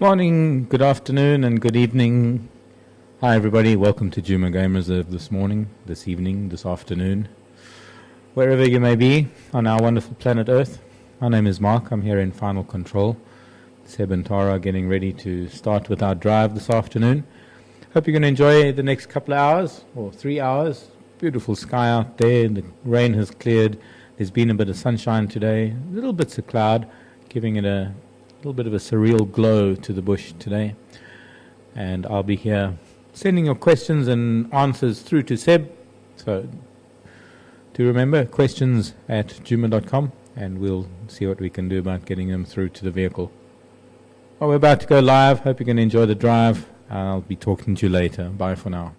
Morning, good afternoon, and good evening. Hi, everybody. Welcome to Juma Game Reserve this morning, this evening, this afternoon, wherever you may be on our wonderful planet Earth. My name is Mark. I'm here in Final Control. Seb and Tara are getting ready to start with our drive this afternoon. Hope you're going to enjoy the next couple of hours, or 3 hours. Beautiful sky out there. The rain has cleared. There's been a bit of sunshine today, little bits of cloud, giving it a little bit of a surreal glow to the bush today. And I'll be here sending your questions and answers through to Seb. So do remember, questions at juma.com, and we'll see what we can do about getting them through to the vehicle. Well, we're about to go live. Hope you're going to enjoy the drive. I'll be talking to you later. Bye for now.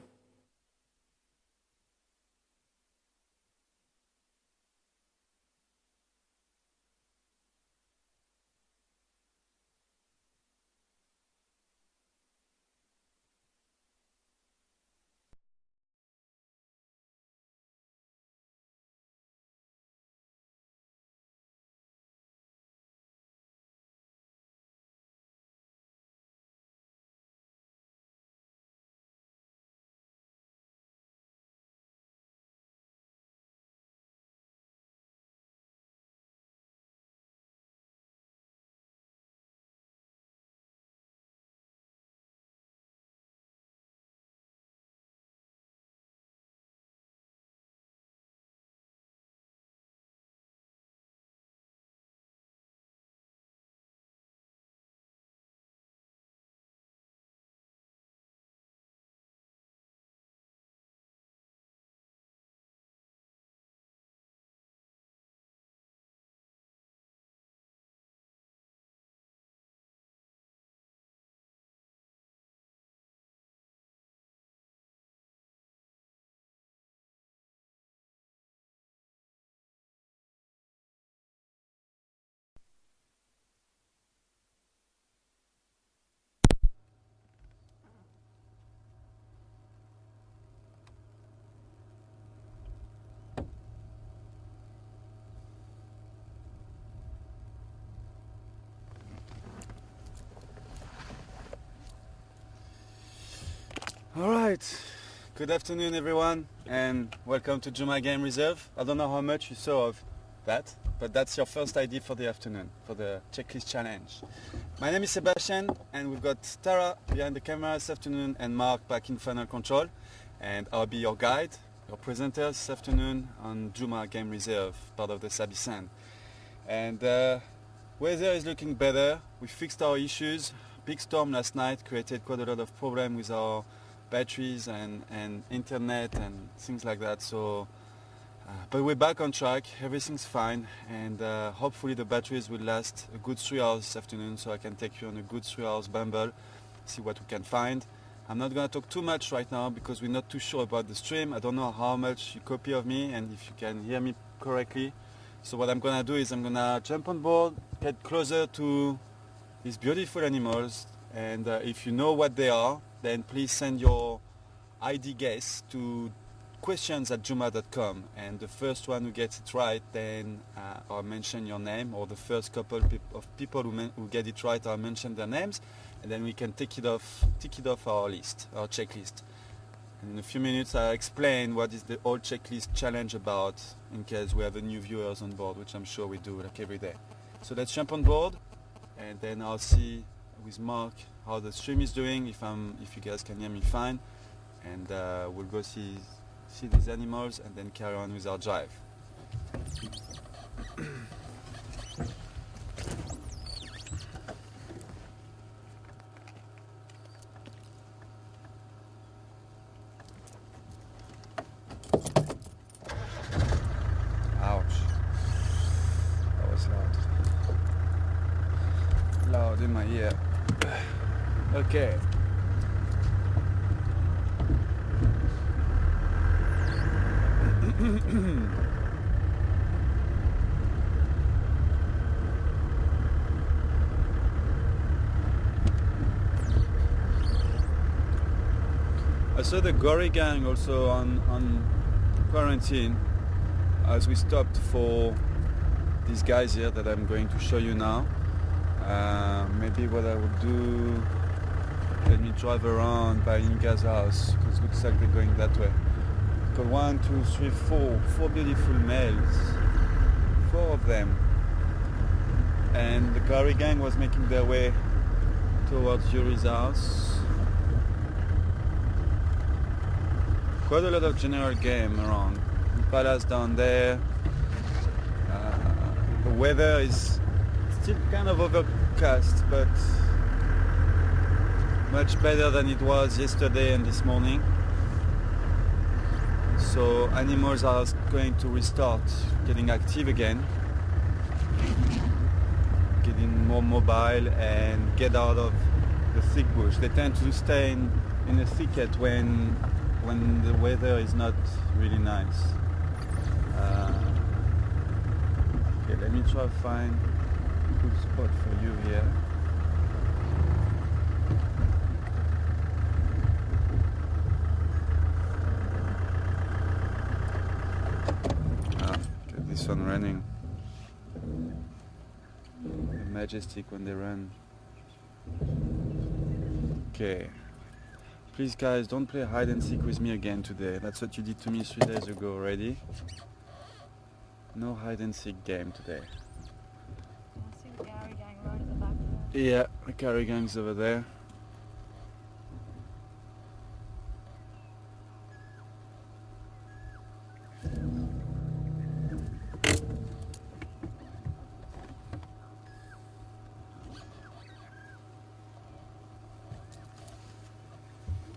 Alright, good afternoon everyone, and welcome to Juma Game Reserve. I don't know how much you saw of that, but that's your first ID for the afternoon, for the checklist challenge. My name is Sebastian, and we've got Tara behind the camera this afternoon and Mark back in Final Control, and I'll be your guide, your presenter this afternoon on Juma Game Reserve, part of the Sabi Sand. And weather is looking better. We fixed our issues. Big storm last night created quite a lot of problem with our batteries and internet and things like that, so but we're back on track, everything's fine, and hopefully the batteries will last a good 3 hours this afternoon, so I can take you on a good 3 hours bumble, see what we can find. I'm not going to talk too much right now because we're not too sure about the stream. I don't know how much you copy of me and if you can hear me correctly. So what I'm going to do is I'm going to jump on board, get closer to these beautiful animals, and if you know what they are, then please send your ID guess to questions@juma.com, and the first one who gets it right, then I'll mention your name, or the first couple of people who get it right, I'll mention their names, and then we can tick it off our list, our checklist. And in a few minutes I'll explain what is the whole checklist challenge about, in case we have new viewers on board, which I'm sure we do like every day. So let's jump on board, and then I'll see with Mark how the stream is doing, if you guys can hear me fine, and we'll go see these animals and then carry on with our drive. Ouch. That was loud in my ear. Okay. I saw the Gory Gang also on quarantine, as we stopped for these guys here that I'm going to show you now. Maybe what I would do, let me drive around by Inga's house, because it looks like they're going that way. Got 1, 2, 3, 4 beautiful males, 4 of them, and the Gary gang was making their way towards Yuri's house. Quite a lot of general game around. Palace down there. The weather is still kind of overcast, but much better than it was yesterday and this morning. So animals are going to restart getting active again, getting more mobile and get out of the thick bush. They tend to stay in a thicket when the weather is not really nice. Okay, let me try to find a good spot for you here. Get this one running. They're majestic when they run. Okay. Please guys, don't play hide and seek with me again today. That's what you did to me 3 days ago already. No hide and seek game today. I see the Gary gang right at the back there. Yeah, the Gary gang's over there.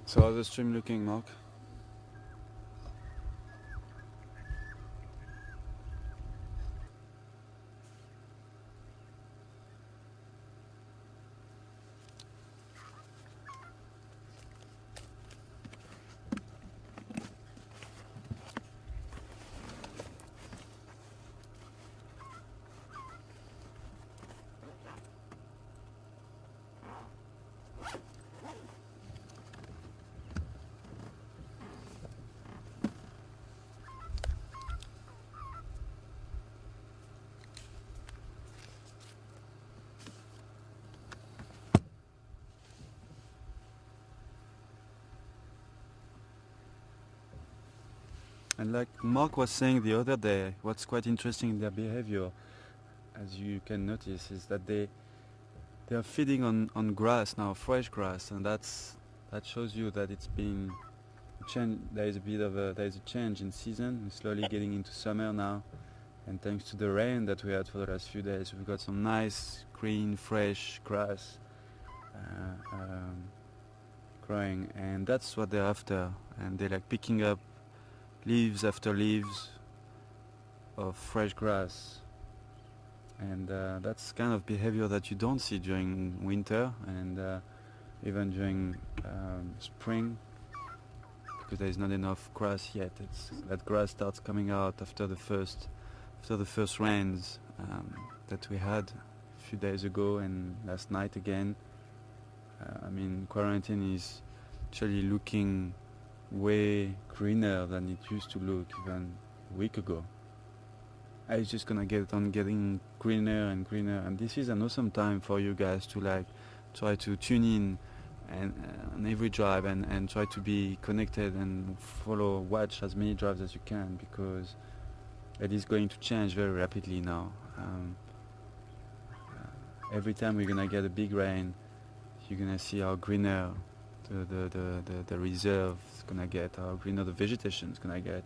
So how's the stream looking, Mark? And like Mark was saying the other day, what's quite interesting in their behavior, as you can notice, is that they are feeding on grass now, fresh grass, and that shows you that it's been change. There is a change in season. We're slowly getting into summer now, and thanks to the rain that we had for the last few days, we've got some nice green, fresh grass growing, and that's what they're after. And they're like picking up leaves after leaves of fresh grass, and that's kind of behavior that you don't see during winter and even during spring, because there is not enough grass yet. That grass starts coming out after the first rains that we had a few days ago and last night again. I mean, quarantine is actually looking way greener than it used to look even a week ago. It's just gonna get on getting greener and greener, and this is an awesome time for you guys to like try to tune in and on every drive and try to be connected and watch as many drives as you can, because it is going to change very rapidly now. Every time we're gonna get a big rain, you're gonna see how greener the reserve is gonna get, how greener the vegetation is gonna get,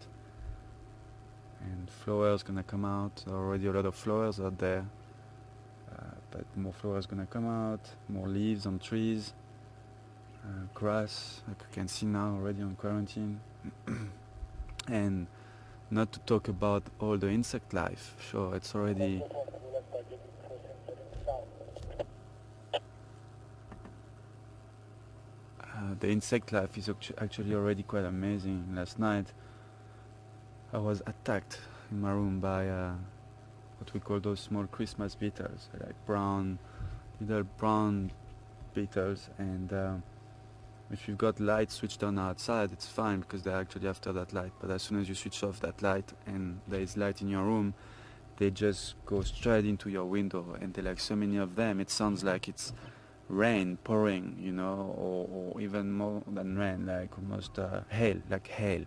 and flowers gonna come out. There are already a lot of flowers out there, but more flowers gonna come out, more leaves on trees, grass like you can see now already on quarantine. And not to talk about all the insect life. Sure, it's already the insect life is actually already quite amazing. Last night I was attacked in my room by what we call those small Christmas beetles, like little brown beetles, and if you've got light switched on outside, it's fine because they're actually after that light, but as soon as you switch off that light and there is light in your room, they just go straight into your window, and there are like so many of them. It sounds like it's rain pouring, you know, or even more than rain, like almost hail, like hail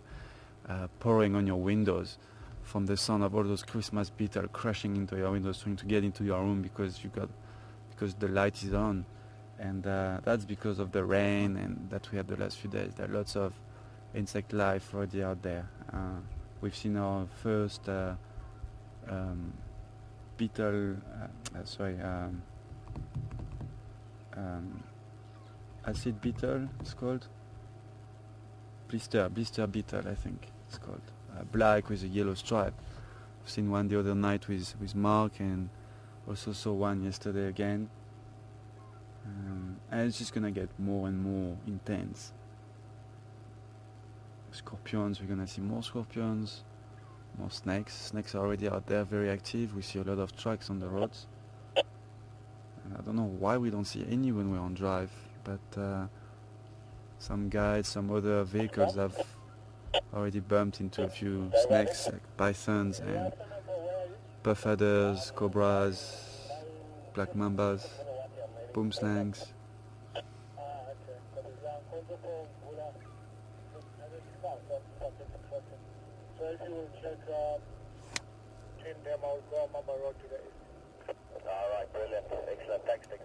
pouring on your windows from the sound of all those Christmas beetles crashing into your windows, trying to get into your room because the light is on. And that's because of the rain and that we had the last few days. There are lots of insect life already out there. We've seen our first beetle, acid beetle, it's called. Blister beetle, I think it's called. Black with a yellow stripe. I've seen one the other night with Mark, and also saw one yesterday again. And it's just gonna get more and more intense. Scorpions, we're gonna see more scorpions, more snakes. Snakes are already out there, very active. We see a lot of tracks on the roads. And I don't know why we don't see any when we're on drive, but some guides, some other vehicles have already bumped into a few snakes, like pythons and puff adders, cobras, black mambas, boomslangs. So if you will check Tyndale Mamba Road to the east. Alright, brilliant. Excellent. Thanks, Nick.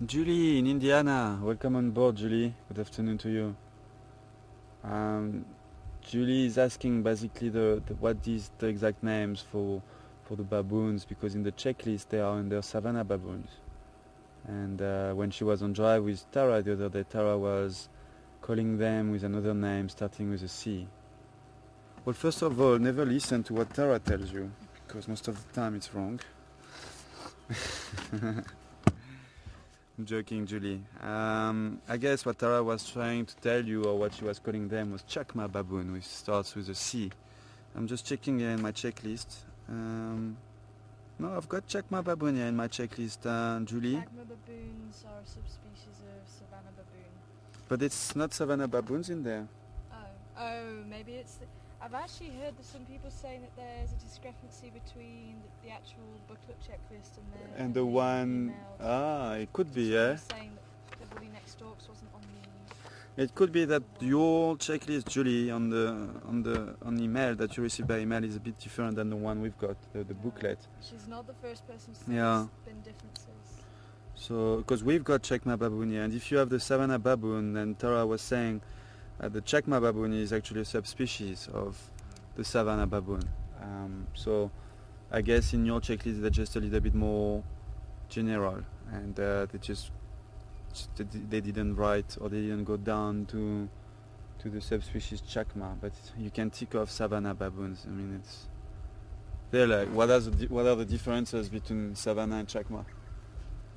Julie in Indiana, welcome on board, Julie. Good afternoon to you. Julie is asking basically what is the exact names for the baboons, because in the checklist they are under savanna baboons. And when she was on drive with Tara the other day, Tara was calling them with another name starting with a C. Well, first of all, never listen to what Tara tells you, because most of the time it's wrong. I'm joking, Julie. I guess what Tara was trying to tell you, or what she was calling them, was Chakma baboon, which starts with a C. I'm just checking here in my checklist. No, I've got Chakma baboon here in my checklist, Julie. Chakma baboons are a subspecies of savanna baboon. But it's not savanna baboons in there. Oh, maybe it's... I've actually heard that some people saying that there's a discrepancy between the actual booklet checklist and The one... emails. It could be, Some yeah. people saying that the Woody Next Storks wasn't on the... It could be that your checklist, Julie, on email that you receive by email is a bit different than the one we've got, the booklet. She's not the first person to say Yeah. there's been differences. So, because we've got Chakma baboon here, and if you have the savanna baboon, then Tara was saying the Chakma baboon is actually a subspecies of the savanna baboon. So, I guess in your checklist they're just a little bit more general, and they didn't write, or they didn't go down to the subspecies Chakma, but you can tick off savanna baboons. I mean, they're like, what are the differences between savanna and Chakma?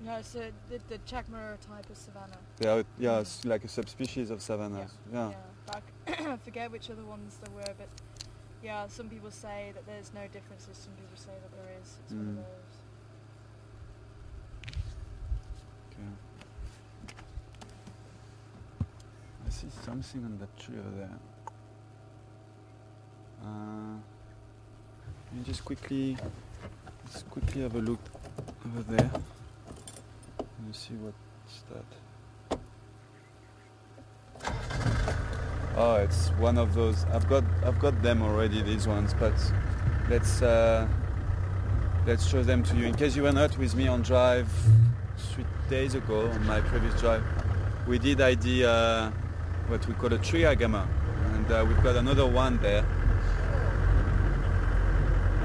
No, so the Chakma are a type of savanna. They are, yeah, it's like a subspecies of savannas. Yeah. But I forget which other ones there were, but yeah, some people say that there's no differences, some people say that there is. It's one of those. Okay. I see something on that tree over there. Let me just quickly have a look over there. Let me see what's that. Oh, it's one of those. I've got them already, these ones, but let's show them to you. In case you were not with me on drive 3 days ago, on my previous drive, we did ID what we call a tree agama, and we've got another one there.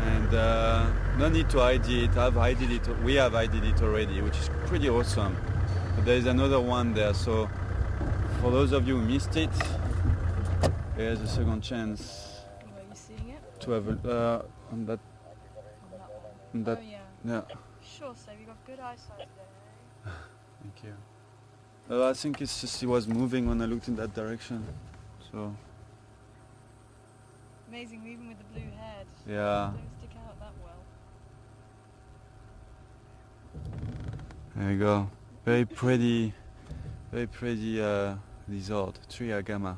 And no need to ID it. We have ID'd it already, which is pretty awesome. But there is another one there, so for those of you who missed it, here's a second chance Were you seeing it? to have on that. On that one? Yeah. Sure, so you've got good eyesight there. Thank you. I think it's just he was moving when I looked in that direction. So Amazing, even with the blue head. yeah, Don't stick out that well. there you go. Very pretty lizard, tree agama.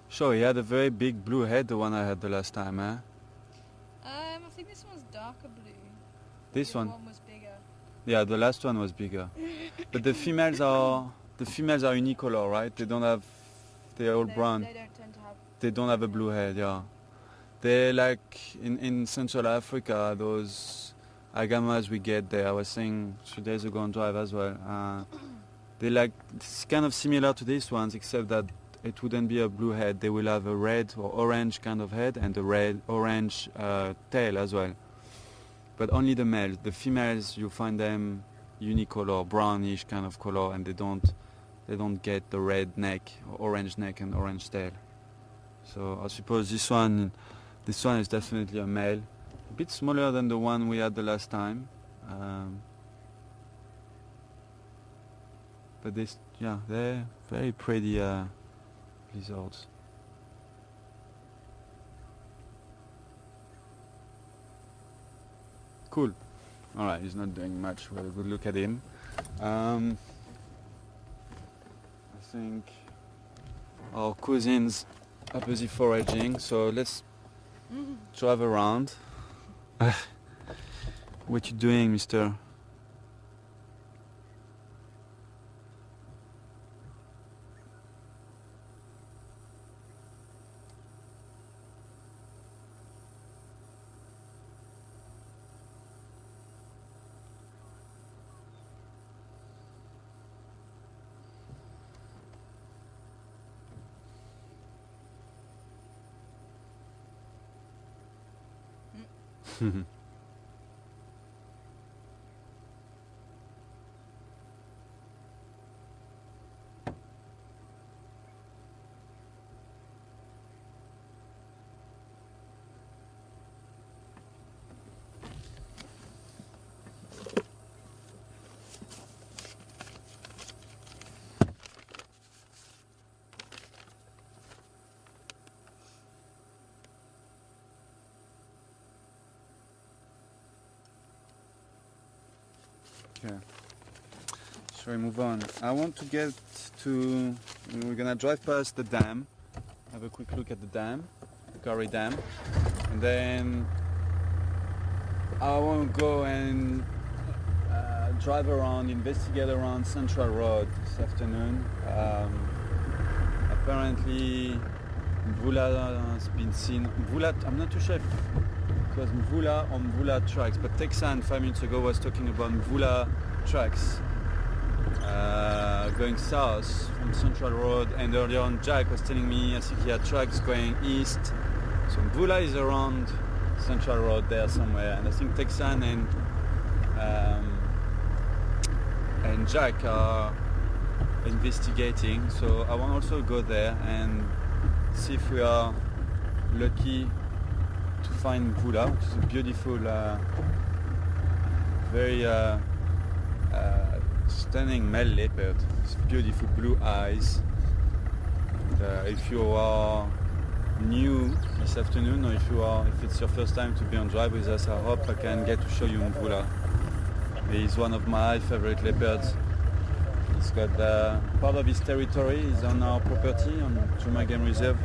Sure, he had a very big blue head, the one I had the last time, eh? I think this one's darker blue. This The one? other one was bigger. Yeah, the last one was bigger. But the females are unicolor, right? They're all brown. They don't tend to have. They don't have a blue head, yeah. They're like in Central Africa, those agamas we get there. I was saying 3 days ago on Drive as well. They like, it's kind of similar to these ones, except that it wouldn't be a blue head. They will have a red or orange kind of head and a red-orange tail as well. But only the males. The females, you find them unicolor, brownish kind of color, and they don't get the red neck, or orange neck and orange tail. So I suppose this one is definitely a male. A bit smaller than the one we had the last time. But they're very pretty lizards. Cool. Alright, he's not doing much. We'll have a good look at him. I think our cousins are busy foraging, so let's drive around. What you doing, mister? Okay. Shall we move on? I want to get to... We're gonna drive past the dam, have a quick look at the dam, the Kari Dam, and then I want to go and drive around, investigate around Central Road this afternoon. Apparently Mvula has been seen. Mvula, I'm not too sure if it was Mvula or Mvula tracks, but Texan 5 minutes ago was talking about Mvula tracks going south from Central Road, and earlier on Jack was telling me I think he had tracks going east. So Mvula is around Central Road there somewhere, and I think Texan and Jack are investigating, so I want also go there and see if we are lucky to find Mvula, which is a beautiful, very stunning male leopard. It's beautiful blue eyes. And, if you are new this afternoon, or if it's your first time to be on Drive with us, I hope I can get to show you Mvula. He's one of my favorite leopards. He's got part of his territory is on our property on Juma Game Reserve.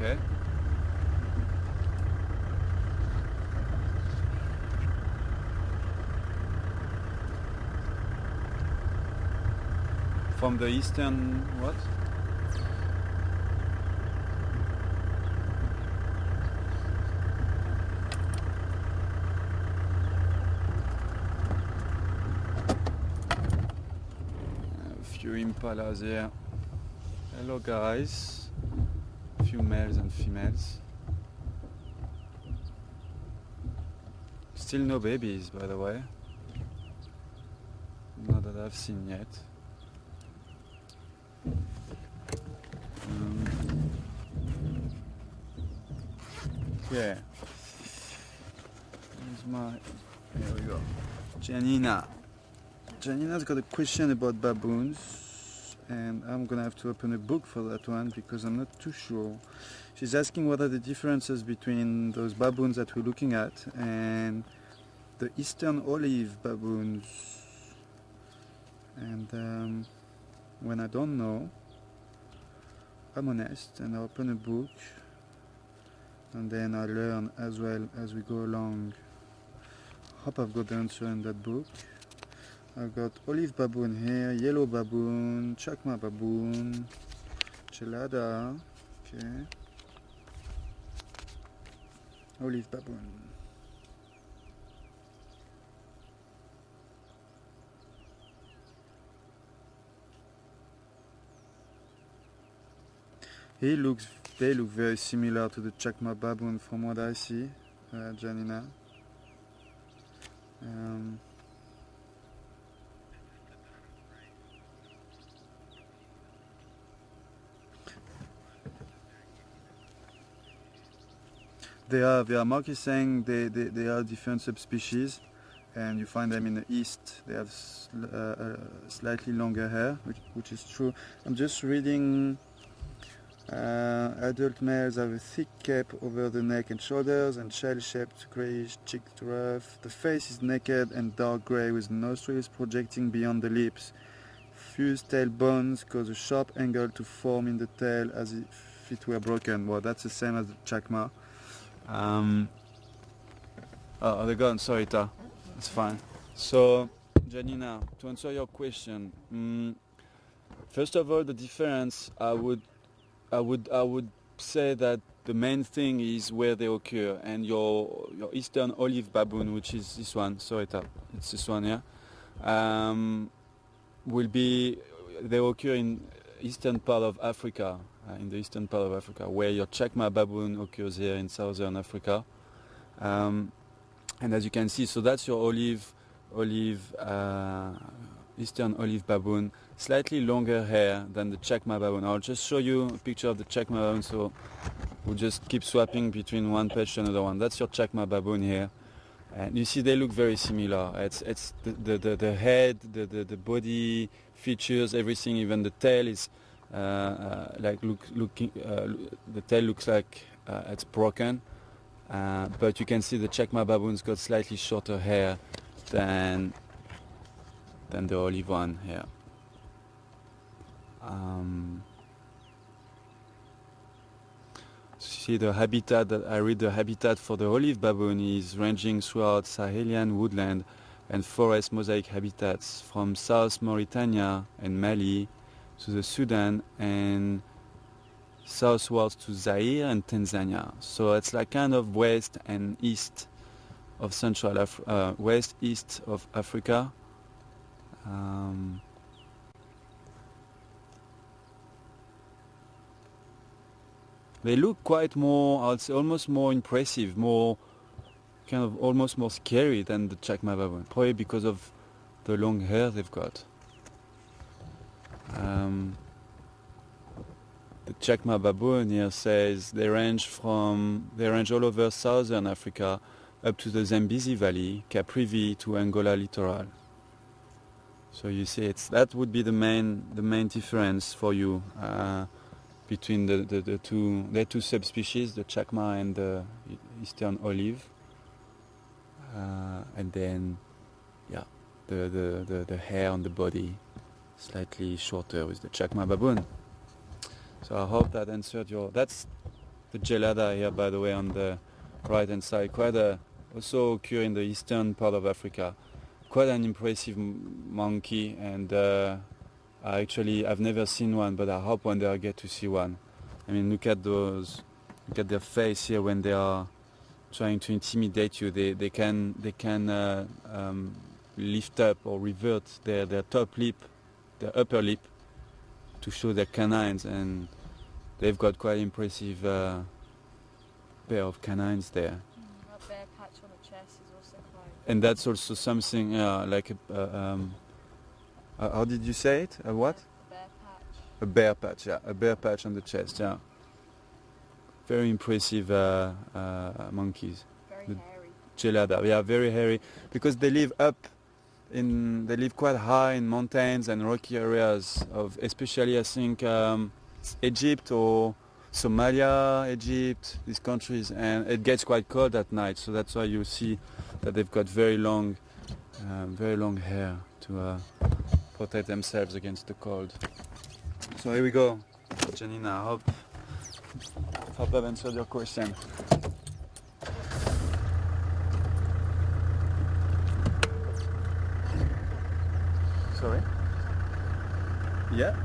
Okay. From the eastern what? A few impalas here. Hello guys. A few males and females. Still no babies, by the way. Not that I've seen yet. Okay. Here's my. Here we go. Janina. Janina's got a question about baboons, and I'm gonna have to open a book for that one because I'm not too sure. She's asking what are the differences between those baboons that we're looking at and the eastern olive baboons. And when I don't know, I'm honest and I open a book and then I learn as well as we go along. Hope I've got the answer in that book. I've got olive baboon here, yellow baboon, chacma baboon, gelada, okay, olive baboon. They look very similar to the chacma baboon from what I see, Janina. They are. Mark is saying they are different subspecies, and you find them in the east. They have slightly longer hair, which is true. I'm just reading. Adult males have a thick cap over the neck and shoulders and shell-shaped grayish-cheeked ruff. The face is naked and dark grey with nostrils projecting beyond the lips. Fused tail bones cause a sharp angle to form in the tail as if it were broken. Well, that's the same as the chacma. Oh, they're gone. Sorry, Ta. It's fine. So, Janina, to answer your question, first of all, the difference I would say that the main thing is where they occur, and your eastern olive baboon, which is this one, sorry, it's this one, yeah, they occur in eastern part of Africa, where your chacma baboon occurs here in southern Africa, and as you can see, so that's your eastern olive baboon, slightly longer hair than the chacma baboon. I'll just show you a picture of the chacma baboon, so we'll just keep swapping between one page to another one. That's your chacma baboon here, and you see they look very similar. It's the head, the body features, everything, even the tail is the tail looks like it's broken, but you can see the chacma baboon's got slightly shorter hair than the olive one here. See the habitat that I read. The habitat for the olive baboon is ranging throughout Sahelian woodland and forest mosaic habitats from South Mauritania and Mali to the Sudan and southwards to Zaire and Tanzania. So it's like kind of west and east of west east of Africa. They look quite more, I would say, almost more impressive, more kind of almost more scary than the chacma baboon, probably because of the long hair they've got. The chacma baboon here says they range all over southern Africa up to the Zambezi Valley, Caprivi to Angola littoral. So you see, that would be the main difference for you between the two subspecies, the chacma and the eastern olive, and then the hair on the body slightly shorter with the chacma baboon. So I hope that answered that's the gelada here, by the way, on the right hand side, also occur in the eastern part of Africa. Quite an impressive monkey, and I've never seen one, but I hope one day I get to see one. I mean, look at their face here when they are trying to intimidate you. They can lift up or revert their top lip, their upper lip, to show their canines, and they've got quite impressive pair of canines there. That bare patch on the chest is also quite And that's also something like how did you say it? A what? Bear patch. A bear patch, yeah. A bear patch on the chest, yeah. Very impressive monkeys. Very The- hairy. Gelada, yeah, very hairy. Because they live they live quite high in mountains and rocky areas of, especially I think Egypt or Somalia, Egypt, these countries, and it gets quite cold at night. So that's why you see that they've got very long hair to protect themselves against the cold. So here we go, Janina. Hope I've answered your question. Sorry? Yeah?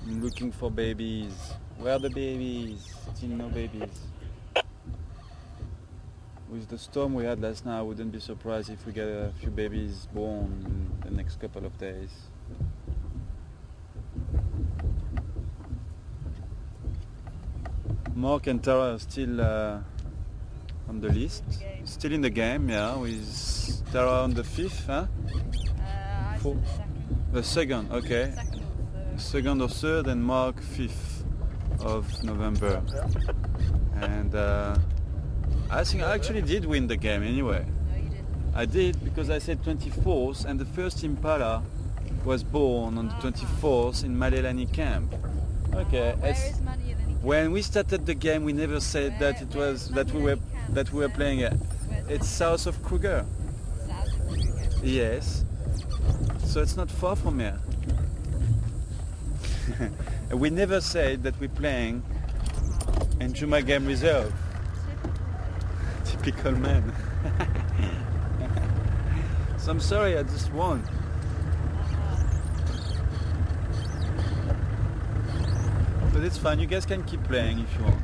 I'm looking for babies. Where are the babies? Still no babies. With the storm we had last night, I wouldn't be surprised if we get a few babies born in the next couple of days. Mark and Tara are still on the list. game. Still in the game, yeah, with Tara on the 5th, huh? I Four. said The second, okay. the second or third. 2nd or 3rd, and Mark 5th of November. And I think I actually did win the game anyway. No, you didn't. I did because I said 24th, and the first Impala was born on the 24th in Malelani camp. Okay, Where it's, is Manny and then when we started the game, we never said that it was that we were playing it. It's south of Kruger. South of Kruger. Yes. So it's not far from here. And we never said that we're playing in Juma Game Reserve. Typical man. So I'm sorry, I just won. But it's fine, you guys can keep playing if you want.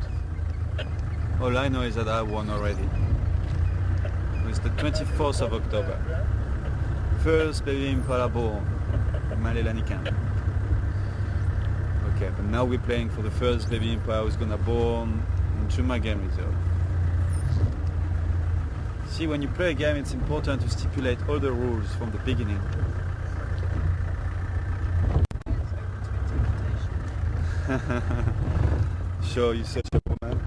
All I know is that I won already. It's the 24th of October. First baby Impala born in Malelani camp. Okay, but now we're playing for the first baby Impala who's gonna born in Juma Game Reserve. See, when you play a game, it's important to stipulate all the rules from the beginning. Sure, you're such a woman.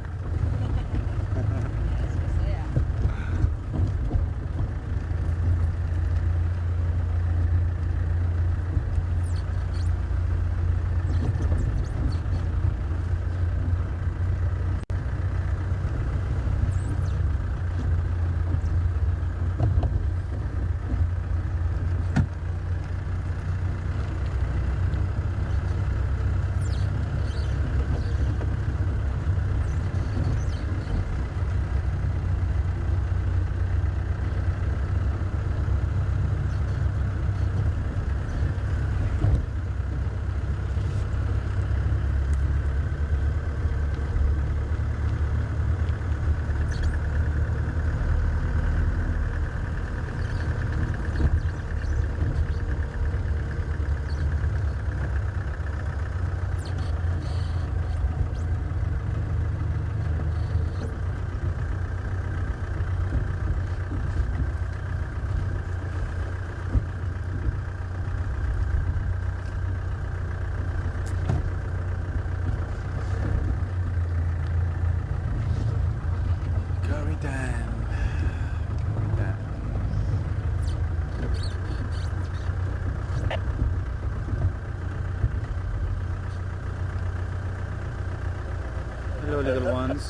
Hello, little ones.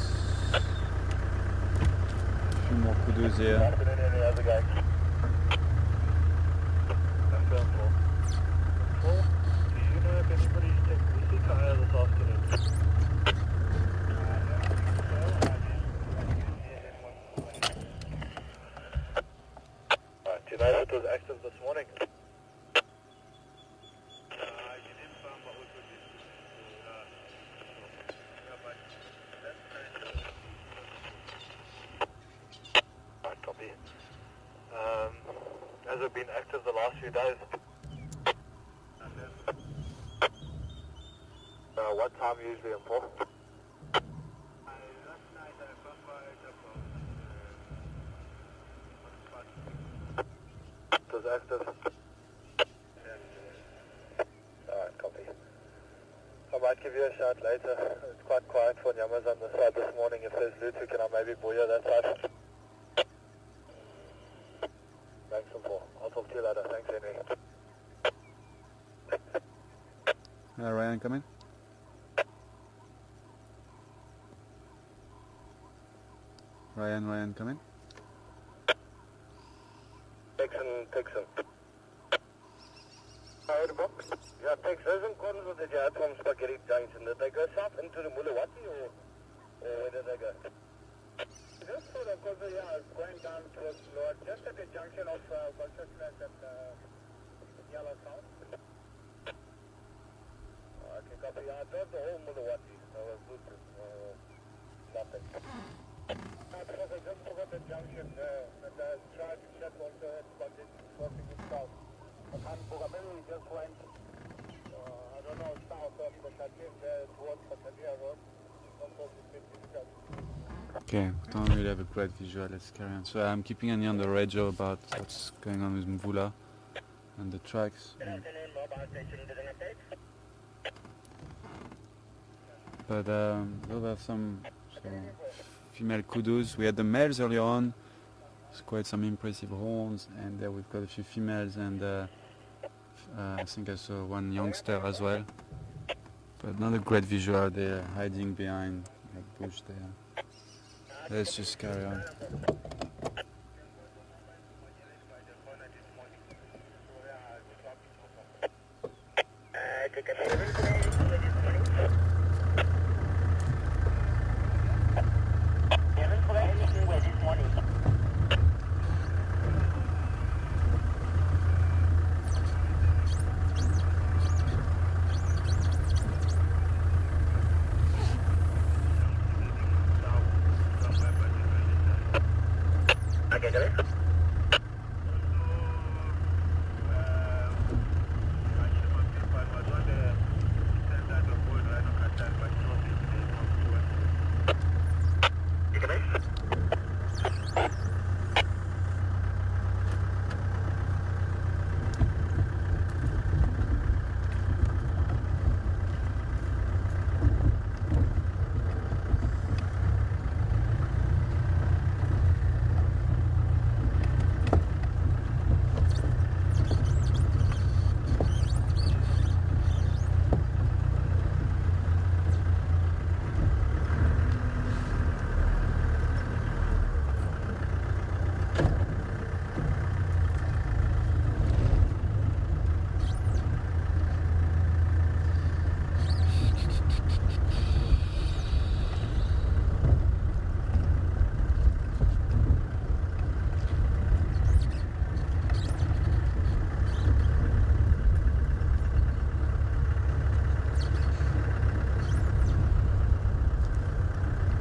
A few more kudos here. Afternoon, Henry. How's it going? I'm going for. Paul, do you know if anybody's taken the sick hire this afternoon? Do you know if it was active this morning? Right, copy. Has it been active the last few days? What time usually in for? It was active. Alright, copy. I might give you a shout later. It's quite quiet for Nyamas on the side this morning. If there's loot, can I maybe buoy that side? Thanks, Paul. I'll talk to you later. Thanks, Henry. Ryan, come in. Ryan, come in. Texan. Alright, Bob. Yeah, Texan. Those in accordance with the jihad from Spaghetti Junction, did they go south into the Mulawati or where did they go? Just sort of, because it's going down towards Lord, just at the junction of Balsasland and Yellow South. Okay, copy. Yeah, I drove the whole Mulawati. So it was good. Nothing. Because I just forgot the junction there, and I tried to check also, but it's crossing it south. And Bugabeli just went, I don't know, south of Batalia there towards Batalia Road. Okay, we don't really have a great visual, let's carry on. So I'm keeping an eye on the radio about what's going on with Mvula and the tracks. But we'll have some female kudos. We had the males earlier on. It's quite some impressive horns, and there we've got a few females, and I think I saw one youngster as well. But not a great visual. They're hiding behind a bush there. Let's just carry on.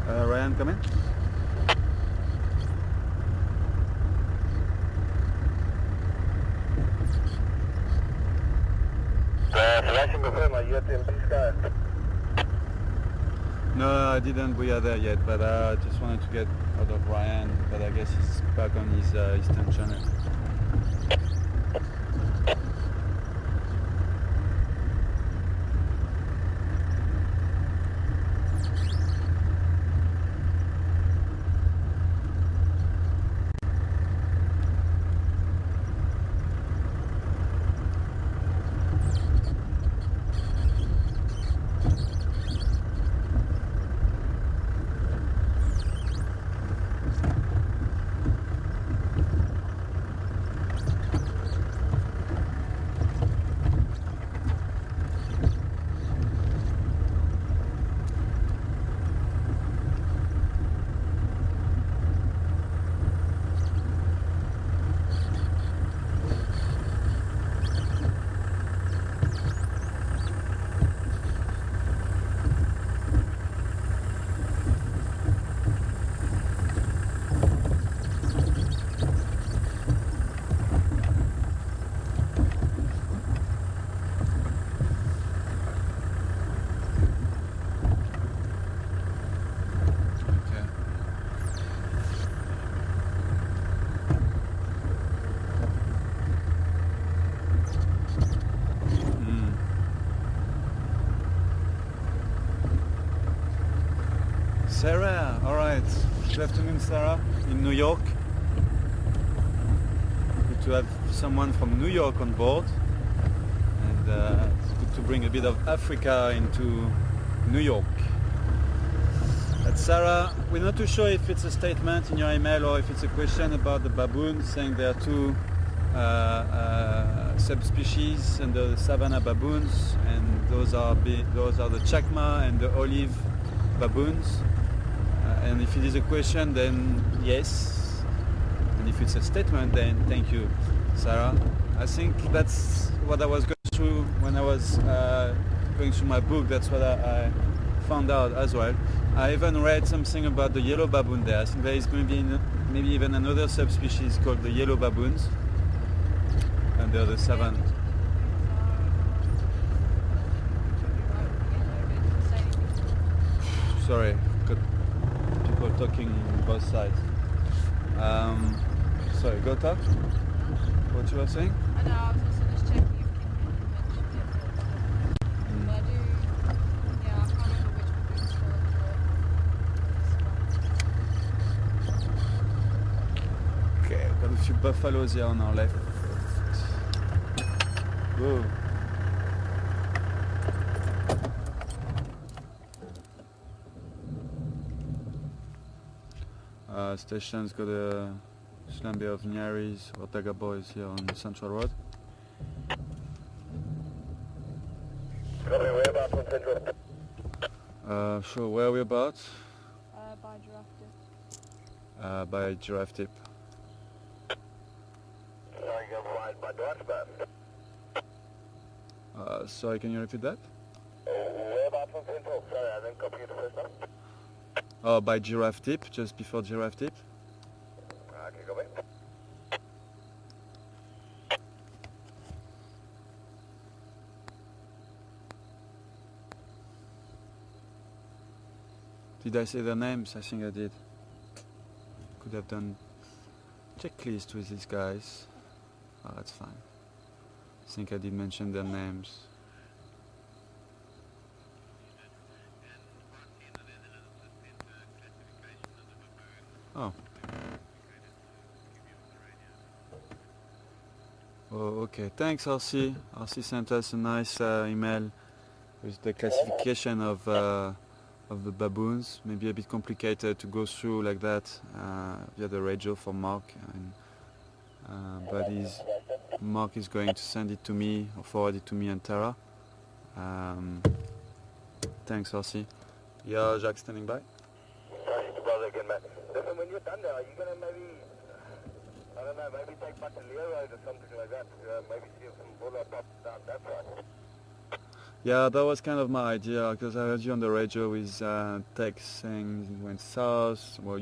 Ryan, come in. Flashing before my UTMB sky. No, I didn't booyah there yet, but I just wanted to get out of Ryan, but I guess he's back on his eastern channel. Sarah, all right. Good afternoon, Sarah, in New York. Good to have someone from New York on board, and it's good to bring a bit of Africa into New York. But Sarah, we're not too sure if it's a statement in your email or if it's a question about the baboons, saying there are two subspecies under the savanna baboons, and those are the chacma and the olive baboons. And if it is a question, then yes. And if it's a statement, then thank you, Sarah. I think that's what I was going through when I was going through my book. That's what I found out as well. I even read something about the yellow baboon there. I think there is going to be maybe even another subspecies called the yellow baboons under the savanna. Sorry, got people talking on both sides. Sorry, go talk. What you were saying? I know, I was also just checking if Kim mentioned it, but I can't remember which baboons for Okay, we've got a few buffaloes here on our left. Whoa. Station's got a Slambe of Nyaris or Daga Boys here on Central Road. Copy, whereabouts on Central? Sure, where are we about? by Giraffe Dip. By Giraffe Tip. Sorry, go by Dutchman. Sorry, can you repeat that? Whereabouts on Central? Sorry, I didn't copy you the first time. Oh, by Giraffe Tip, just before Giraffe Tip. Okay, go back. Did I say their names? I think I did. Could have done checklist with these guys. Oh, that's fine. I think I did mention their names. Oh. Oh, okay. Thanks, RC. RC sent us a nice email with the classification of the baboons. Maybe a bit complicated to go through like that via the radio for Mark. But Mark is going to send it to me or forward it to me and Tara. Thanks, RC. Yeah, Jacques standing by. Sorry to bother again, man. Listen, when you're done there, are you going to maybe, I don't know, maybe take back to Leo Road or something like that? Maybe see some buller pop down that side. Yeah, that was kind of my idea, because I heard you on the radio with Tex saying he went south. Well,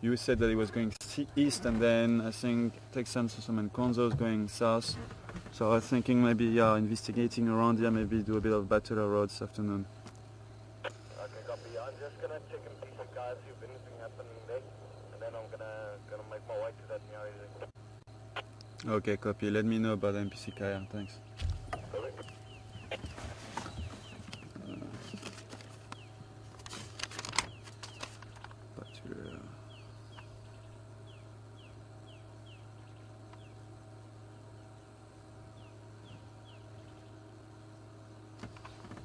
you said that he was going east, and then I think Tex and some and Konzo was going south. So I was thinking maybe investigating around here, maybe do a bit of Battle Road this afternoon. Okay, copy. I'm just going to check in piece of guys, see if anything happening there, and then I'm gonna make my way to that Nyari. Okay, copy. Let me know about MPC Kaya. Thanks.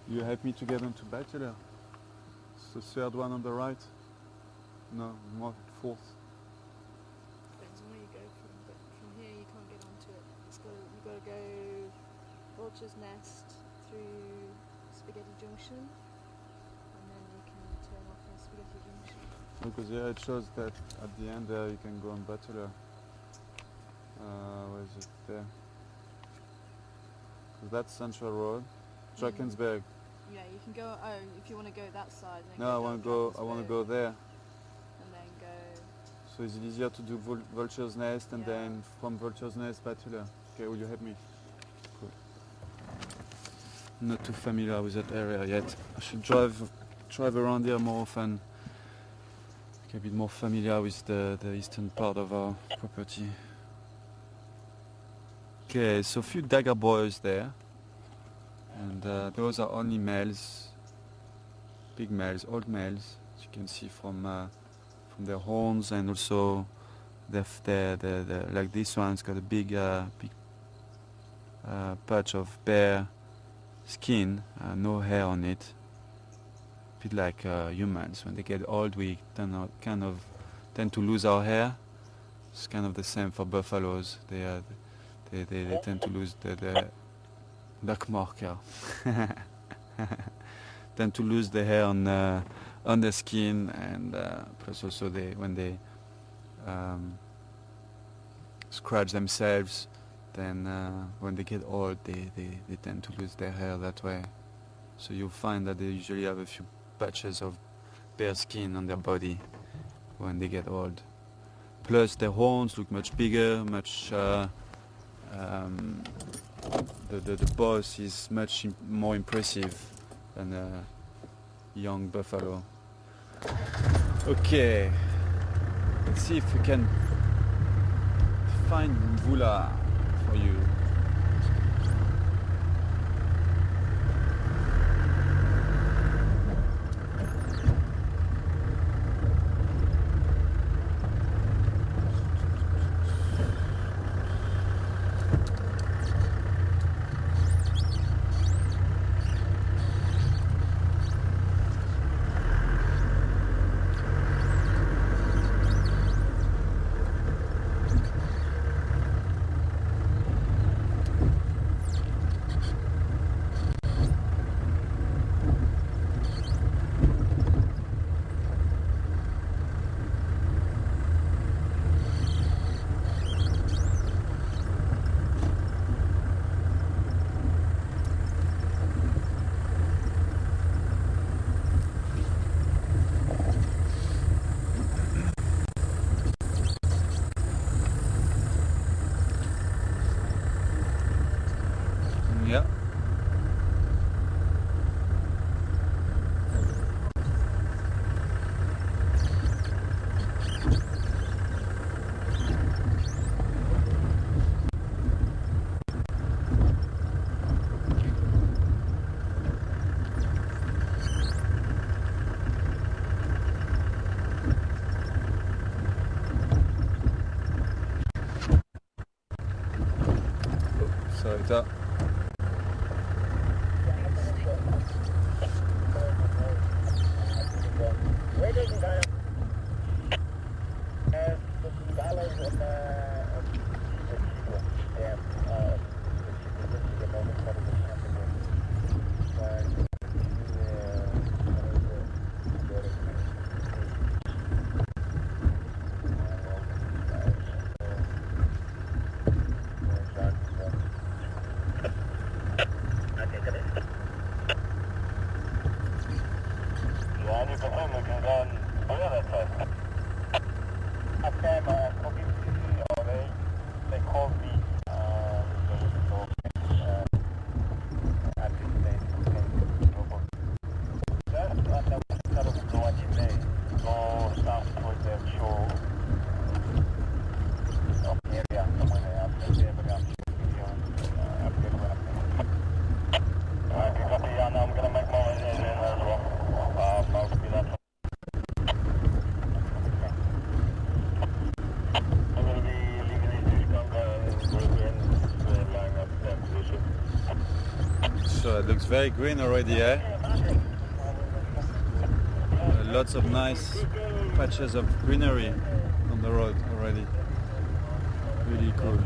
You help me to get onto Bachelor. It's the third one on the right. No, more fourth. Depends on where you go from, but from here you can't get onto it. You've got to go Vulture's Nest through Spaghetti Junction, and then you can turn off at Spaghetti Junction. Because yeah, it shows that at the end there you can go on Bachelor. Where is it? There. So that's Central Road. Drakensberg. Yeah, you can go. Oh, if you want to go that side. Then No, I want to go. I want to go there. And then go. So is it easier to do Vulture's Nest and Yeah. then from Vulture's Nest Bachelor? Okay, will you help me? Cool. Not too familiar with that area yet. I should drive around here more often. Get a bit more familiar with the eastern part of our property. Okay, so a few Dagger boys there. And those are only males, big males, old males. as you can see from their horns, and also like this one's got a big patch of bare skin, no hair on it. A bit like humans. When they get old, we kind of tend to lose our hair. It's kind of the same for buffaloes. They tend to lose the Dakmarker. Tend to lose the hair on their skin, and plus also when they scratch themselves, then when they get old, they tend to lose their hair that way. So you'll find that they usually have a few patches of bare skin on their body when they get old. Plus their horns look much bigger, much the boss is much more impressive than a young buffalo. Okay, let's see if we can find Mvula for you. Yeah. So it's up. So it looks very green already, eh? Lots of nice patches of greenery on the road already. Really cool.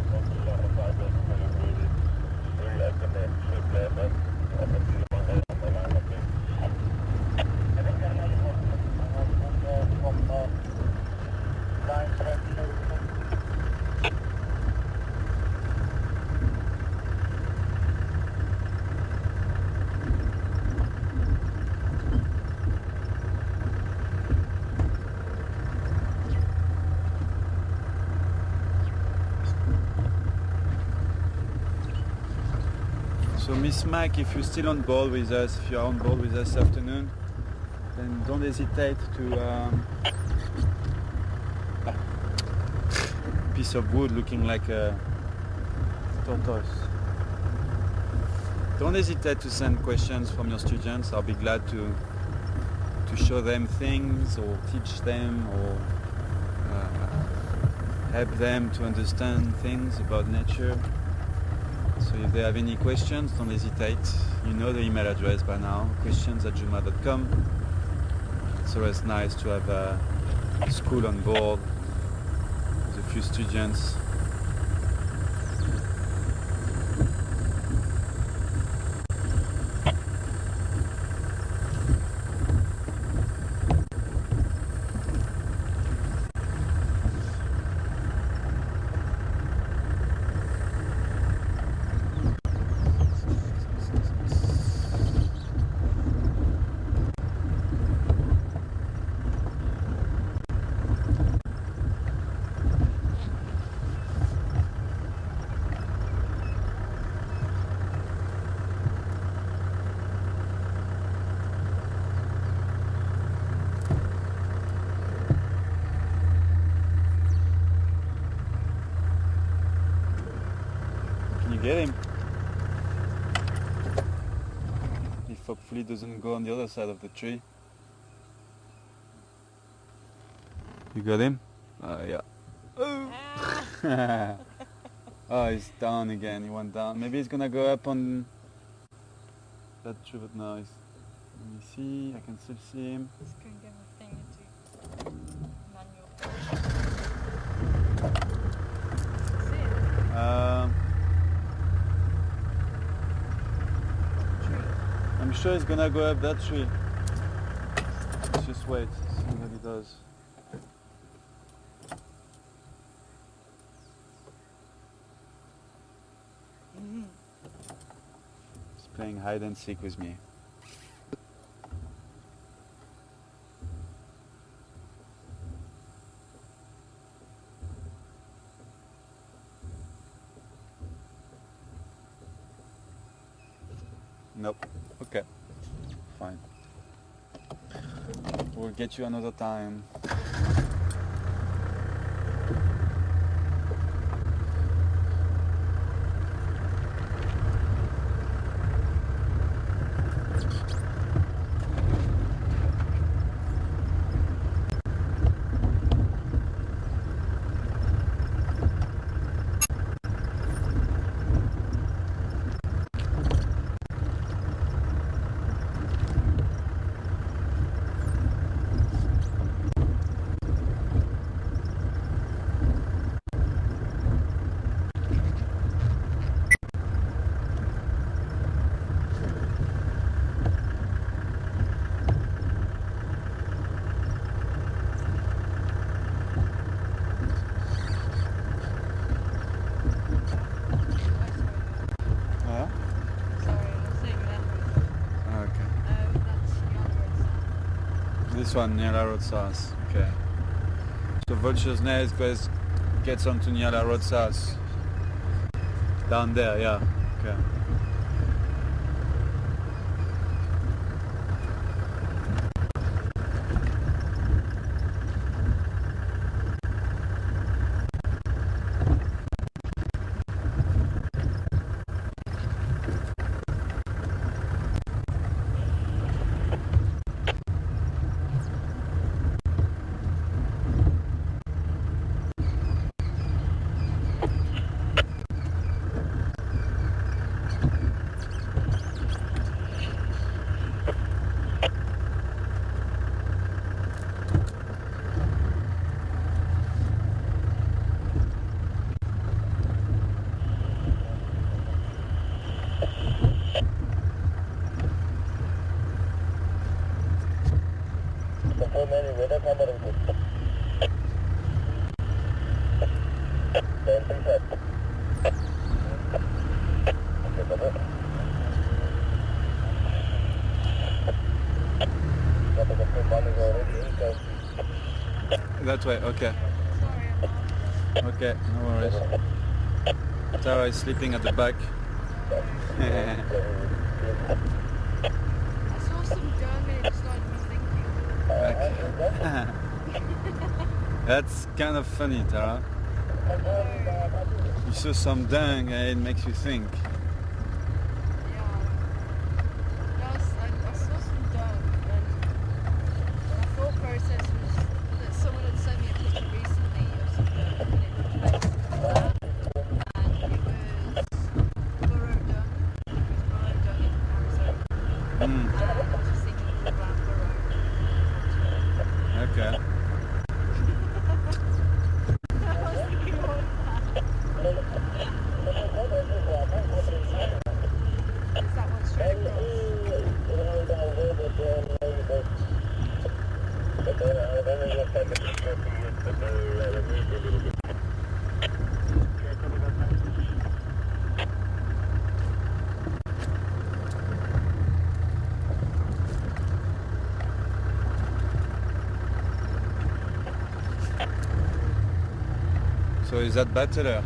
So Miss Mac, if you're still on board with us, if you're on board with us this afternoon, then don't hesitate to piece of wood looking like a tortoise. Don't hesitate to send questions from your students. I'll be glad to to show them things or teach them or help them to understand things about nature. So if they have any questions, don't hesitate. You know the email address by now, questions@juma.com. It's always nice to have a school on board with a few students. Get him. If hopefully doesn't go on the other side of the tree. You got him? Yeah. Oh. Oh, he's down again. He went down. Maybe he's gonna go up on that tree, but no. Let me see. I can still see him. Just couldn't give a thing into manual. See it? I'm sure he's gonna go up that tree. Let's just wait, see what he does. He's playing hide and seek with me. Nope. Okay. Fine. We'll get you another time. This one, Nyala Road South. Okay. So Vulture's Nest gets onto Nyala Road South. Down there, yeah. Okay. That way, okay. Okay, no worries. Tara is sleeping at the back. I saw some dung and it started me thinking. That's kind of funny, Tara. You saw some dung and it makes you think. Yeah. I saw some dung and Mm. Just thinking of the black burrow. Okay. I was thinking more of that. Is that one straight across? So is that Bachelor?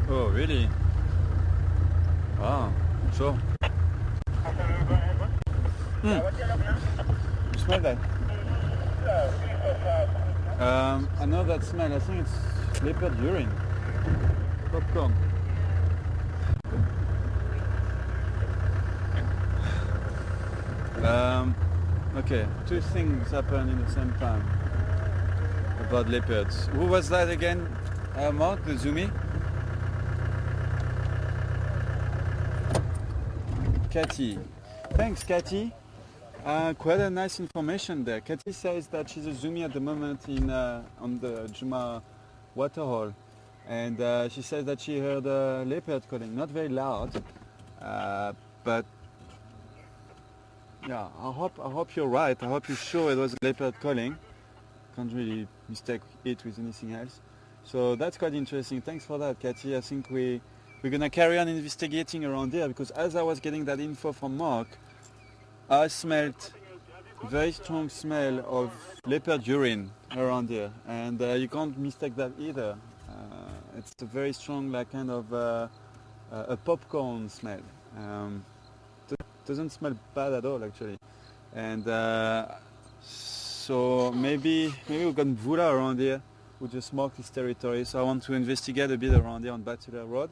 Oh, really? Wow, sure. You smell that? I know that smell. I think it's leopard urine. Popcorn. Okay, two things happen in the same time about leopards. Who was that again, Mark, the Zoomy? Katie. Thanks, Katie. Quite a nice information there. Katie says that she's a Zoomy at the moment in on the Juma waterhole, and she says that she heard a leopard calling, not very loud, but yeah. I hope you're right. I hope you're sure it was a leopard calling. Can't really mistake it with anything else. So that's quite interesting. Thanks for that, Katie. I think we're gonna carry on investigating around here, because as I was getting that info from Mark, I smelled very strong smell of leopard urine around here, and you can't mistake that either. It's a very strong, like kind of a popcorn smell. Doesn't smell bad at all, actually. And so maybe we've got Vula around here who just marked his territory. So I want to investigate a bit around here on Bachelor Road.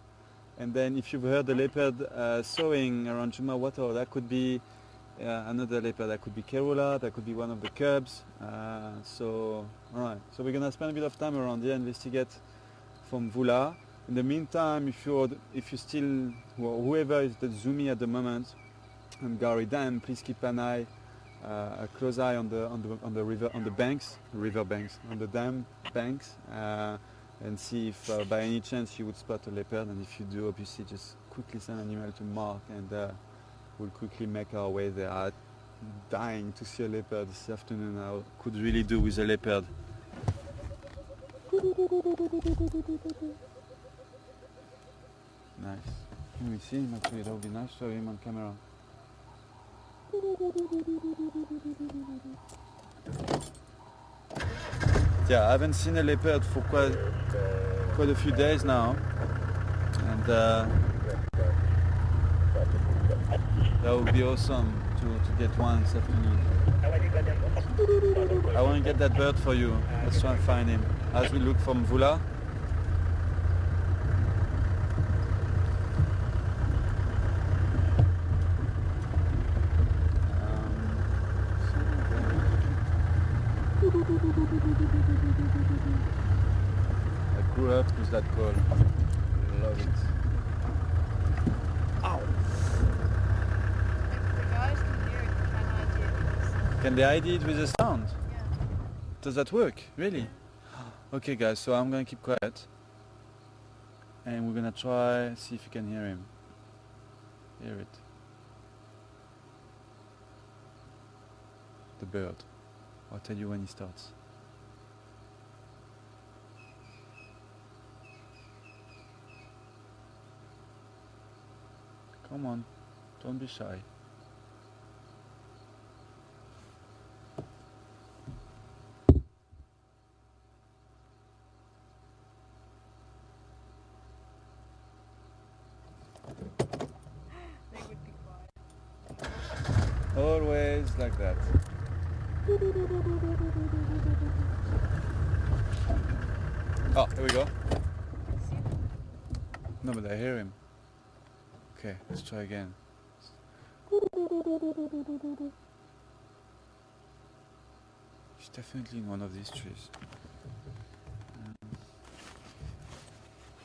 And then if you've heard the leopard sowing around Juma Water, that could be another leopard. That could be Kerula, that could be one of the cubs. So, alright. So we're gonna spend a bit of time around here, investigate from Vula. In the meantime, if you still, whoever is the Zoomy at the moment on Gowrie Dam, please keep an eye, a close eye on the river, on the banks, on the dam banks. And see if by any chance you would spot a leopard, and if you do, obviously just quickly send an email to Mark, and we'll quickly make our way there. I'm dying to see a leopard this afternoon. I could really do with a leopard. Nice. Can we see him actually? That would be nice to have him on camera. Yeah, I haven't seen a leopard for quite a few days now, and that would be awesome to get one this afternoon. I want to get that bird for you. Let's try and find him as we look from Vula. I grew up with that call. Love it. Ow! If the guys can hear it, can ID it with the sound? Can they ID it with a sound? Yeah. Does that work? Really? Okay guys, so I'm gonna keep quiet. And we're gonna try, see if you can hear him. Hear it. The bird. I'll tell you when he starts. Come on, don't be shy. They would be quiet. Always like that. Oh, here we go. See them? No, but I hear him. Okay, let's try again. He's definitely in one of these trees.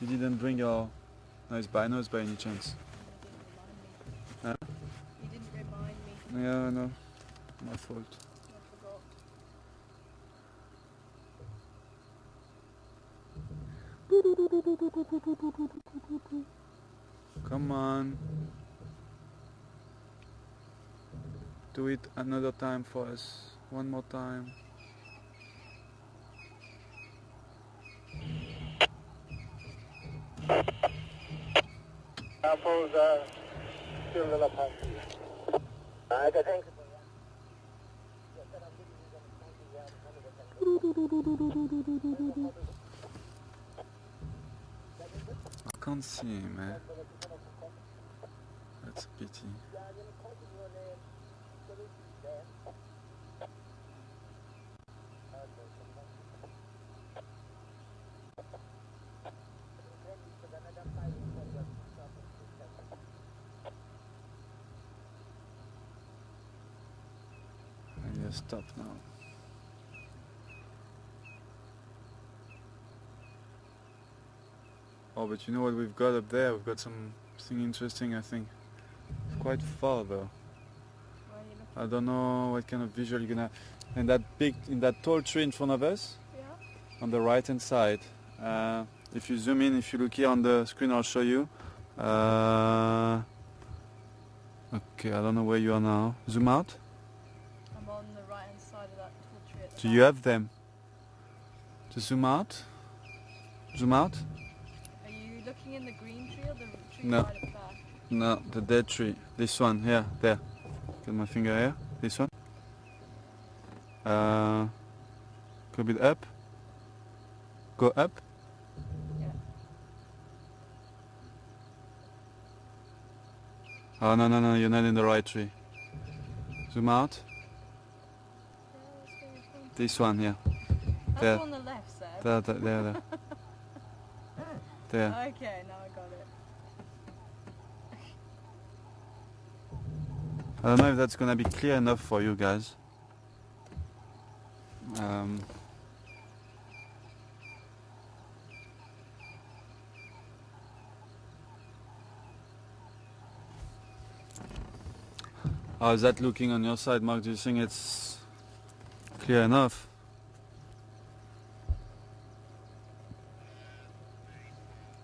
You didn't bring your nice binos by any chance? You Huh? didn't remind me. Yeah, I know. My fault. I forgot. Come on. Do it another time for us. One more time. Apples still a little punchy. I think. I can't see him, man. That's a pity. I just stop now. Oh, but you know what we've got up there? We've got something interesting, I think. It's quite far though. Where are you looking? I don't know what kind of visual you're gonna. And in that tall tree in front of us, Yeah. on the right hand side. If you zoom in, if you look here on the screen, I'll show you. Okay, I don't know where you are now. Zoom out. I'm on the right hand side of that tall tree at the Do you have them? Just zoom out. Zoom out. Are you looking in the green tree or the tree No. right at the back? No, the dead tree. This one here, there. Got my finger here. This one. Go a bit up. Go up. Yeah. Oh no, you're not in the right tree. Zoom out. Yeah, that's where you're from. This one, yeah. That's There. the one on the left, Seb. There. There. Okay, now I got it. I don't know if that's gonna be clear enough for you guys. How is that looking on your side, Mark? Do you think it's clear enough?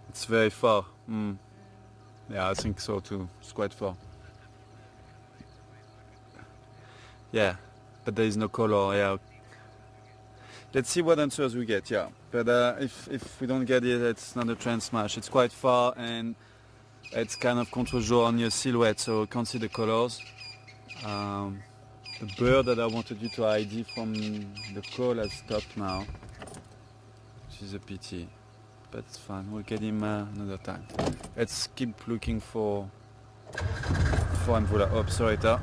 It's very far. Yeah, I think so too. It's quite far. Yeah, but there is no color. Yeah. Let's see what answers we get. Yeah, but if we don't get it, it's not a trend smash. It's quite far and it's kind of contre-jour on your silhouette, so you can't see the colors. The bird that I wanted you to ID from the call has stopped now, which is a pity, but it's fine. We'll get him another time. Let's keep looking for Mvula. Oh, sorry, Ta.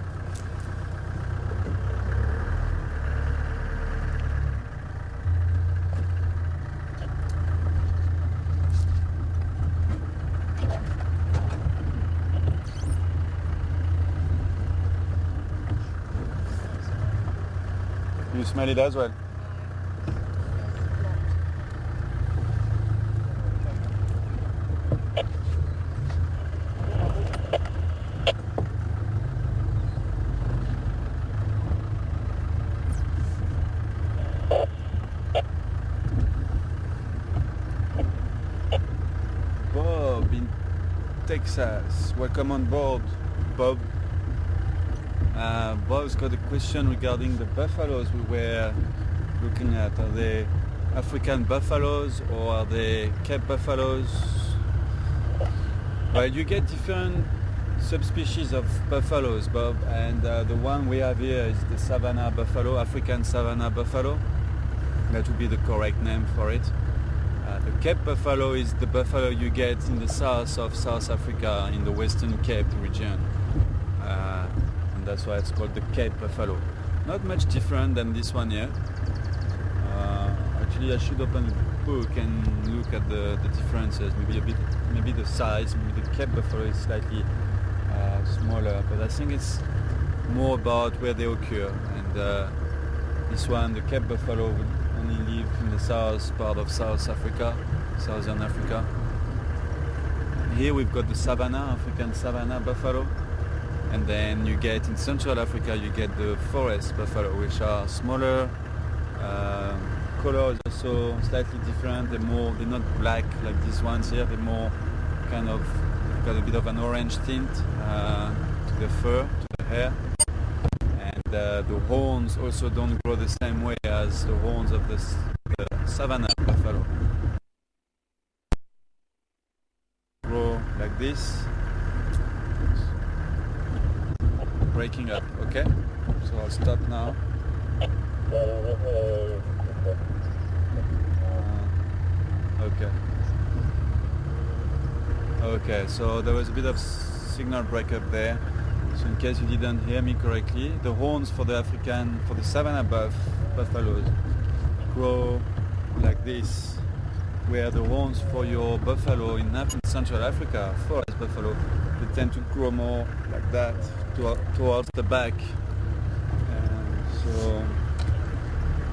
You smell it as well? Bob in Texas. Welcome on board, Bob. Bob's got a question regarding the buffaloes we were looking at. Are they African buffaloes or are they Cape buffaloes? Well, you get different subspecies of buffaloes, Bob, and the one we have here is the Savannah buffalo, African Savannah buffalo. That would be the correct name for it. The Cape buffalo is the buffalo you get in the south of South Africa, in the Western Cape region. And that's why it's called the Cape buffalo. not much different than this one here. Actually, I should open the book and look at the differences. Maybe the size. Maybe the Cape buffalo is slightly smaller, but I think it's more about where they occur. And this one, the Cape buffalo, would only live in the south part of South Africa, Southern Africa. Here we've got the savanna, African savanna buffalo, and then you get in Central Africa you get the forest buffalo, which are smaller. Color is also slightly different. They're not black like these ones here. They're more kind of got a bit of an orange tint to the fur, to the hair, and the horns also don't grow the same way as the horns of the savanna buffalo. Grow like this, breaking up. Okay, so I'll stop now. Okay, so there was a bit of signal breakup there. So in case you didn't hear me correctly, the horns for the savanna buffaloes grow like this, where the horns for your buffalo in Central Africa, forest buffalo, they tend to grow more like that towards the back. So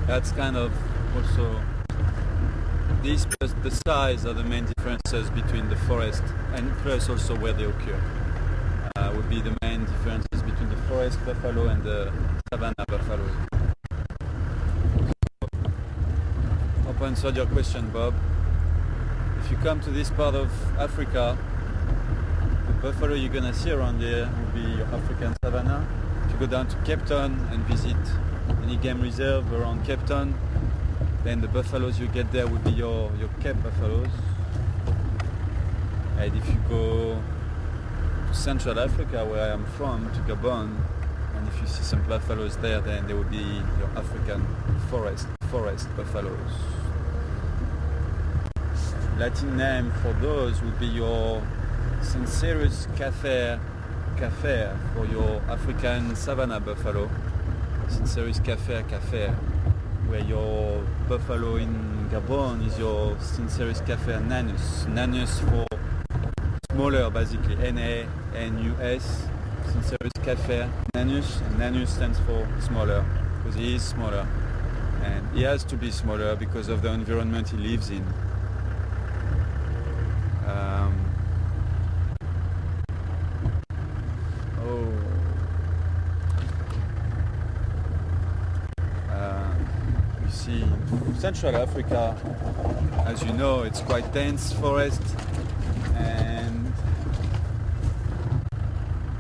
that's kind of also these plus the size are the main differences between the forest and plus also where they occur. Would be the main differences between the forest buffalo and the savanna buffalo. Hope I answered your question, Bob. If you come to this part of Africa, the buffalo you're gonna see around here will be your African savanna. If you go down to Cape Town and visit any game reserve around Cape Town, then the buffaloes you get there will be your Cape buffaloes. And if you go to Central Africa, where I am from, to Gabon, and if you see some buffaloes there, then they will be your African forest buffaloes. Latin name for those would be your Cincerus cafer for your African savanna buffalo. Cincerus cafer, where your buffalo in Gabon is your Cincerus cafer nanus. Nanus for smaller, basically. N-A-N-U-S. Cincerus cafer nanus, and nanus stands for smaller, because he is smaller. And he has to be smaller because of the environment he lives in. Central Africa, as you know, it's quite dense forest, and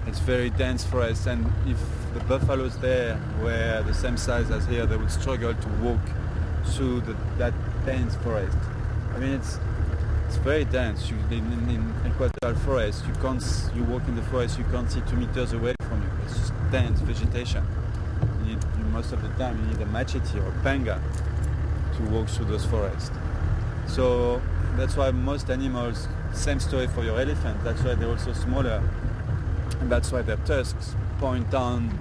it's very dense forest, and if the buffaloes there were the same size as here, they would struggle to walk through that dense forest. I mean, it's very dense. In equatorial forest, you walk in the forest, you can't see 2 meters away from you. It's just dense vegetation. Most of the time you need a machete or a panga to walk through those forests. So that's why most animals, same story for your elephant, that's why they're also smaller, and that's why their tusks point down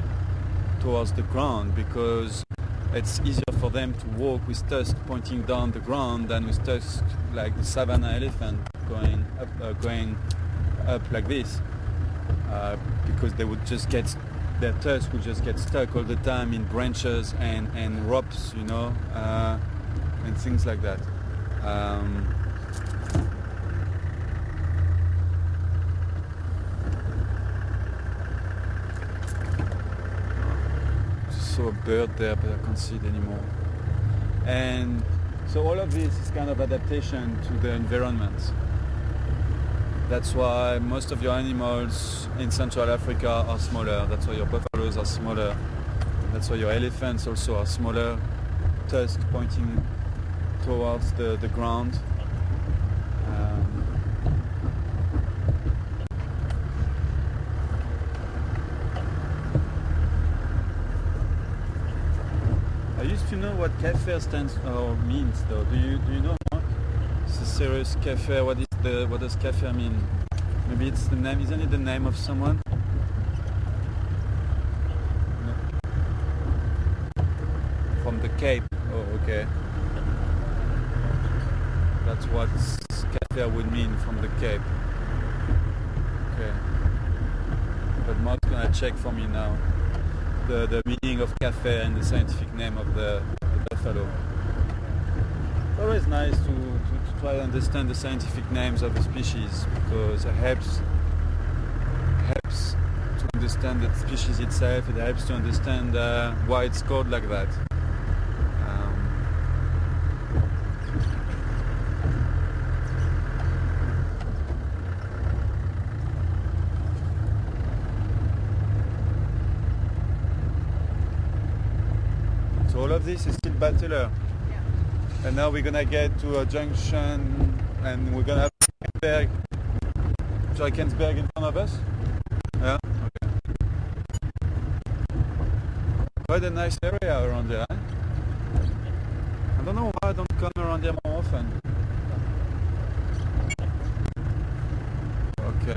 towards the ground, because it's easier for them to walk with tusks pointing down the ground than with tusks like the savanna elephant going up like this, because they would just get their tusks would just get stuck all the time in branches and ropes, and things like that. Just saw a bird there, but I can't see it anymore. And so all of this is kind of adaptation to the environment. That's why most of your animals in Central Africa are smaller. That's why your buffaloes are smaller. That's why your elephants also are smaller, tusks pointing towards the ground. I used to know what kafer stands or means, though. Do you know, Mark? Cincerus cafer. What does kafer mean? Maybe it's the name. Isn't it the name of someone? No. from the Cape. Oh, okay. That's what cafe would mean from the Cape. Okay. But Mark's gonna check for me now the meaning of cafe and the scientific name of the buffalo. It's always nice to try to understand the scientific names of the species because it helps to understand the species itself. It helps to understand why it's called like that. So all of this is still Bateleur. And now we're gonna get to a junction and we're gonna have Drakensberg in front of us. Yeah, okay. Quite a nice area around there, eh? I don't know why I don't come around here more often. Okay.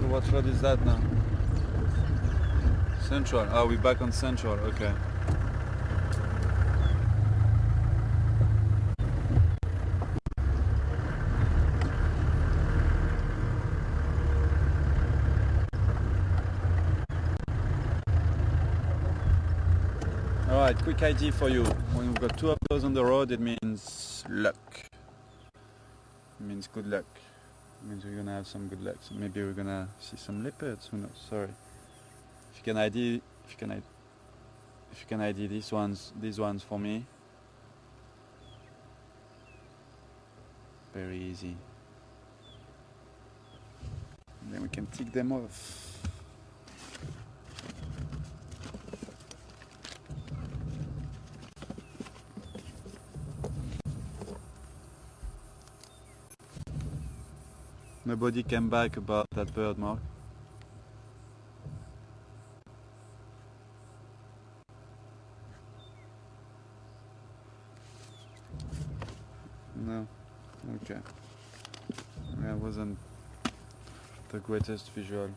What road is that now? Central. Oh, we're back on Central. Okay. Alright, quick idea for you. When we've got two of those on the road, it means luck. It means good luck. It means we're gonna have some good luck. So maybe we're gonna see some leopards. Who knows? Sorry. If you can ID these ones for me. Very easy. And then we can tick them off. Nobody came back about that bird, Mark. No. Okay. That wasn't the greatest visual.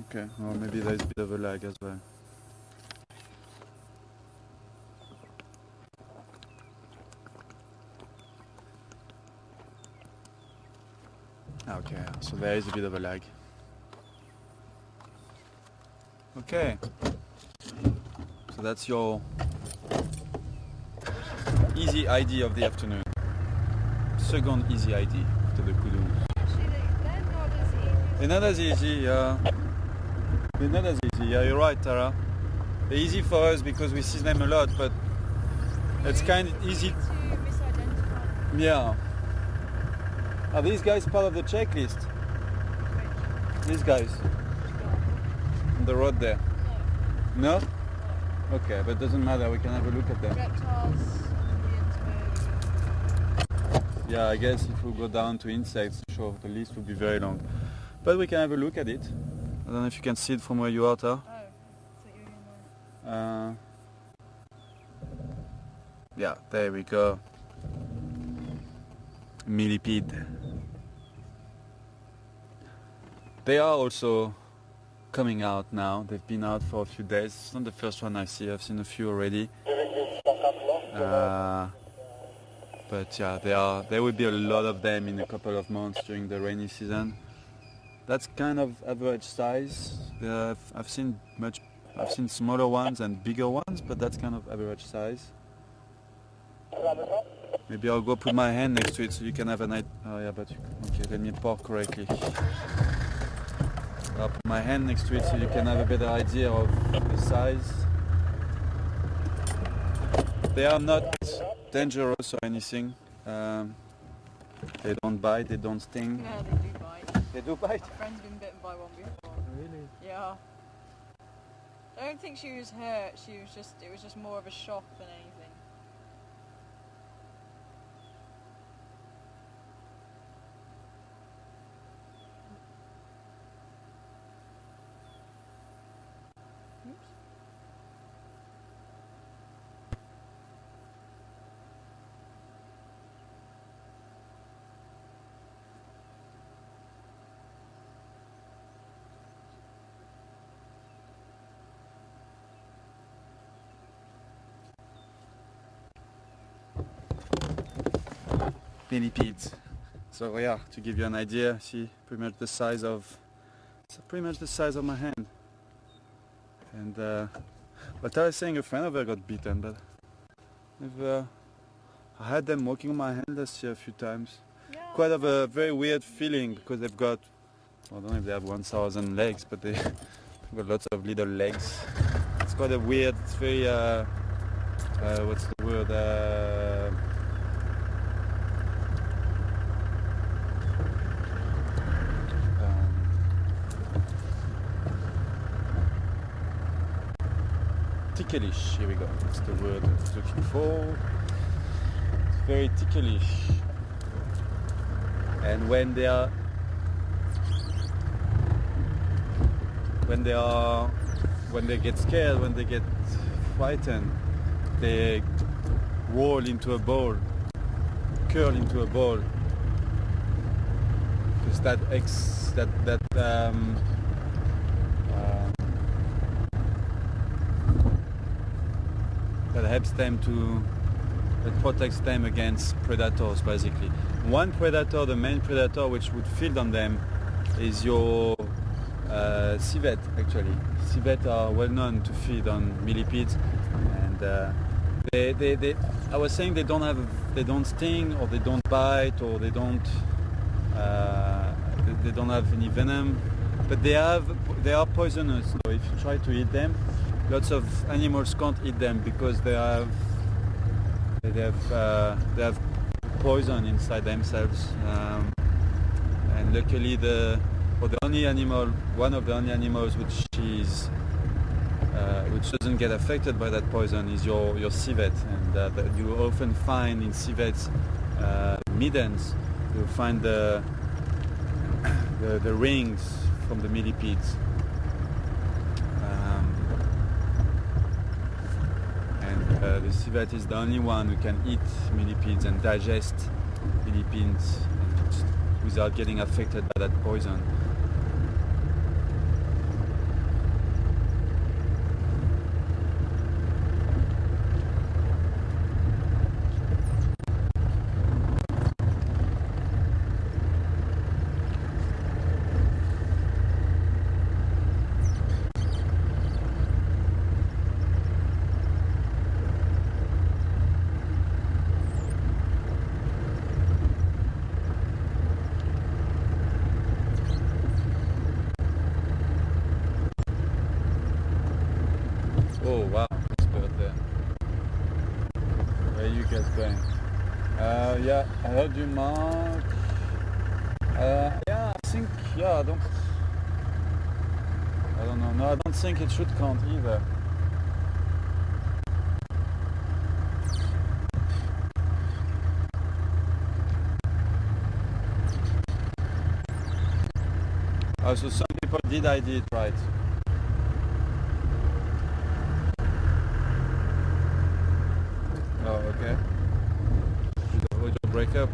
Okay. Well, maybe there's a bit of a lag as well. Okay, so there is a bit of a lag. Okay, so that's your easy ID of the afternoon. Second easy ID after the kudu. Actually, they're not as easy. They're not as easy, yeah. They're not as easy. Yeah, you're right, Tara. They're easy for us because we see them a lot, but it's kind of easy. To misidentify. Yeah. Are these guys part of the checklist? These guys on the road there? No. No? Okay, but it doesn't matter. We can have a look at them. Reptiles, amphibians, Yeah, I guess if we go down to insects, sure, the list will be very long. But we can have a look at it. I don't know if you can see it from where you are, Tara. oh, I thought you were in there. Yeah, there we go. Millipede. They are also coming out now. They've been out for a few days. It's not the first one I see. I've seen a few already. But yeah, there will be a lot of them in a couple of months during the rainy season. That's kind of average size. I've seen smaller ones and bigger ones, but that's kind of average size. Maybe I'll go put my hand next to it so you can have an idea. Oh yeah, but okay, let me park correctly. I'll put my hand next to it so you can have a better idea of the size. They are not dangerous or anything. They don't bite, they don't sting. No, they do bite. They do bite? My friend's been bitten by one before. Really? Yeah. I don't think she was hurt. It was just more of a shock than anything. Oops. Millipedes. So yeah, to give you an idea, see pretty much the size of my hand. And but I was saying a friend of hers got bitten, but I had them walking on my hand last year a few times. Yeah. Quite of a very weird feeling because they've got, I don't know if they have 1,000 legs, but they've got lots of little legs. It's quite a weird, it's very, what's the word? Ticklish, here we go, that's the word I was looking for. It's very ticklish. And when they get scared, when they get frightened, they roll into a ball, curl into a ball. Because that helps them it protects them against predators basically. One predator, the main predator which would feed on them is your civet actually. Civet are well known to feed on millipedes, and I was saying they don't sting or they don't bite or they don't have any venom, but they are poisonous. So if you try to eat them, lots of animals can't eat them because they have poison inside themselves. And luckily, one of the only animals which doesn't get affected by that poison is your civet, and that you often find in civets middens. You'll find the rings from the millipedes. The civet is the only one who can eat millipedes and digest millipedes without getting affected by that poison. Oh wow, nice bird there. Where are you guys going? Yeah, I heard you mark. Yeah, I think, yeah, I don't know. No, I don't think it should count either. Oh, so some people did ID it right. Oh, okay. Did the audio break up?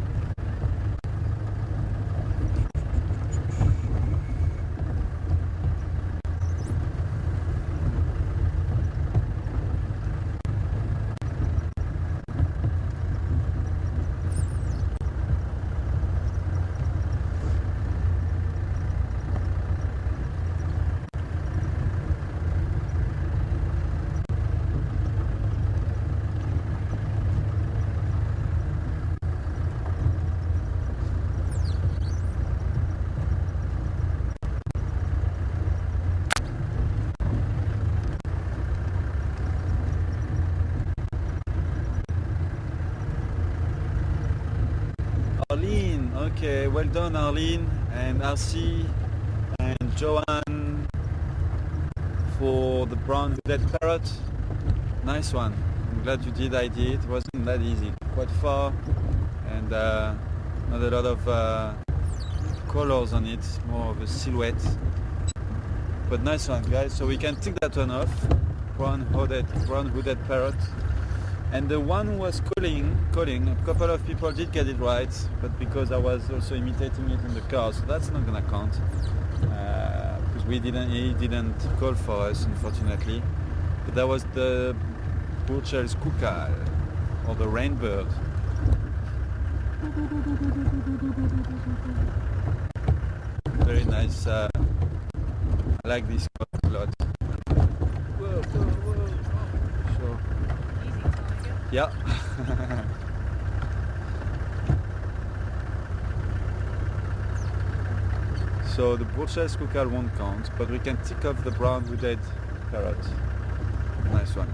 Arlene, okay, well done Arlene and RC and Joanne for the brown hooded parrot. Nice one. I'm glad you did ID it. It wasn't that easy. Quite far and not a lot of colors on it, more of a silhouette. But nice one guys, so we can tick that one off. Brown hooded parrot. And the one who was calling, a couple of people did get it right, but because I was also imitating it in the car, so that's not gonna count. Because he didn't call for us, unfortunately. But that was the Burchell's Kukal, or the rainbird. Very nice. I like this a lot. Whoa, whoa, whoa. Sure. Yeah. So the Burchell's Kukal won't count, but we can tick off the brown hooded parrot. Nice one.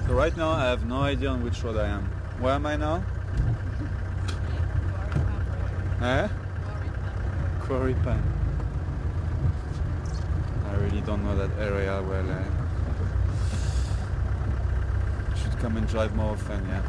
Right now I have no idea on which road I am. Where am I now? Quarry Pan. I really don't know that area well. Should come and drive more often, yeah.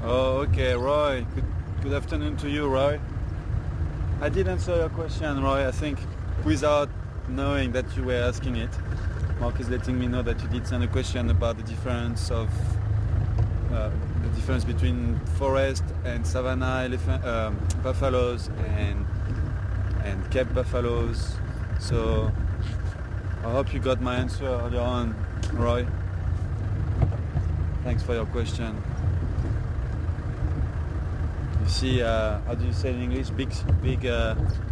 Okay, Roy. Good afternoon to you, Roy. I did answer your question, Roy, I think, without knowing that you were asking it. Mark is letting me know that you did send a question about the difference between forest and savanna buffaloes and Cape buffaloes. So I hope you got my answer earlier on, Roy. Thanks for your question. You see, how do you say it in English?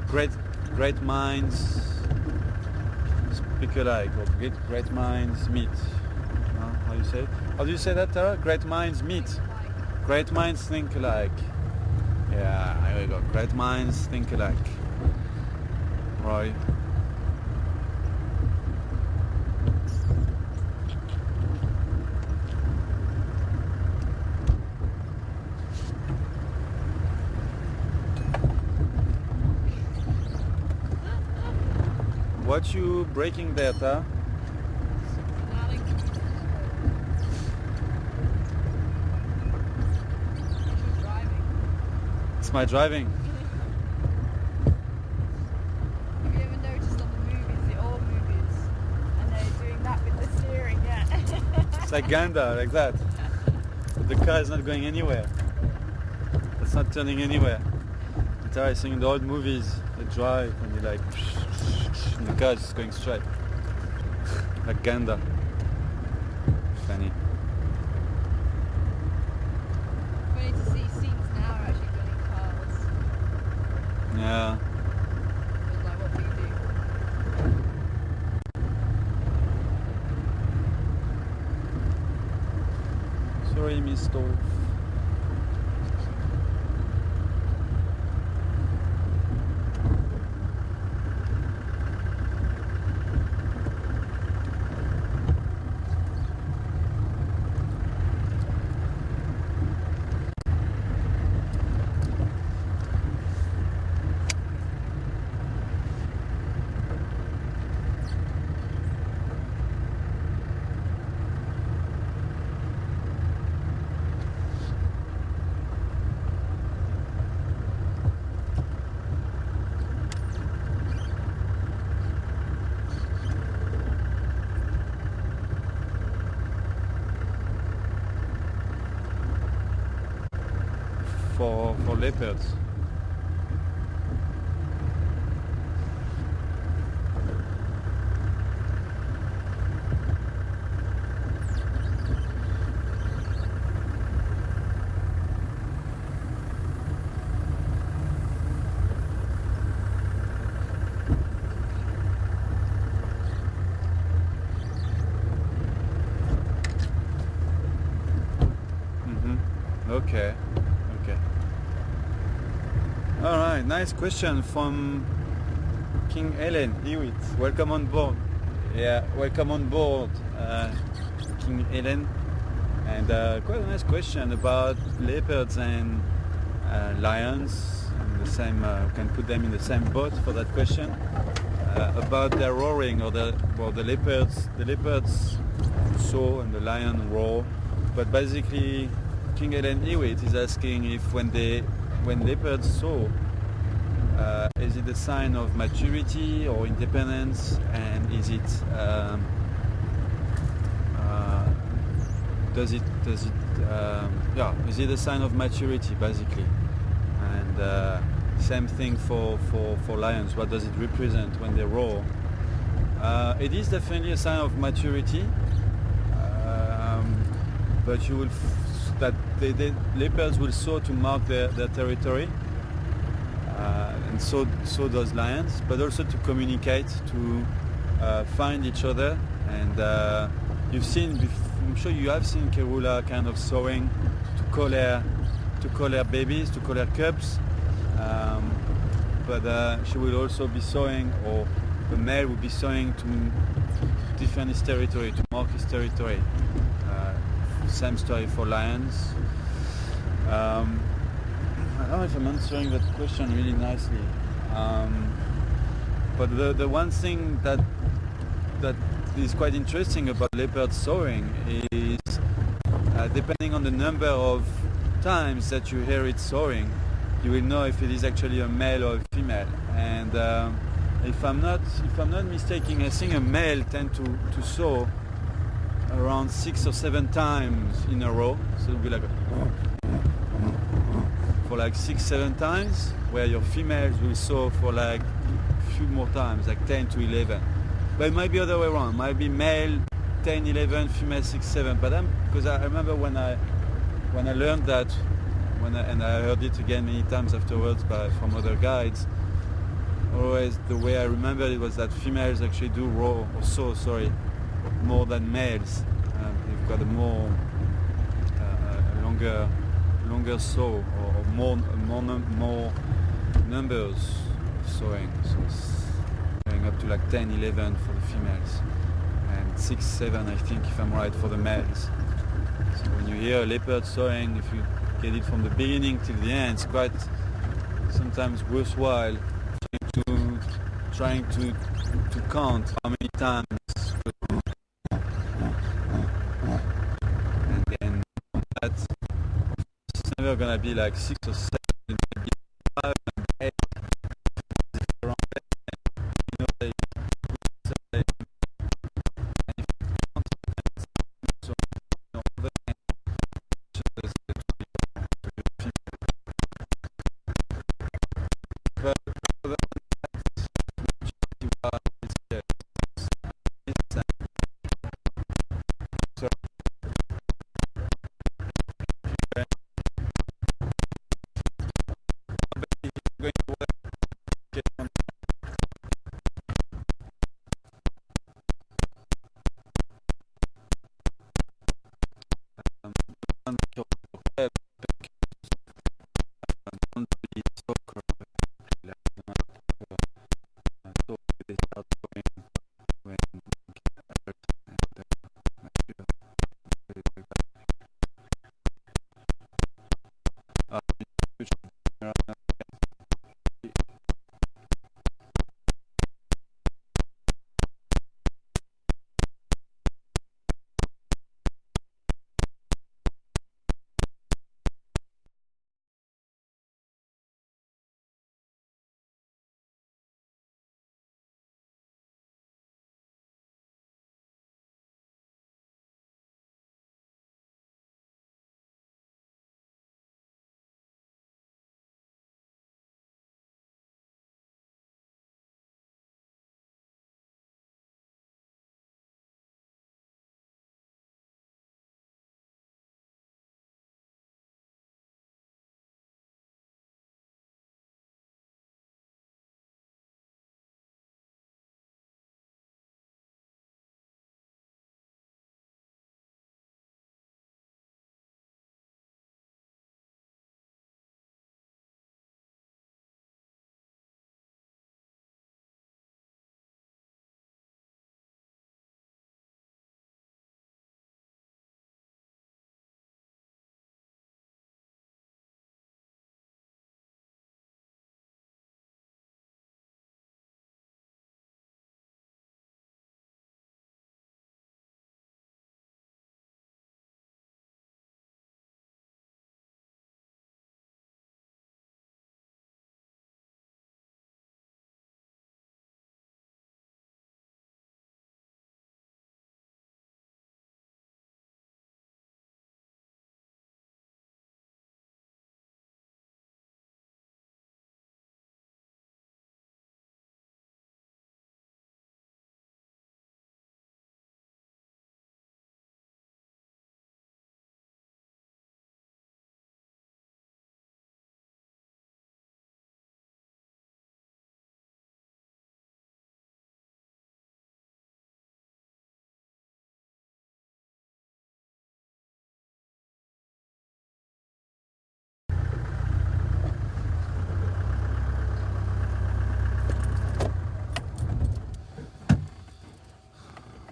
Great minds speak alike, or great minds meet. How you say it? How do you say that, Tara? Great minds meet. Great minds think alike. Yeah, here we go. Great minds think alike. Roy. What you breaking there, Tara? It's my driving. Have you ever noticed on the movies, the old movies, and they're doing that with the steering, yeah? It's like Ganda, like that. But the car is not going anywhere. It's not turning anywhere. Tara is seeing the old movies, they drive and you're like, and the car is just going straight. Like Ganda. Funny. Funny to see scenes now are actually done in cars. Yeah. But like what we do. Sorry, Miss Stove. For leopards. Okay. All right, nice question from King Ellen Hewitt. Welcome on board. Yeah, welcome on board, King Ellen. And quite a nice question about leopards and lions. And the same, can put them in the same boat for that question. About their roaring, or the leopards soar and the lion roar. But basically, King Ellen Hewitt is asking if when leopards soar, is it a sign of maturity or independence, and is it is it a sign of maturity basically? And same thing for lions. What does it represent when they roar? It is definitely a sign of maturity, but you will that the leopards will soar to mark their territory, and so does lions, but also to communicate, to find each other. And I'm sure you have seen Kerula kind of soaring to call her babies, to call her cubs, but she will also be soaring, or the male will be soaring to defend his territory, to mark his territory. Same story for lions. I don't know if I'm answering that question really nicely, but the one thing that is quite interesting about leopard soaring is depending on the number of times that you hear it soaring, you will know if it is actually a male or a female. And if I'm not mistaken, I think a male tends to soar around 6 or 7 times in a row, so it'll be like for like 6-7 times, where your females will soar for like a few more times, like 10 to 11. But it might be other way around. It might be male 10, 11, female 6, 7. But because I remember when I learned that, and I heard it again many times afterwards from other guides. Always the way I remember it was that females actually do roar or soar, more than males. They've got a more longer soar or more numbers of soaring. So it's going up to like 10, 11 for the females, and 6, 7 I think, if I'm right, for the males. So when you hear a leopard soaring, if you get it from the beginning till the end, it's quite sometimes worthwhile trying to count how many times, and then that it's never gonna be like 6 or 7, it might be 5 and 8 around there. You know, and if you count so over but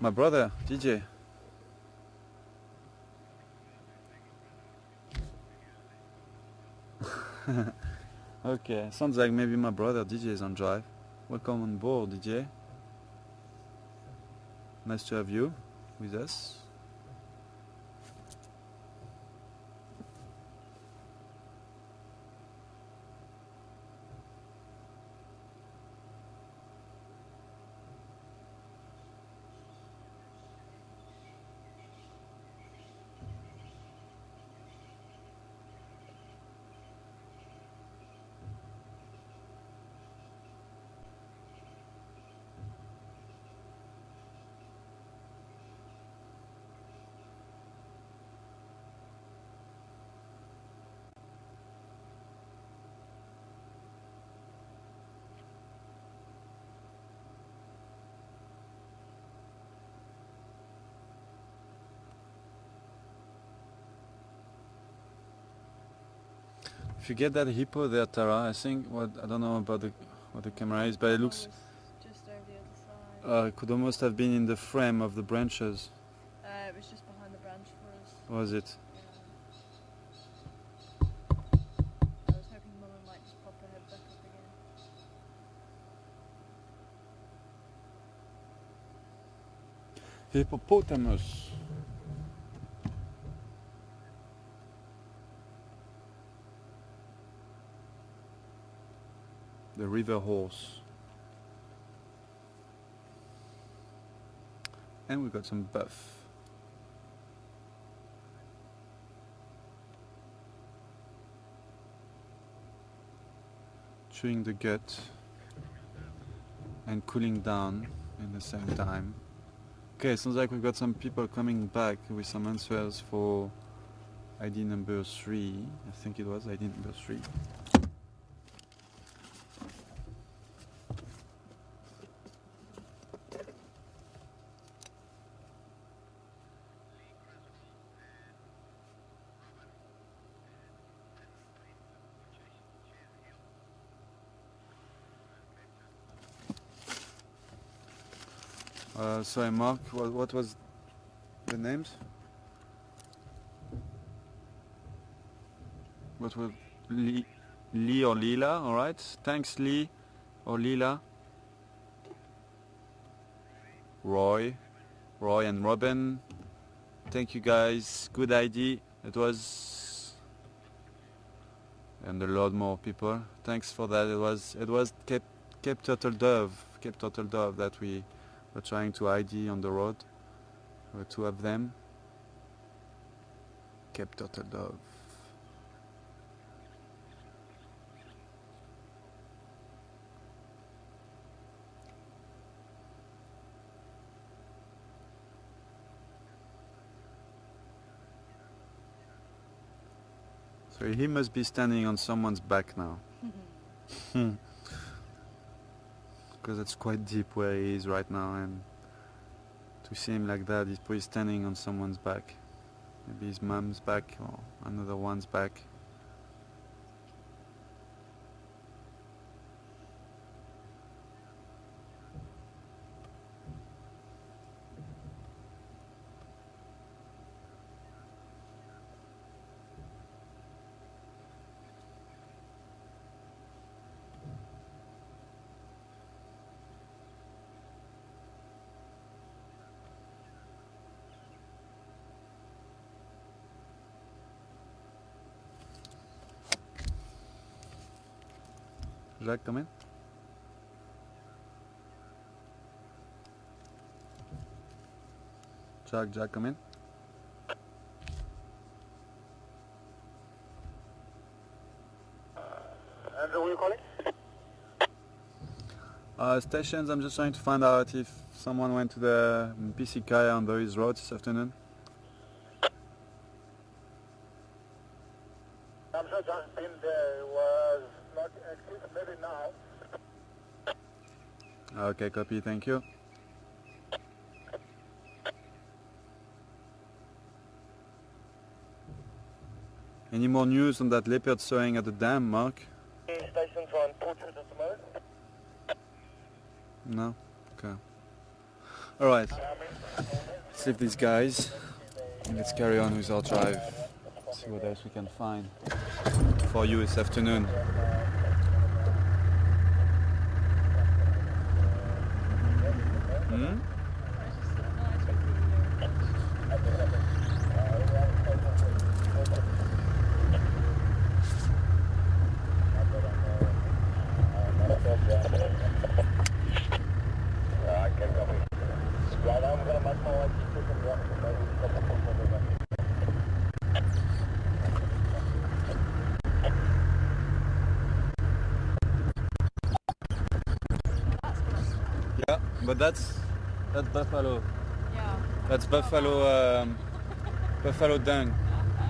my brother, DJ. Okay, sounds like maybe my brother DJ is on drive. Welcome on board, DJ. Nice to have you with us. If you get that hippo there, Tara, I think I don't know about what the camera is, but it looks Just over the other side. it could almost have been in the frame of the branches. It was just behind the branch for us. Was it? Yeah. I was hoping Mama might just pop her head back up again. Hippopotamus. The river horse. And we got some buff. Chewing the gut and cooling down in the same time. Okay, sounds like we've got some people coming back with some answers for ID number 3. I think it was ID number 3. Sorry, Mark, what was the names? What was Lee or Leela? All right, thanks, Lee or Leela. Roy and Robin. Thank you guys. Good ID. It was, and a lot more people. Thanks for that. It was Cape Turtle Dove that we were trying to ID on the road. There were 2 of them. Cape Turtle Dove. So he must be standing on someone's back now. Because it's quite deep where he is right now, and to see him like that, he's probably standing on someone's back. Maybe his mum's back or another one's back. Jacques, come in. Jack, come in. Andrew, were you calling? Stations, I'm just trying to find out if someone went to the PC Kaya on those roads this afternoon. I'm sure John's been there. Was not active, maybe now. Okay, copy, thank you. Any more news on that leopard soaring at the dam, Mark? Stations on Portrait at the moment. No? Okay. Alright. Let's leave these guys and let's carry on with our drive. See what else we can find for you this afternoon. Hmm? Yeah, but that's buffalo. Yeah. That's buffalo buffalo dung.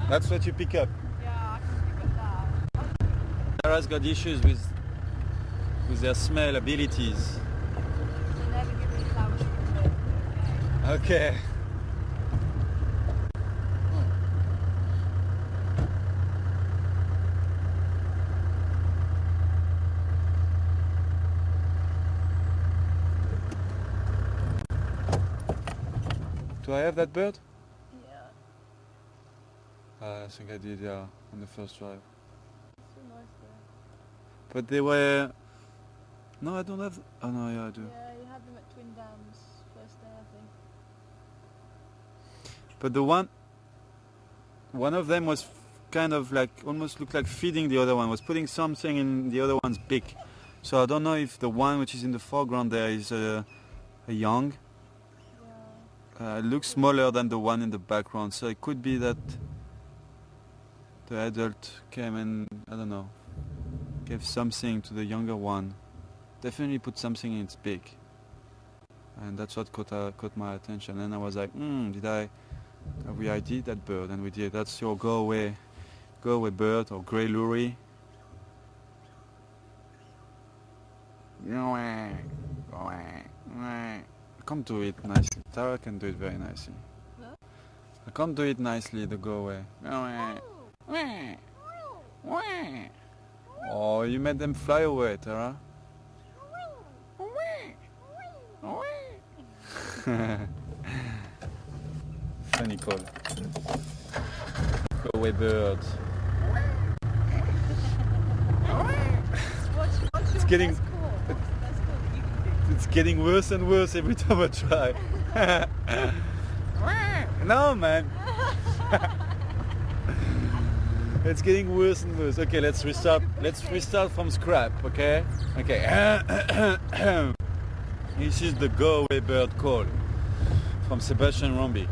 That's what you pick up. Yeah, I can pick up that. Sarah's got issues with their smell abilities. You never give me flowers from the Okay. Do I have that bird? Yeah. I think I did, yeah, on the first drive. So nice there. But they were... No, I don't have... Oh no, yeah, I do. Yeah, you had them at Twin Dams first day, I think. But the one of them was kind of like, almost looked like feeding the other one, was putting something in the other one's beak. So I don't know if the one which is in the foreground there is a young. Yeah. It looks smaller than the one in the background, so it could be that the adult came and, I don't know, gave something to the younger one. Definitely put something in its beak. And that's what caught my attention. And I was like, have we ID'd that bird? And we did. That's your go away bird, or grey lory. I can't do it nicely. Tara can do it very nicely. Huh? I can't do it nicely, the go away. Oh, you made them fly away, Tara. Funny call. Go away bird. What's your getting- best call? What's the best call that you can do? It's getting worse and worse every time I try. No, man. It's getting worse and worse. Okay, let's restart. Let's restart from scrap. Okay. Okay. This is the go away bird call from Sebastian Rombi.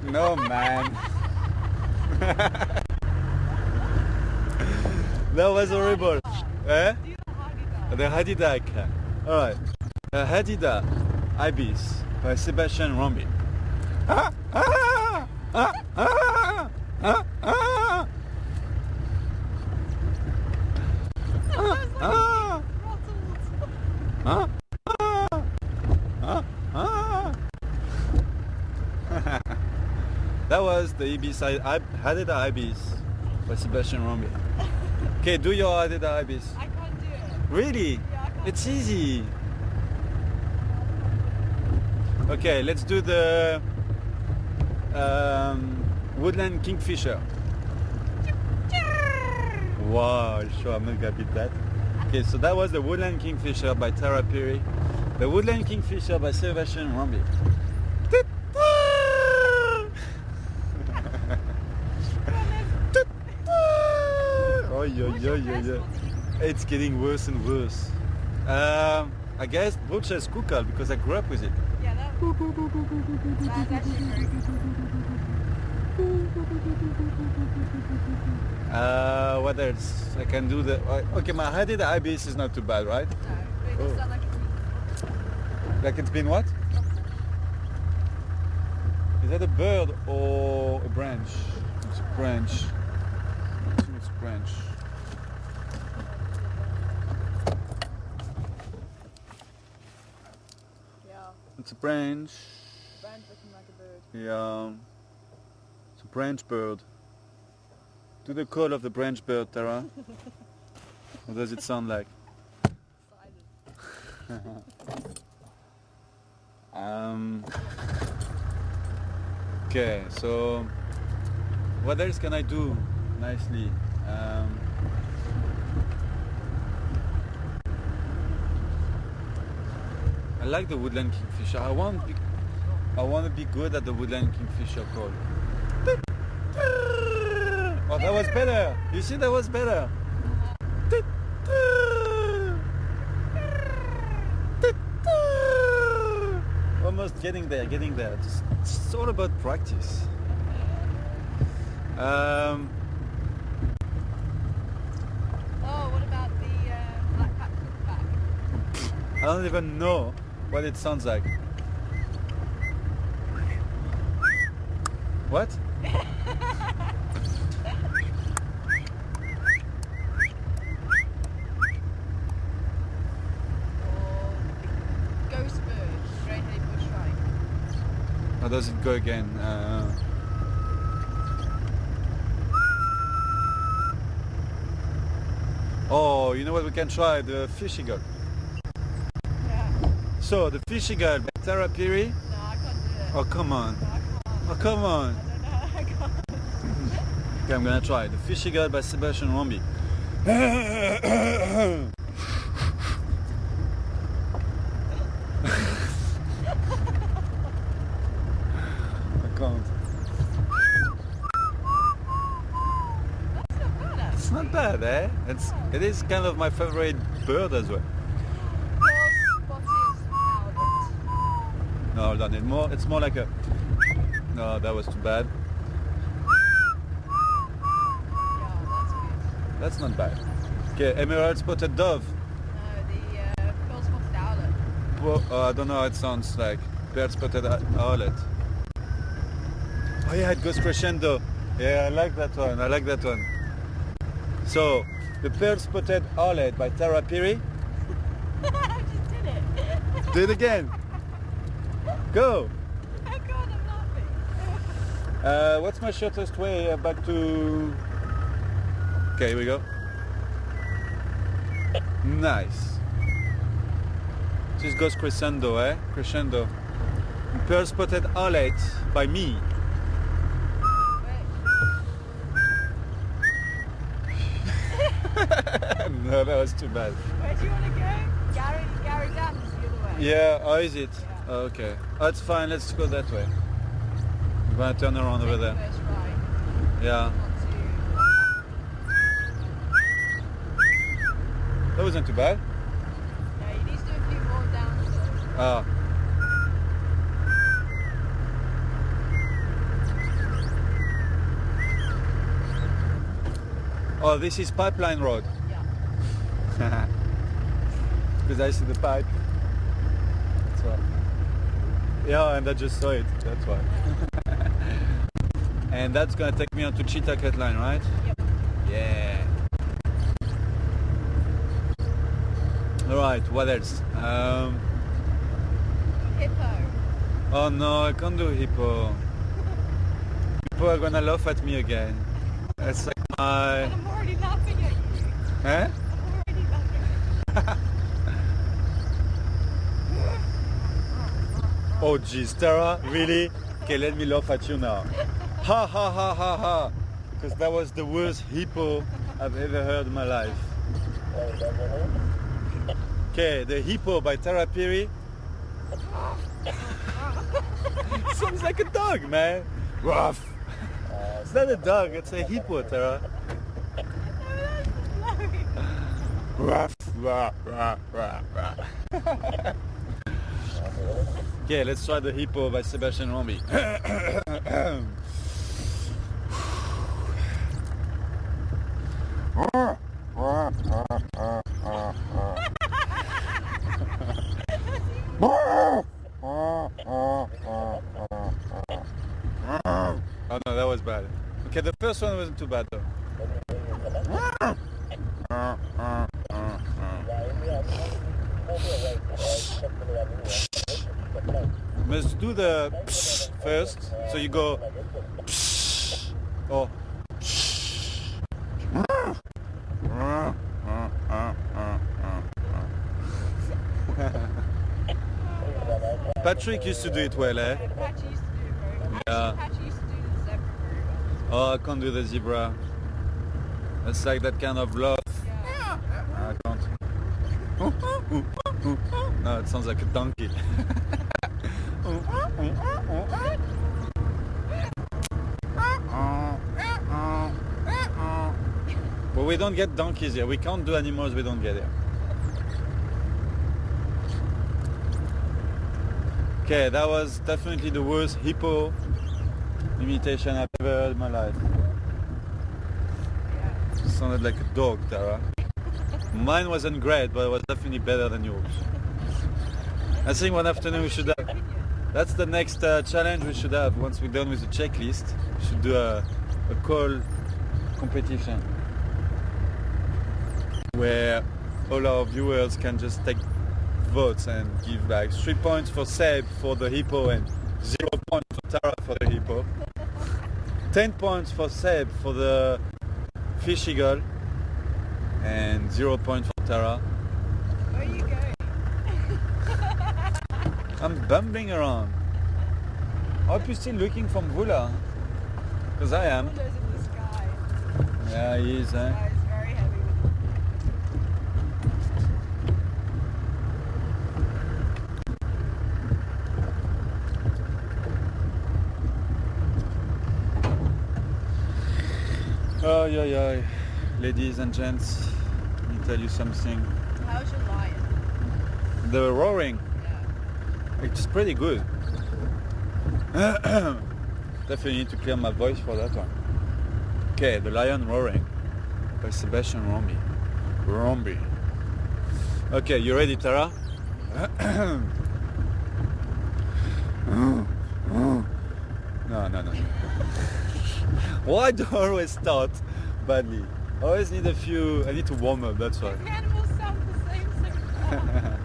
No, man. That was horrible. Eh? Do the Hadida. The Hadida I can. Alright. Hadida Ibis by Sebastian Rombi. That was the Ibis Hadida Ibis by Sebastian Rombi. Okay, do your Hadida Ibis. I can't do it. Really? Yeah, I can't. It's easy. Okay, let's do the Woodland Kingfisher. Wow, sure I'm not gonna beat that. Okay, so that was the Woodland Kingfisher by Tara Perry. The Woodland Kingfisher by Sebastian Rombi. Oh, yeah. It's getting worse and worse. I guess Vulture's Kukal because I grew up with it. Yeah, that's actually very good. What else? I can do the... okay, my Hadida Ibis is not too bad, right? No, but it does sound like Like it's been what? Is that a bird or a branch? It's a branch. I think it's a branch. yeah, It's a branch. brand looking like a bird. Yeah. It's a branch bird. Do the call of the branch bird, Tara. What does it sound like? Silent. Okay, so what else can I do nicely? I like the Woodland Kingfisher. I want to be good at the Woodland Kingfisher call. Oh, that was better. You see, that was better. Almost getting there. It's all about practice. Oh, what about the black cap back? I don't even know what it sounds like. What? Ghost bird, grey-headed bushwright. How does it go again? Oh, you know what we can try? The fish eagle. Yeah. So, the fish eagle by Tara Perry. No, I Oh, come on. No, I can't. Oh, come on. I don't know. I can't. Okay, I'm gonna try. The Fish Eagle by Sebastian Rombi. I can't. That's not bad, It's not bad, eh? It is kind of my favorite bird as well. Spotted Albert. No, hold on. It's more like a. No, that was too bad. Yeah, that's good. That's not bad. Okay, emerald spotted dove. No, the pearl spotted owlet. Well, I don't know how it sounds like. Pearl spotted owlet. Oh yeah, it goes crescendo. Yeah, I like that one. I like that one. So, the pearl spotted owlet by Tara Piri. I just did it. Do it again. Go. Oh God, I'm laughing. What's my shortest way back to? Okay, here we go. Nice. Just goes crescendo, eh? Crescendo. Pearl spotted owlet by me. No, that was too bad. Where do you want to go? Gary Dams the other way. Yeah, how is it? Yeah. Oh, okay. Oh, it's fine, let's go that way. We're gonna turn around over there. First right. Yeah. Not to. That wasn't too bad. Yeah, you need to do a few more downs though. Ah. Oh, this is Pipeline Road. Yeah. Because I see the pipe. That's why. Yeah, and I just saw it. That's why. And that's gonna take me onto Cheetah Cut Line, right? Yep. Yeah. Alright, what else? Hippo. Oh no, I can't do hippo. People are gonna laugh at me again. It's like my... And I'm already laughing at you. Eh? I'm already laughing. Oh geez, Tara, really? Okay, let me laugh at you now. Ha ha ha ha ha! Because that was the worst hippo I've ever heard in my life. Okay, the hippo by Tara Piri. Sounds like a dog, man. Ruff. It's not a dog, it's a hippo, Tara. Ruff, ruff, ruff, ruff, ruff. Okay, let's try the hippo by Sebastian Rombi. Oh no, that was bad. Okay, the first one wasn't too bad though. Must do the psh first, so you go psh, or Patrick used to do it well, eh? Patchy used to do it very well. Yeah. Patchy used to do the zebra very well. Oh, I can't do the zebra. It's like that kind of love. Yeah. I can't. No, it sounds like a donkey. But we don't get donkeys here. We can't do animals we don't get here. Okay, that was definitely the worst hippo imitation I've ever heard in my life. Yeah. Sounded like a dog, Tara. Mine wasn't great, but it was definitely better than yours. I think one afternoon we should have... That's the next challenge we should have. Once we're done with the checklist, we should do a call competition where all our viewers can just take votes and give like 3 points for Seb for the hippo and 0 points for Tara for the hippo. 10 points for Seb for the fish eagle and 0 points for Tara. Where are you going? I'm bumbling around. I hope you're still looking for Mvula. Because I am. Windows in the sky. Yeah, he is, eh? Sky is very heavy with Oh, yeah, yeah. Ladies and gents, let me tell you something. How's your lion? The roaring, Yeah. it's pretty good. Definitely need to clear my voice for that one. Okay, The Lion Roaring by Sebastian Rombi. Rombi. Okay, you ready, Tara? No. Why do I always start badly? I always need I need to warm up, that's why. The animals sound the same so far.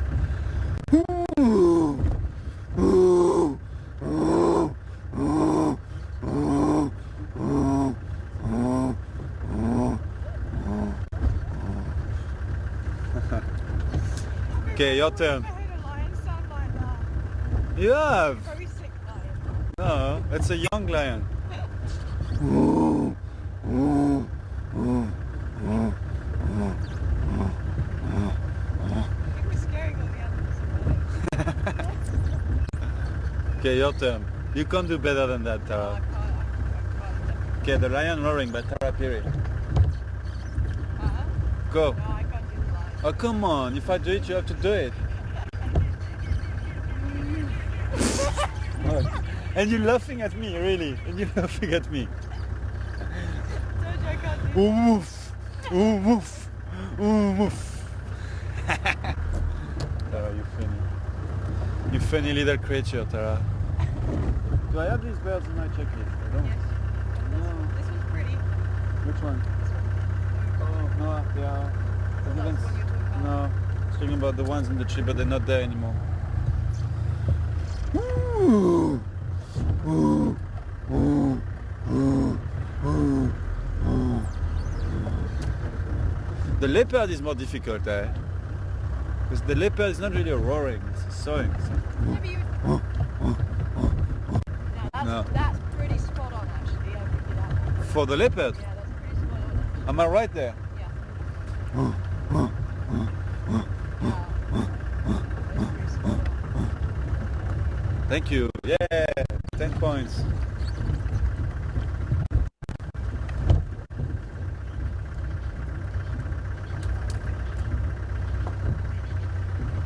Okay, your turn. I've never heard a lion sound like that. You have? Very sick lion. No, it's a young lion. It was scaring all the animals. Okay, your turn. You can't do better than that, I Tara. can't. Okay, The Lion Roaring by Tara Perry. Uh-huh. Go. No, I can't do the lion. Oh, come on. If I do it, you have to do it. And you're laughing at me, really. And you're laughing at me. Told you I can't do Ooh, woof. Ooh, woof. Ooh, woof. Tara, you're funny. You funny little creature, Tara. Do I have these birds in my checklist? I don't. Yes. No. This one's pretty. Which one? This one. Oh, no, they are. That's the one you're talking about. No, I was talking about the ones in the tree, but they're not there anymore. The leopard is more difficult, eh? Because the leopard is not really roaring, it's sawing. Maybe you... No. That's pretty spot on, actually. I'll give you that one. For the leopard, Yeah, that's pretty spot on. am I right there? Yeah. That's pretty spot on. Thank you. Yeah, 10 points.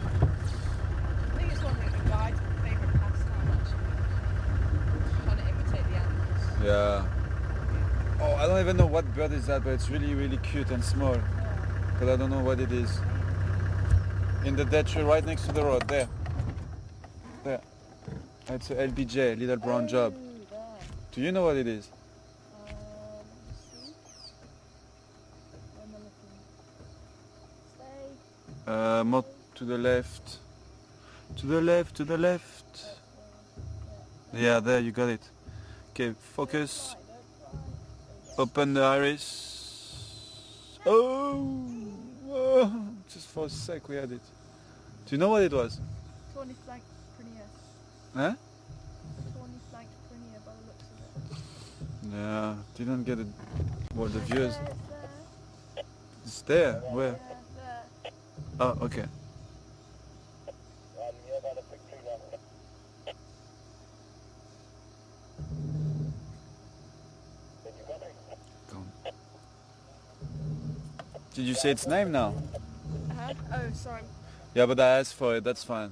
I think it's one of the guide's favourite pastime, actually. Trying to imitate the animals. Yeah. Oh, I don't even know what bird is that, but it's really, really cute and small. But I don't know what it is. In the dead tree right next to the road, there. There. It's a LBJ, little brown job. There. Do you know what it is? Let me see. Where am I looking? Stay. More to the left. To the left, to the left. Yeah, there, you got it. Okay, focus. Open the iris. Oh! Just for a sec we had it. Do you know what it was? Tawny flanked Prinia. Huh? Tawny flanked Prinia by the looks of it. Yeah, didn't get it. Well, the viewers. There, It's there. Where? there, there. Oh, okay. I'm near by the picture now. Did you got it? Go on. Did you say its name now? Oh, sorry. Yeah, but I asked for it, that's fine.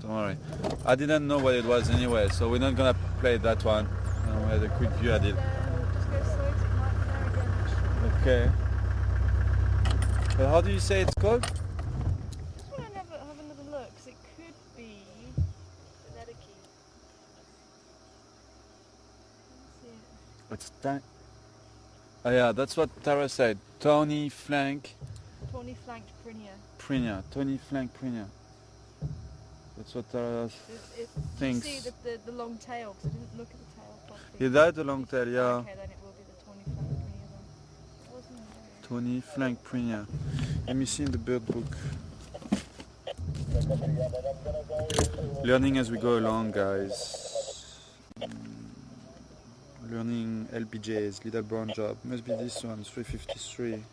Don't worry. I didn't know what it was anyway, so we're not gonna play that one. We had a quick view at it. Just go slow, it might be there again, actually. Okay. But how do you say it's called? Just want to have another look, because it could be Venedici. See it. It's time. Oh yeah, that's what Tara said. Tawny flank Tawny flanked Prinia. Prinia. Tawny flank Prinia. That's what Tara thinks. You see the long tail, because I didn't look at the tail properly. Yeah, that's a long tail, yeah. Okay, then it will be the Tawny flanked Prinia then. It wasn't there. Tawny flank Prinia. Let me see in the bird book. Learning as we go along, guys. learning LBJs, little brown job. Must be this one, 353.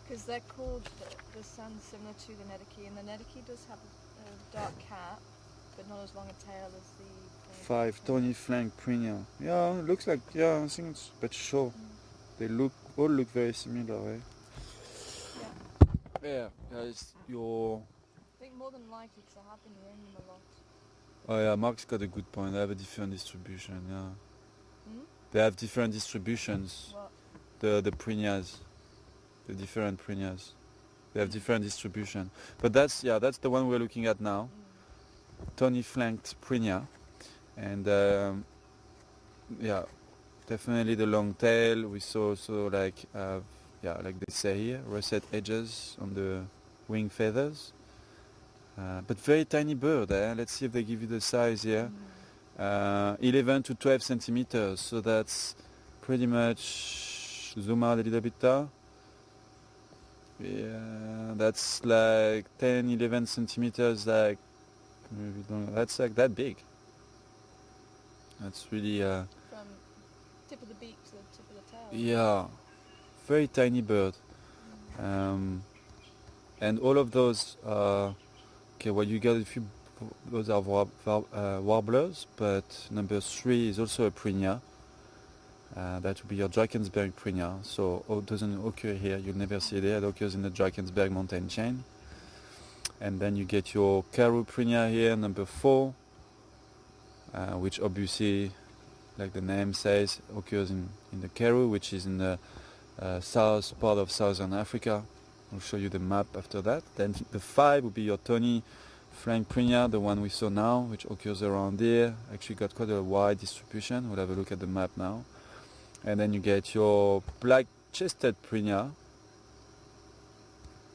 Because they're called, the sound similar to the Nedeke, and the Nedeke does have a dark cap, but not as long a tail as the... 5, Tony Flank Prenia. Yeah, it looks like, yeah, I think it's, but sure. They all look very similar, right? Yeah, it's your... I think more than likely, because I have been hearing them a lot. Oh yeah, Mark's got a good point. They have a different distribution, yeah. Hmm? They have different distributions. What? The Prenias. The different Prenias. They have different distribution. But that's the one we're looking at now. Tony Flanked Prenia. And yeah, definitely the long tail. We saw also like like they say here, russet edges on the wing feathers. But very tiny bird. Let's see if they give you the size here. 11 to 12 centimeters. So that's pretty much, zoom out a little bit there. Yeah, that's like 10, 11 centimeters. Like that's like that big. That's really From tip of the beak to the tip of the tail. yeah, very tiny bird. And all of those okay, well you got a few, those are warblers, but number 3 is also a Prenia. That would be your Drakensberg Prenia. So it doesn't occur here, you'll never see it there. It occurs in the Drakensberg mountain chain. And then you get your Karoo Prenia here, number 4, which obviously, like the name says, occurs in the Karoo, which is in the south part of southern Africa. I'll show you the map after that. Then the 5 would be your Tony Flank Prenia, the one we saw now, which occurs around there. Actually got quite a wide distribution. We'll have a look at the map now. And then you get your black-chested Prenia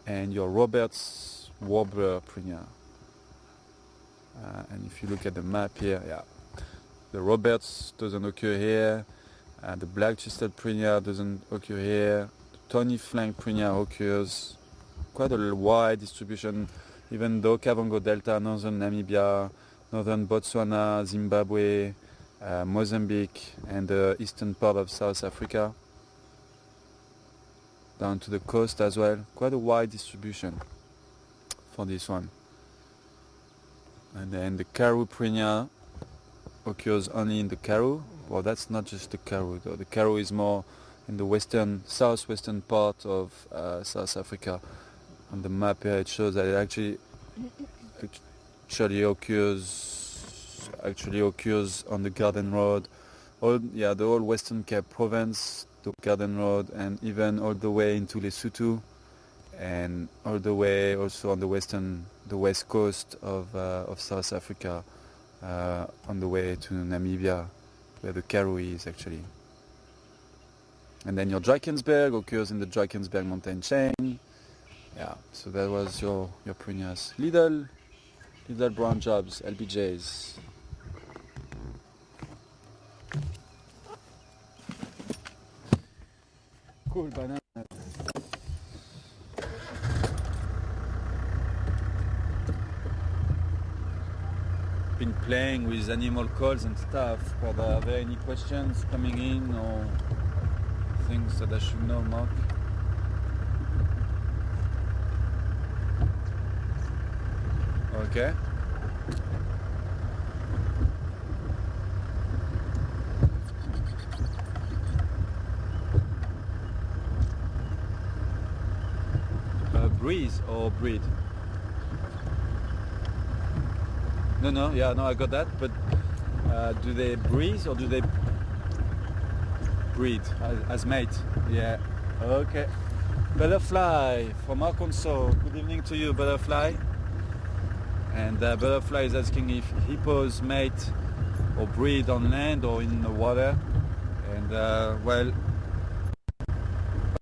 and your Roberts Warbler Prenia. And if you look at the map here, yeah, the Roberts doesn't occur here. The black-chested Prenia doesn't occur here. Tony Flank Prenia occurs, quite a wide distribution, even though Kavango Delta, northern Namibia, northern Botswana, Zimbabwe, Mozambique, and the eastern part of South Africa, down to the coast as well. Quite a wide distribution for this one. And then the Karoo Prenia occurs only in the Karoo. Well, that's not just the Karoo though. The Karoo is more in the southwestern part of South Africa. On the map here it shows that it actually occurs on the Garden Road, the whole Western Cape Province, the Garden Road, and even all the way into Lesotho, and all the way also on the west coast of South Africa, on the way to Namibia, where the Karoo is actually. And then your Drakensberg occurs in the Drakensberg mountain chain. Yeah, so that was your Prenias. Little brown jobs, LBJs. Cool banana. Been playing with animal calls and stuff. Are there any questions coming in or things that I should know, Mark? Okay. Breeze or breed? No, I got that, but do they breeze or do they breed as mate? Yeah, okay. Butterfly from Arkansas. Good evening to you, Butterfly. And Butterfly is asking if hippos mate or breed on land or in the water. And well,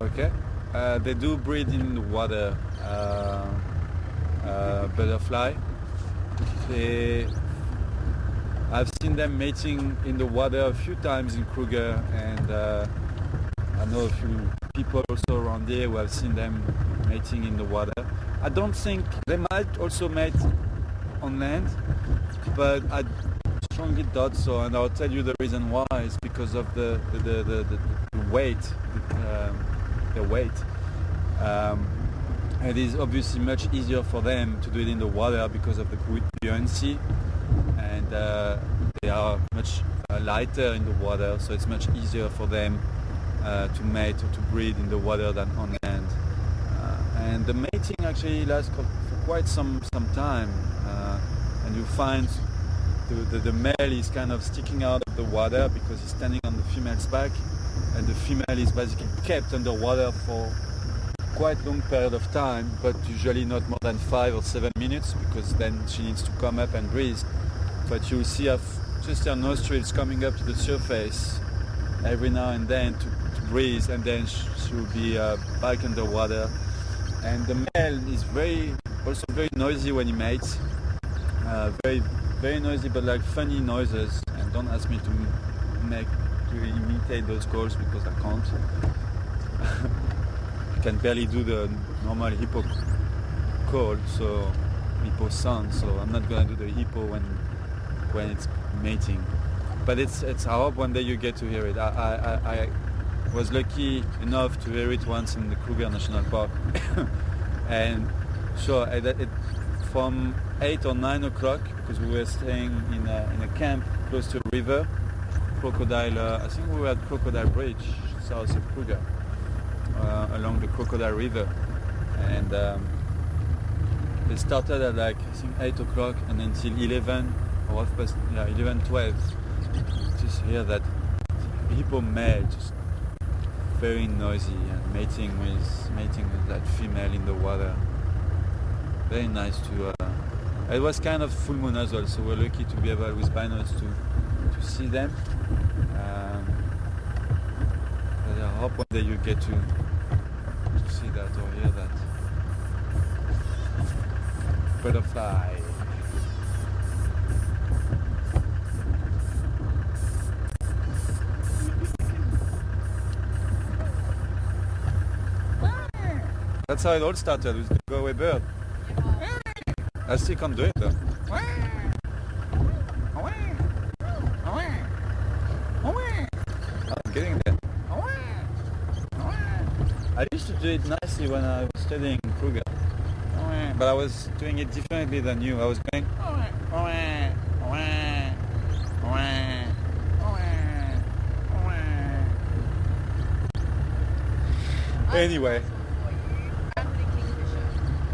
okay, they do breed in the water. Butterfly. I've seen them mating in the water a few times in Kruger, and I know a few people also around there who have seen them mating in the water. I don't think they might also mate on land, but I strongly thought so, and I'll tell you the reason why. It's because of the weight. The weight. It is obviously much easier for them to do it in the water because of the buoyancy, and they are much lighter in the water, so it's much easier for them to mate or to breed in the water than on land. And the mating actually lasts for quite some time, and you find the male is kind of sticking out of the water because he's standing on the female's back, and the female is basically kept underwater for quite long period of time, but usually not more than 5 or 7 minutes, because then she needs to come up and breathe. But you see just her nostrils coming up to the surface every now and then to breathe, and then she will be back underwater. And the male is also very noisy when he mates, very noisy, but like funny noises. And don't ask me to imitate those calls because I can't. I can barely do the normal hippo call, so hippo sound. So I'm not gonna do the hippo when it's mating. But it's I hope one day you get to hear it. I was lucky enough to hear it once in the Kruger National Park, and sure, from 8 or 9 o'clock, because we were staying in a camp close to a river, Crocodile. I think we were at Crocodile Bridge, south of Kruger, along the Crocodile River, and they started at like I think 8 o'clock and until 11 or 11, 12. Just hear that hippo male just very noisy and mating with that female in the water. Very nice to. It was kind of full moon as well, so we're lucky to be able with binoculars to see them. But I hope one day you get to see that or hear that. Butterfly. That's how it all started with the go-away bird. I still can't do it though. I'm getting there. I used to do it nicely when I was studying in Kruger, but I was doing it differently than you. I was going. Anyway.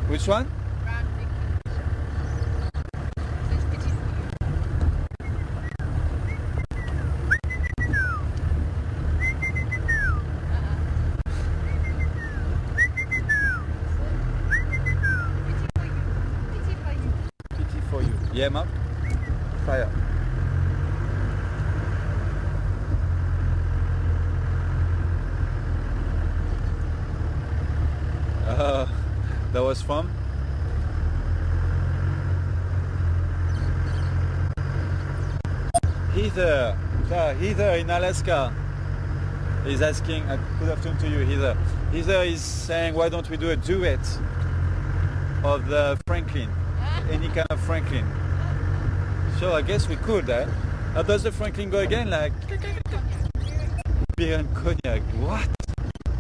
Which one? Pity for you. Yeah, Mark? Fire. That was from? Heather in Alaska is asking, good afternoon to you, Heather. Heather is saying, why don't we do a duet of the Franklin? Any kind of Franklin. So I guess we could, eh? How does the Franklin go again? Like, beer and cognac. What?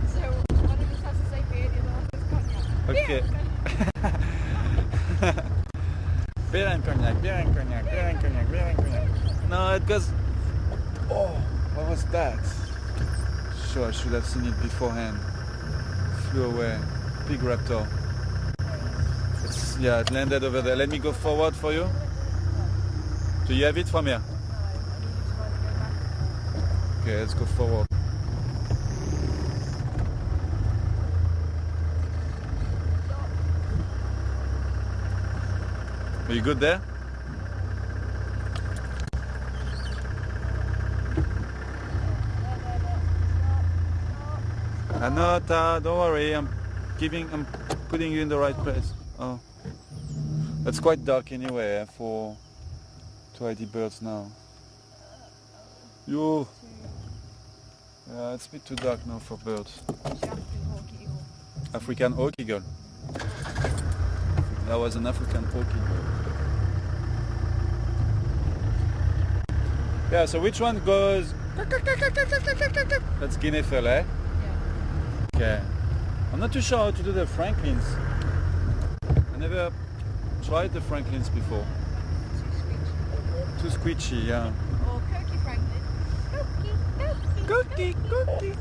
So one of us has to say beer, the other one says cognac. Okay. Beer and cognac, beer and cognac, beer and cognac, beer and cognac. No, it goes. Oh, what was that? Sure, I should have seen it beforehand. Flew away. Big raptor. It landed over there. Let me go forward for you. Do you have it from here? Okay, let's go forward. Are you good there? Anota, don't worry, I'm putting you in the right place. Oh, it's quite dark anyway for 2 birds now. Yeah, it's a bit too dark now for birds. African hawk eagle. That was an African hawk eagle. Yeah, so which one goes? That's Guinevere, eh? Yeah. Okay. I'm not too sure how to do the Franklins. I never tried the Franklins before. Too screechy. Too squeechy, yeah. Or Cookie Franklin. Cookie. Cookie.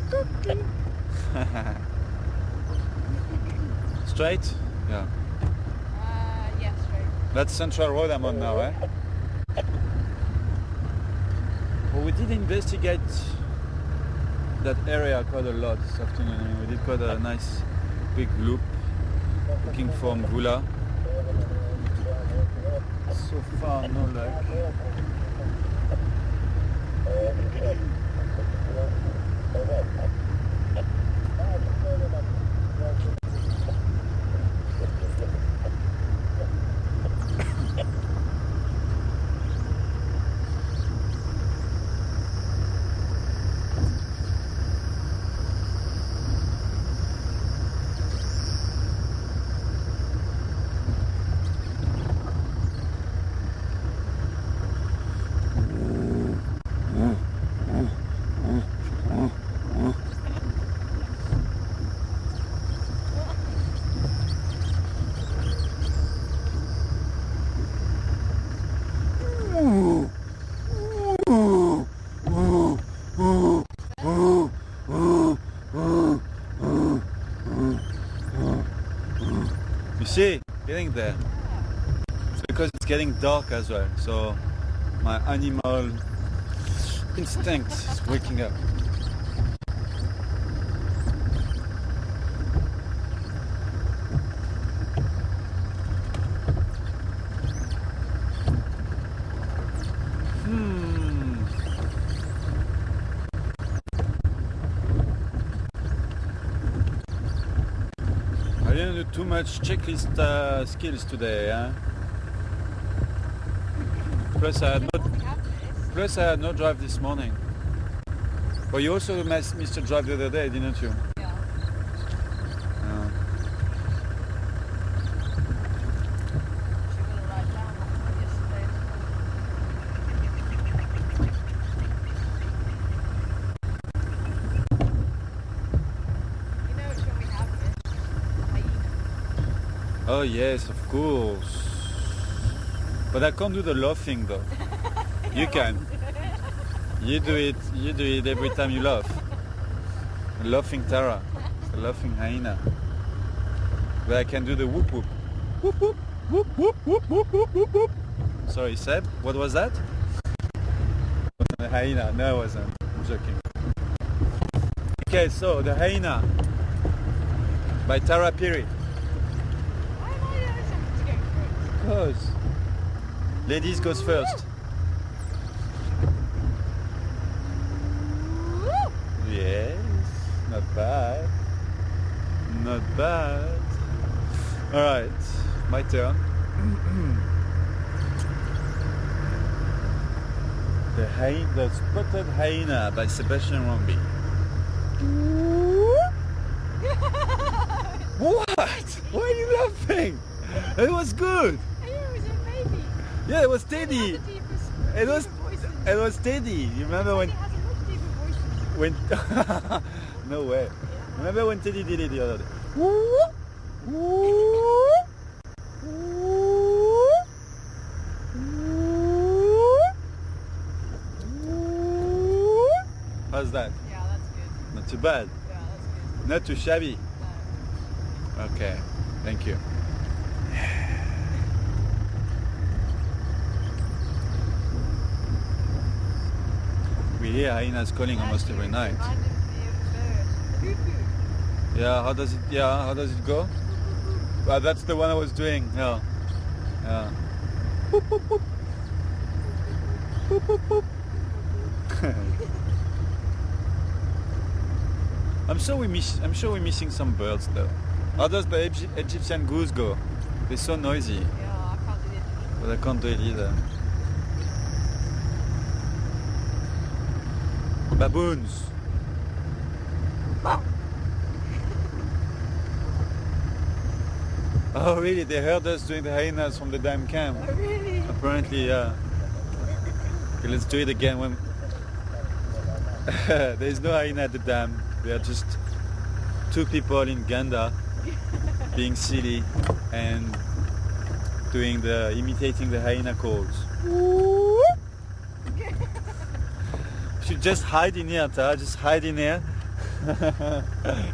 Straight? Yeah. Yeah, straight. That's Central Road I'm on now, eh? Well, we did investigate that area quite a lot this afternoon. I mean, we did quite a nice big loop looking for Mvula. So far, no luck. You see, getting there. It's because it's getting dark as well, so my animal instinct is waking up. I didn't do too much checklist skills today, huh? Plus I had no drive this morning. But you also missed a drive the other day, didn't you? Yeah. Yeah. She got it right down yesterday. You know which one we have this? Hyena. Oh yes, of course. But I can't do the laughing though. You can. You do it every time you laugh. A laughing Tara. A laughing hyena. But I can do the whoop whoop. Whoop whoop whoop whoop whoop whoop whoop whoop whoop. Sorry Seb, what was that? The hyena. No, I wasn't. I'm joking. Okay, so the hyena by Tara Piri. Why am I always having to go for it? Because ladies goes first. Woo! Yes, not bad. Not bad. Alright, my turn. The Spotted Hyena by Sebastian Rombi. What? Why are you laughing? It was good. I knew it was a baby. Yeah, it was steady. It has the deepest, It was deepest voice in it was steady. You remember when It has a much deeper voice than when no way. Remember when Teddy did it the other day? How's that? Yeah, that's good. Not too bad. Yeah, that's good. Not too shabby. No. Okay. Thank you. We hear hyenas calling almost every night. Reminded me of Cuckoo. How does it go? Well, that's the one I was doing. Yeah. Yeah. Boop, boop, boop. Boop, boop, boop. I'm sure we're missing some birds though. How does the Egyptian goose go? They're so noisy, Yeah, I can't do it. but I can't do it either. Baboons. Oh really? They heard us doing the hyenas from the damn camp. Oh, really? Apparently, yeah. Okay, let's do it again. When there's no hyena at the dam. We are just two people in Ganda being silly and imitating the hyena calls. Should just hide in here, Tara. Just hide in here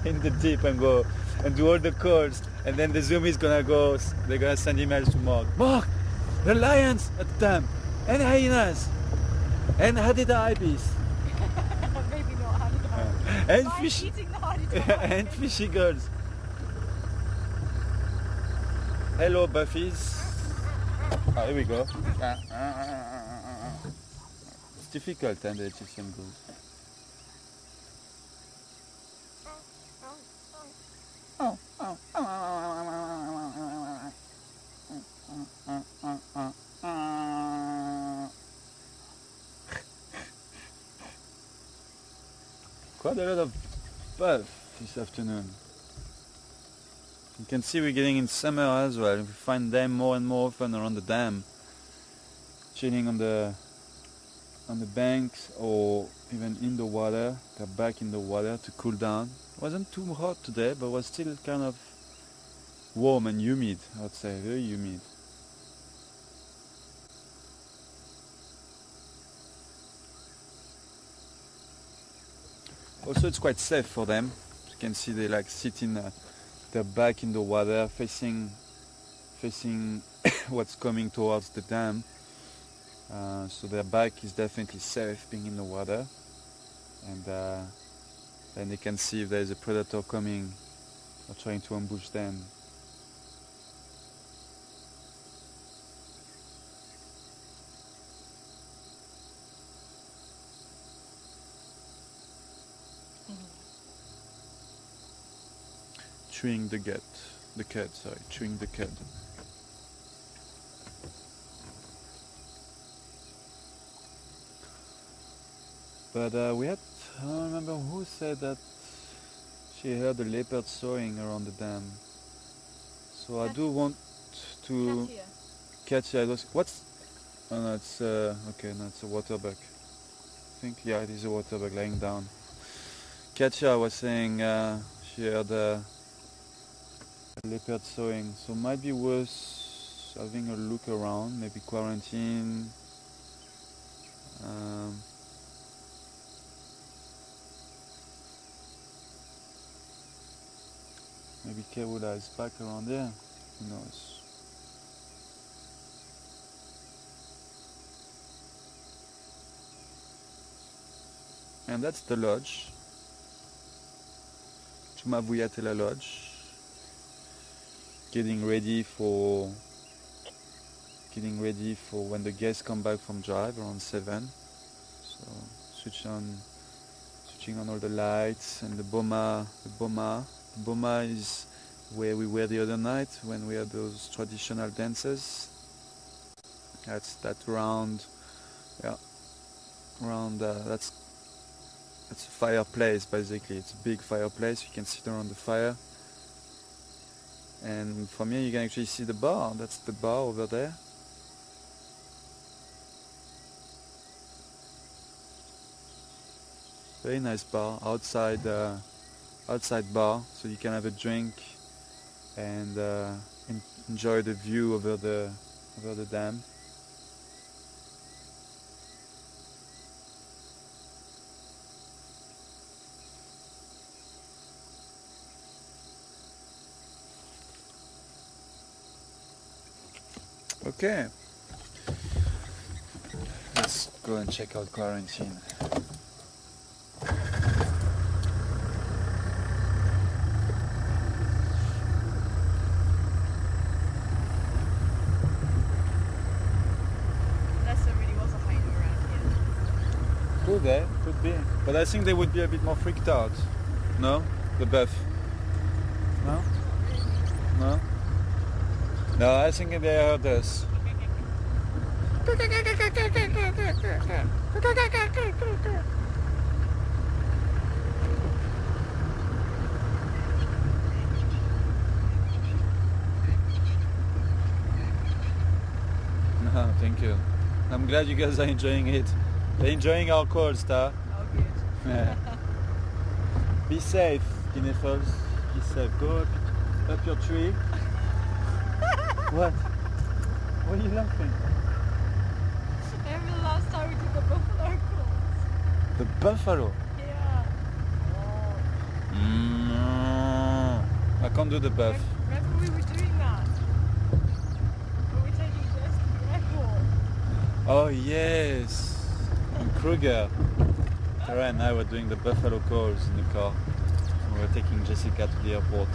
in the deep and go and do all the calls. And then the Zoom is gonna go. They're gonna send emails to Mark. Mark, the lions at the dam, and hyenas, and Hadida ibis, Maybe not Hadida. and I'm fish, eating the Hadida. and fishy girls. Hello, Buffies. Ah, here we go. It's difficult, and the Egyptian goose. Quite a lot of buff this afternoon. You can see we're getting in summer as well. We find them more and more often around the dam, chilling on the banks or even in the water. They're back in the water to cool down. It wasn't too hot today, but was still kind of warm and humid, I would say, very humid. Also, it's quite safe for them. You can see they like sit in their back in the water, facing what's coming towards the dam. So their back is definitely safe being in the water, and then they can see if there is a predator coming or trying to ambush them. Chewing the cud. But we had, I don't remember who said that she heard the leopard soaring around the dam. So I do want to catch it. What's? Oh no, it's okay. No, it's a waterbuck. I think it is a waterbuck lying down. Katya was saying she heard a leopard soaring, so might be worth having a look around. Maybe quarantine. Maybe Kewula is back around there. Who knows? And that's the lodge. Juma Vuyatela Lodge. Getting ready for when the guests come back from drive around 7. So switching on all the lights and the boma. The boma is where we were the other night when we had those traditional dances. That's that round, that's a fireplace basically. It's a big fireplace. You can sit around the fire. And from here you can actually see the bar. That's the bar over there. Very nice bar, outside bar, so you can have a drink and enjoy the view over the dam. Okay, let's go and check out quarantine. Unless there really was a hyena around here. Could be. But I think they would be a bit more freaked out. No? The buff. No? No? No, I think they heard us. No, thank you. I'm good. glad you guys are enjoying it. They're enjoying our calls, Ta. Oh, good. Yeah. Be safe, Guinea Falls. Be safe. Go up your tree. What? Why are you laughing? Remember the last time we did the buffalo calls? The buffalo. Yeah. I can't do the buff. Remember we were doing that? We were taking Jess to the airport. Oh yes. In Kruger. Tara and I were doing the buffalo calls in the car. We were taking Jessica to the airport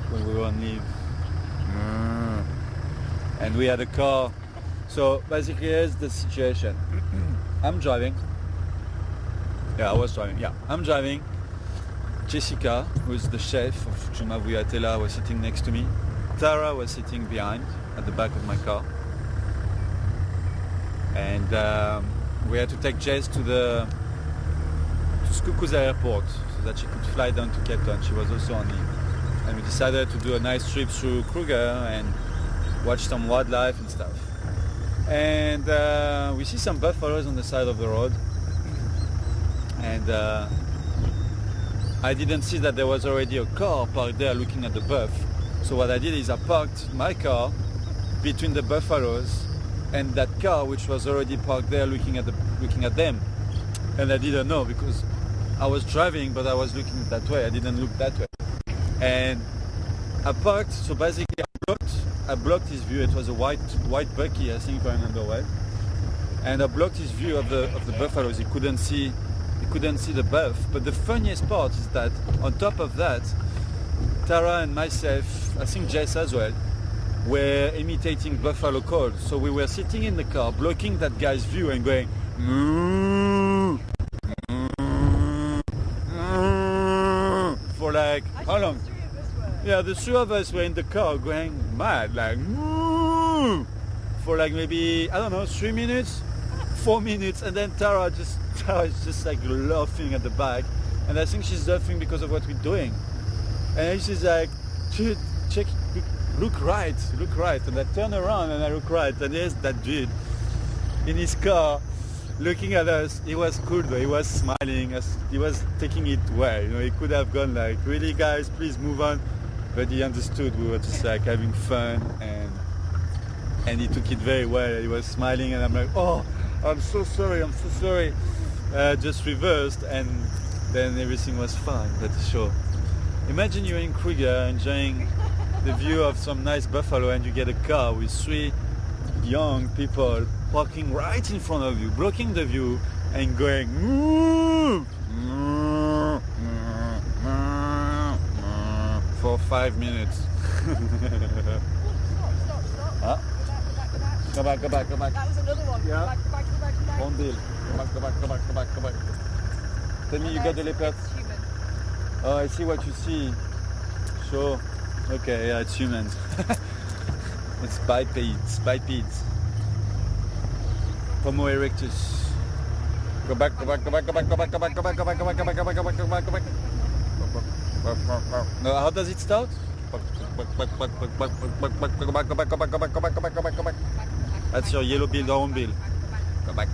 when we were on leave. And we had a car. So basically here's the situation. I'm driving. Yeah, I was driving. Yeah, I'm driving. Jessica, who's the chef of Juma Vuyatela, was sitting next to me. Tara was sitting behind at the back of my car. And we had to take Jess to Skukuza airport so that she could fly down to Cape Town. She was also on leave. And we decided to do a nice trip through Kruger and watch some wildlife and stuff. And we see some buffaloes on the side of the road. And I didn't see that there was already a car parked there looking at the buff. So what I did is I parked my car between the buffaloes and that car which was already parked there looking at them. And I didn't know because I was driving but I was looking that way. I didn't look that way. And I parked, so basically I blocked his view. It was a white Bucky, I think, if I remember well. And I blocked his view of the buffaloes. He couldn't see the buff. But the funniest part is that on top of that, Tara and myself, I think Jess as well, were imitating buffalo calls. So we were sitting in the car, blocking that guy's view and going moo, moo, moo, for like how long? Yeah, the three of us were in the car going mad, like moo, for like maybe, I don't know, 3 minutes, 4 minutes, and then Tara is just like laughing at the back, and I think she's laughing because of what we're doing. And she's like, dude, look right, and I turn around and I look right, and there's that dude in his car looking at us. He was cool though, he was smiling, he was taking it well, you know, he could have gone like, really guys, please move on. But he understood we were just like having fun, and he took it very well. He was smiling, and I'm like, oh, I'm so sorry. Just reversed, and then everything was fine. But sure, imagine you're in Kruger enjoying the view of some nice buffalo, and you get a car with 3 young people parking right in front of you, blocking the view, and going moo, moo, for 5 minutes. Huh? Go back. That was another one. Yeah. Go back. One deal. Go back. Tell me you got the leopard. It's human. Oh, I see what you see. Sure. Okay, yeah, it's humans. It's bipeds. Homo erectus. Go back. No, how does it start? That's your yellow-billed hornbill. Go back.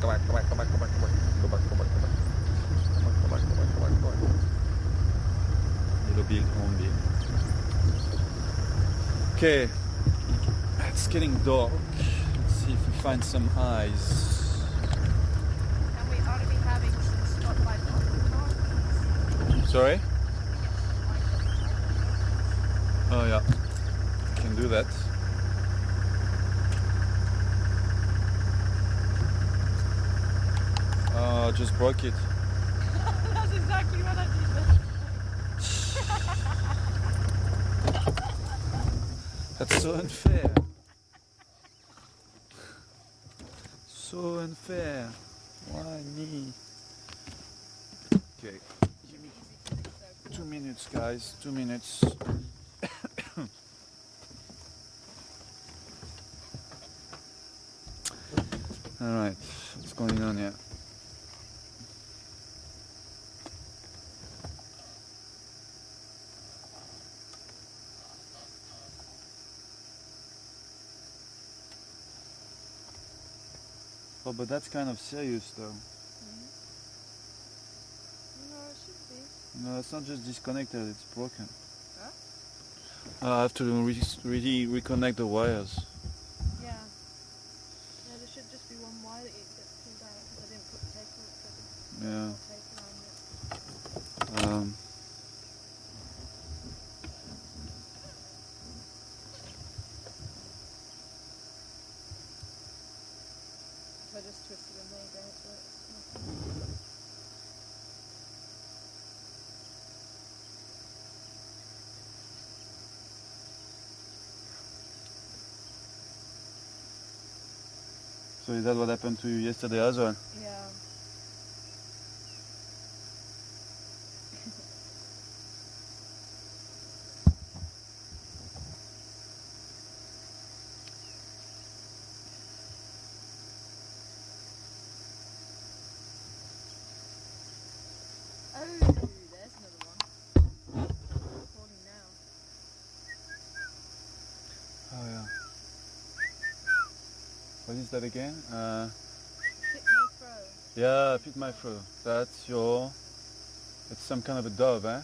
Yellow-billed hornbill. Okay, it's getting dark. Let's see if we find some eyes. And we ought to be having some spotlight on the car. Sorry? Oh yeah, I can do that. Oh, I just broke it. That's exactly what I did. That's so unfair. So unfair. Why me? Okay, give me 2 minutes, guys. 2 minutes. All right, what's going on here? Oh, but that's kind of serious though. No, it should be. No, it's not just disconnected, it's broken. Huh? I have to really reconnect the wires. Yeah. Yeah, there should just be one wire that gets pulled out because I didn't put tape on it. So I didn't Yeah. put tape around it. If I just twisted them, there you go. It's nothing. So is that what happened to you yesterday as well? Yeah. Oh, there's another one. Falling now. Oh yeah. What is that again? Pick me throw. Yeah, pick my fro. That's your. It's some kind of a dove, eh?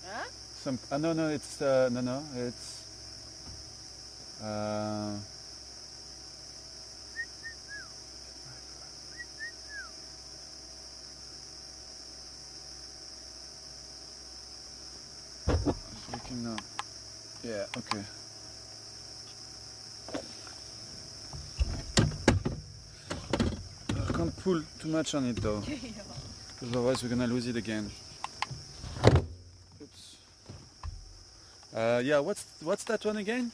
Huh? Some. No, it's no, it's. It's looking now. Yeah. Okay. I can't pull too much on it though, Yeah. because otherwise we're gonna lose it again. Oops. Yeah. What's that one again?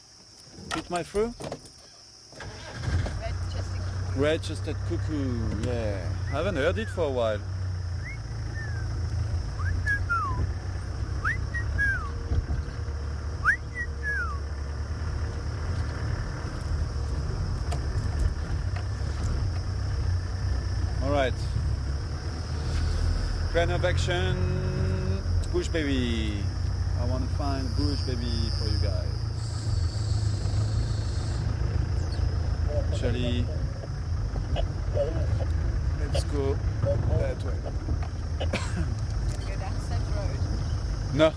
Pick my fro. Red-chested cuckoo. Red-chested cuckoo, yeah. I haven't heard it for a while. Alright. Plan of action. Bush baby. I want to find bush baby for you guys. Actually, let's go that way. Gonna go down Seb's Road. No.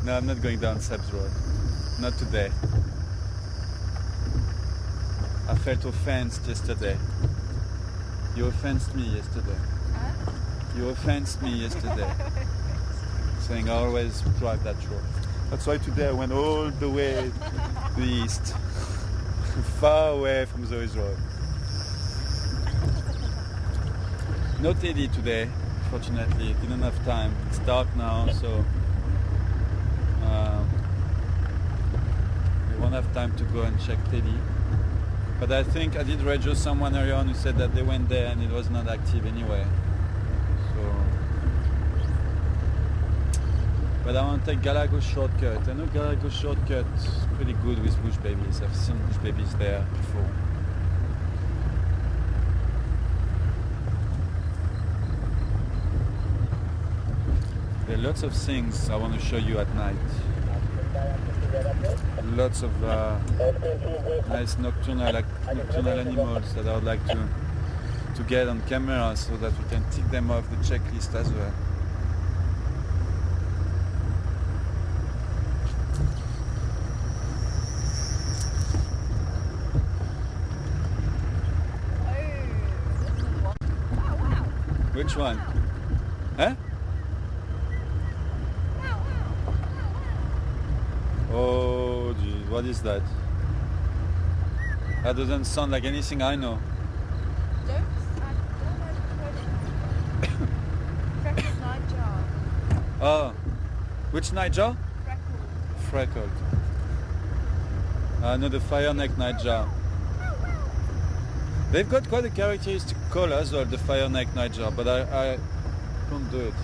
No, I'm not going down Seb's Road. Not today. I felt offensed yesterday. You offensed me yesterday. Huh? You offensed me yesterday. Saying I always drive that road. That's why today I went all the way to the east. Far away from Zoe's Road. No Teddy today, fortunately. Didn't have time. It's dark now, so we won't have time to go and check Teddy. But I think I did radio someone earlier on who said that they went there and it was not active anyway. So, but I want to take Galago shortcut. I know Galago shortcut is pretty good with bush babies. I've seen bush babies there before. There are lots of things I want to show you at night. Lots of nice nocturnal animals that I would like to get on camera so that we can tick them off the checklist as well. Which one? Huh? Oh, geez, what is that? That doesn't sound like anything I know. Freckled nightjar. Oh, which nightjar? Freckled. Freckled. I know the fire neck nightjar. They've got quite a characteristic call as well, the fire neck nightjar, but I can't do it.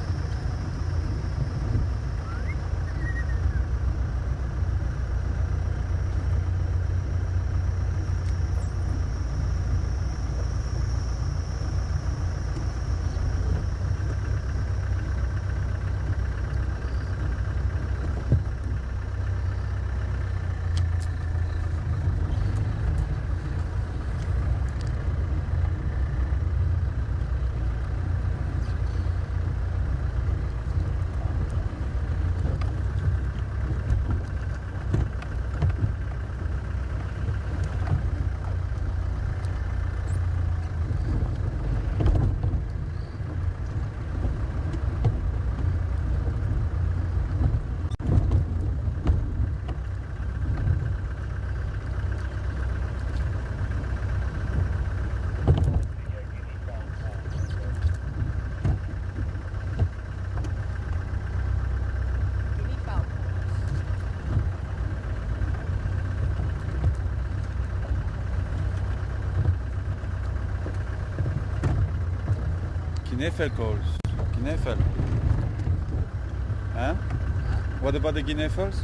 Guinea calls. Guinea. Huh? What about the Guinea No, just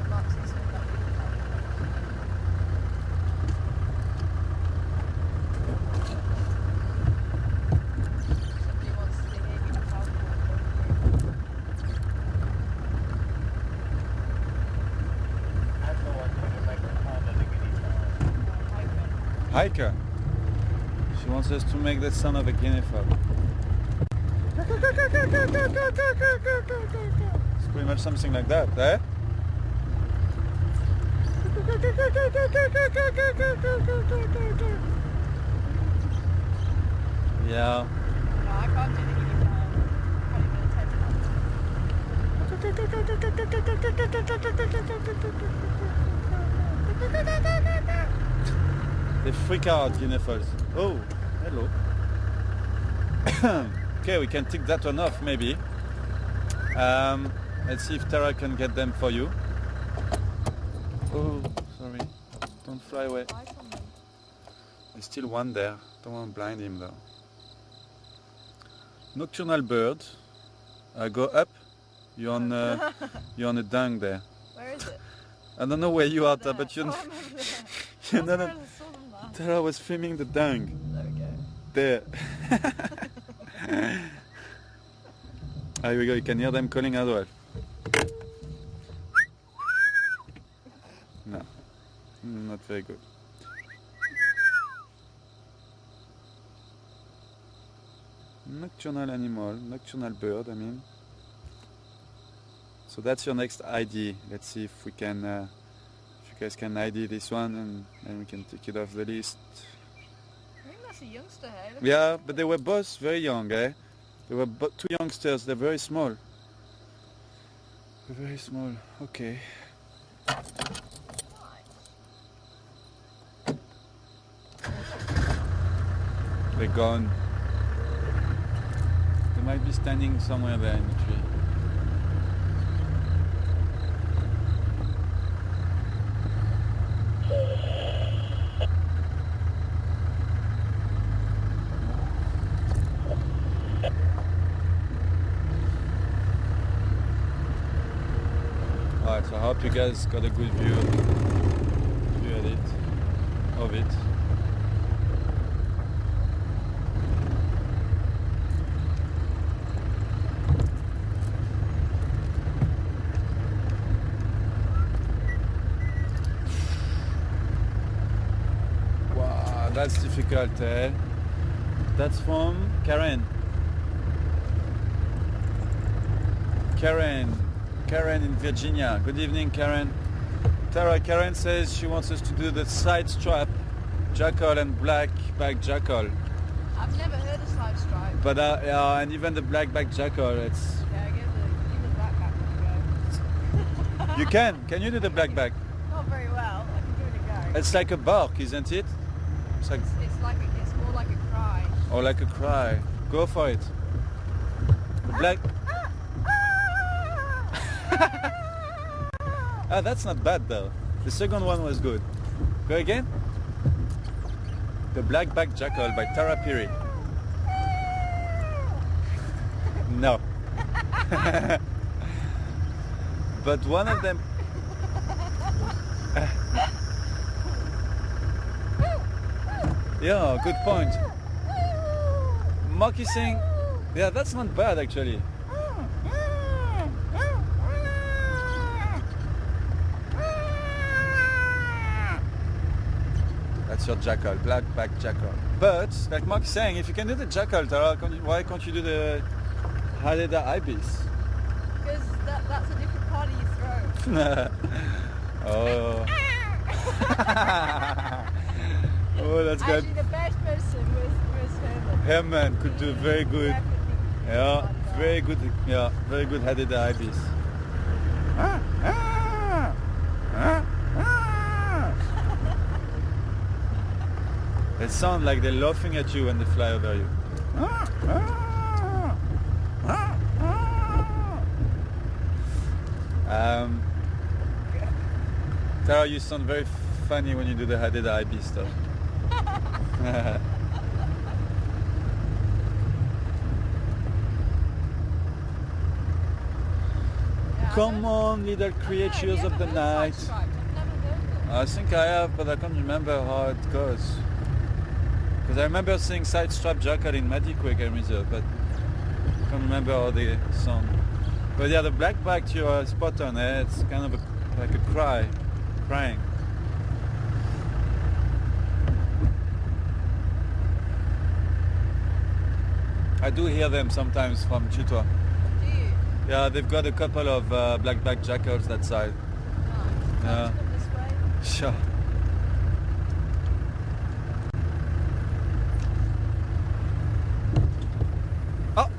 Mark says something about somebody wants to hear you talk. I'm the one who can make the sound of the guinea fowl. Hiker. She wants us to make the sound of a guinea fowl. It's pretty much something like that, eh? Yeah. No, I can't do the guinea fowl. Can't even They freak out, guinea fowls. Oh, hello. Okay, we can tick that one off, maybe. Let's see if Tara can get them for you. Oh, sorry. Don't fly away. Buy from them. There's still one there. Don't want to blind him though. Nocturnal bird. Go up. You're on a dung there. Where is it? I don't know where you are, There. but you're Oh, I'm over there. you're That's not. where I saw them last. Tara was filming the dung. There we go. There. Ah, here we go. You can hear them calling as well. No, not very good. Nocturnal animal, nocturnal bird, I mean. So that's your next ID. Let's see if we can, if you guys can ID this one, and we can take it off the list. I think that's a youngster here. Look Yeah, at but they were both very young, eh? They were two youngsters. They're very small. They're very small. Okay. They're gone. They might be standing somewhere there in the tree. Alright, so I hope you guys got a good view of it. Wow, that's difficult, eh? That's from Karen. Karen in Virginia. Good evening, Karen. Tara, Karen says she wants us to do the side strap jackal and black-back jackal. I've never heard of side stripe. But yeah, and even the black-back jackal, it's... Yeah, give the black back one a go. You can you do the black-back? Not very well. I can give it a go. It's like a bark, isn't it? It's like, It's more like a cry. or like a cry. Go for it. The black... Ah, that's not bad though. The second one was good. Go again. The Black-Back Jackal by Tara Piri. No. But one of them... Yeah, good point. Monkey saying... Yeah, that's not bad actually. That's your jackal, black-back jackal. But, like Mark is saying, if you can do the jackal, Tara, why can't you do the Haleda ibis? Because that's a different part of your throat. Oh. Oh, that's good. Actually, the best person was Herman. Herman could do very good. Definitely Yeah, like that. very good. Yeah, very good Haleda ibis. They sound like they're laughing at you when they fly over you. Tara, you sound very funny when you do the Hadeda IB stuff. Come on, little creatures of the night. I think I have, but I can't remember how it goes. Because I remember seeing Sidestrap Jackal in Madikwe Game Reserve, but I can't remember how they sound. But yeah, the black-backed, you are spot on. It's kind of like a crying. I do hear them sometimes from Chitwa. Do you? Yeah, they've got a couple of black-backed jackals that side. No. Yeah. Come this way. Sure. Oh!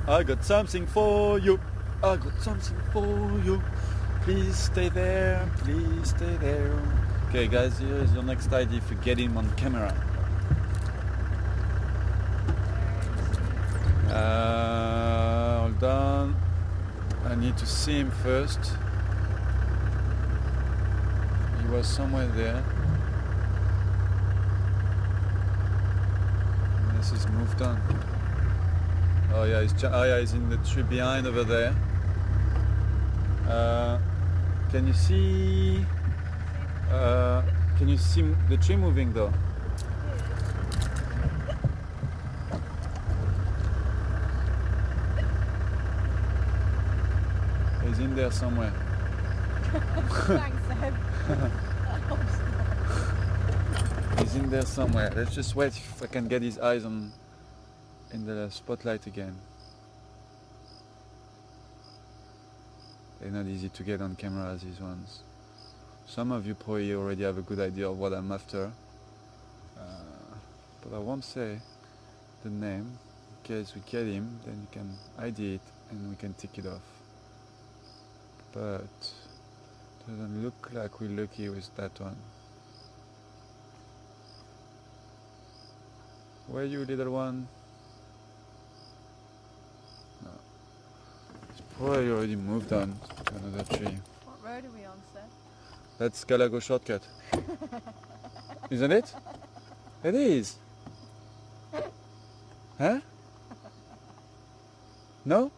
I got something for you. I got something for you. Please stay there. Please stay there. Okay, guys, here is your next ID if you get him on camera. Hold on. I need to see him first. He was somewhere there. This is moved on. Oh yeah, he's in the tree behind over there. Can you see? Can you see the tree moving though? He's in there somewhere. Thanks, Seb. He's in there somewhere. Let's just wait if I can get his eyes on in the spotlight again. They're not easy to get on camera as these ones. Some of you probably already have a good idea of what I'm after. But I won't say the name. In case we get him, then you can ID it and we can tick it off. But doesn't look like we're lucky with that one. Where are you, little one? No. It's probably already moved on to another tree. What road are we on, Seb? That's Galago Shortcut. Isn't it? It is. Huh? No?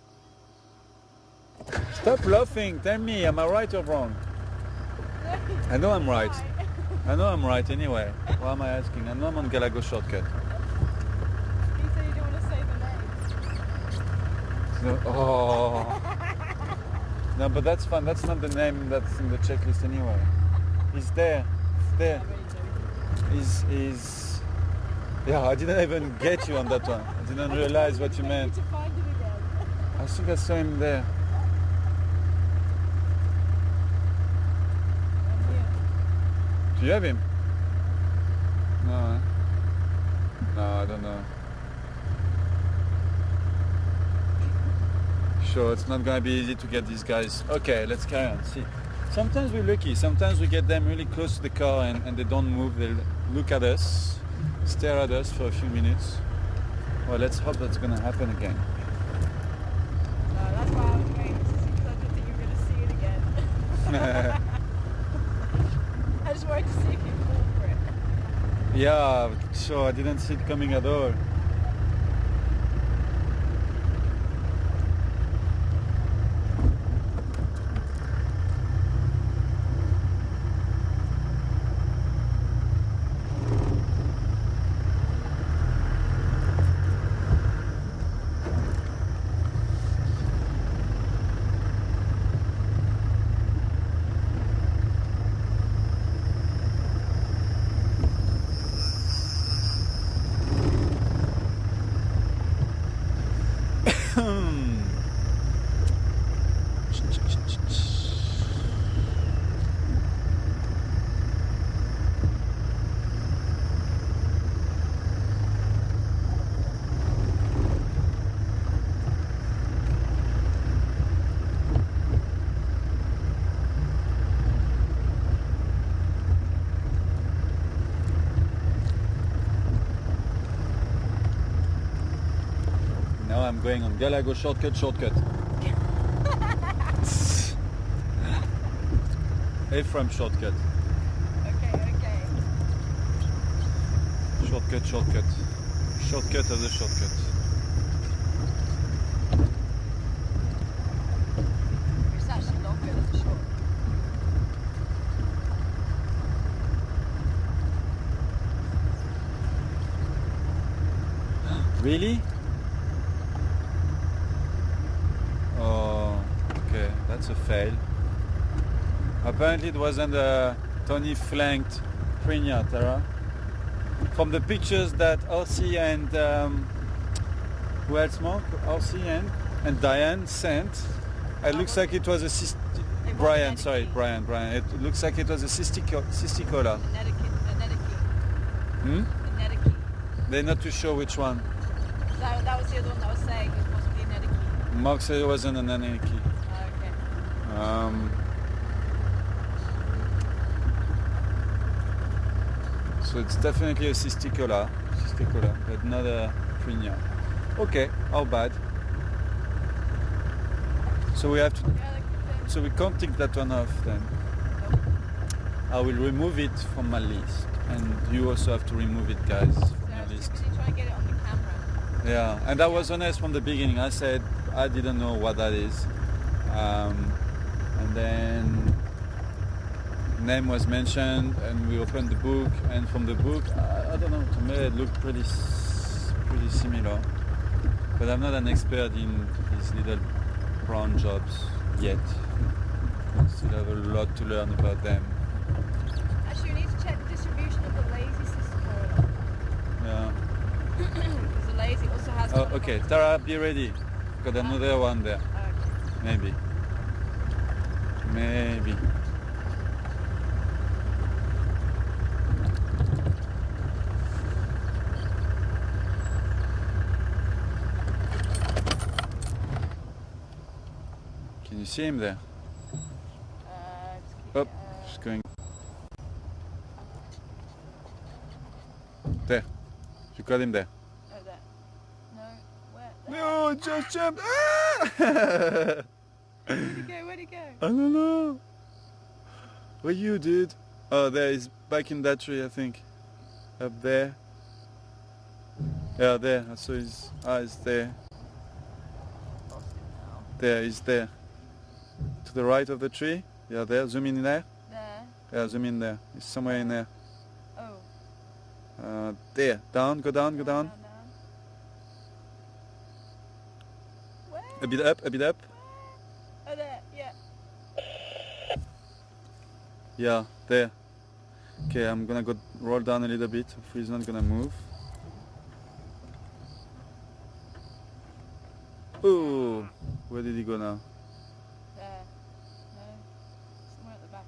Stop laughing. Tell me, am I right or wrong? I know I'm right. I know I'm right anyway. Why am I asking? I know I'm on Galago Shortcut. You said you don't want to say the name. No, oh. No, but that's fun. That's not the name that's in the checklist anyway. He's there. He's there. He's... Yeah, I didn't even get you on that one. I didn't realize what you meant. To find him again. I think I saw him there. Do you have him? No, eh? No, I don't know. Sure, it's not gonna be easy to get these guys. Okay, let's carry on. See, sometimes we're lucky. Sometimes we get them really close to the car and they don't move. They look at us, stare at us for a few minutes. Well, let's hope that's gonna happen again. No, that's why I was waiting to see because I didn't think you were going to see it again. I just wanted to see if you'd fall for it. Yeah, sure. I didn't see it coming at all. Now I'm going on Galago shortcut. Ephraim shortcut. Okay. Shortcut. Shortcut of the shortcut. You're Really? Oh, okay, that's a fail. Apparently it wasn't a Tony flanked Prigna, Tara. From the pictures that Elsie and who else more? Elsie and Diane sent, it looks like it was a Brian, sorry, Brian. It looks like it was a cysticola. Hmm? They're not too sure which one. That was the other one that was saying it was possibly an Ediki. Mark said it wasn't an anarchy. Oh, okay. So it's definitely a cysticola, but not a Prigna. Okay, how bad? So we have to. Yeah, that could be. So we can't tick that one off then. I will remove it from my list, and you also have to remove it, guys, So from I your was list. too busy trying to get it on the camera. Yeah, and I was honest from the beginning. I said I didn't know what that is, and then name was mentioned, and we opened the book, and from the book, I don't know. To me, it looked pretty similar, but I'm not an expert in these little brown jobs yet. I still have a lot to learn about them. Actually, we need to check the distribution of the lazy cysticola. Yeah. Because the lazy also has. Oh, okay, Tara, be ready. Got another one there. Okay. Maybe. Can you see him there? Just keep Oh, it, just going. There. You got him there. oh, there. No, where? There. No, just jumped. Ah! Where'd he go? Where'd he go? I don't know. Where you, dude? Oh, there he's back in that tree, I think. Up there. Yeah, there. I saw his eyes there. Lost him now. There, he's there. To the right of the tree. Yeah, there. Zoom in there. There. Yeah, zoom in there. He's somewhere in there. Oh. There. Down. Go down. Go down. Where? A bit up. A bit up. Oh, there. Yeah. Yeah, there. Okay, I'm gonna go roll down a little bit. Hopefully he's not gonna move. Oh, where did he go now? There. No. Somewhere at the back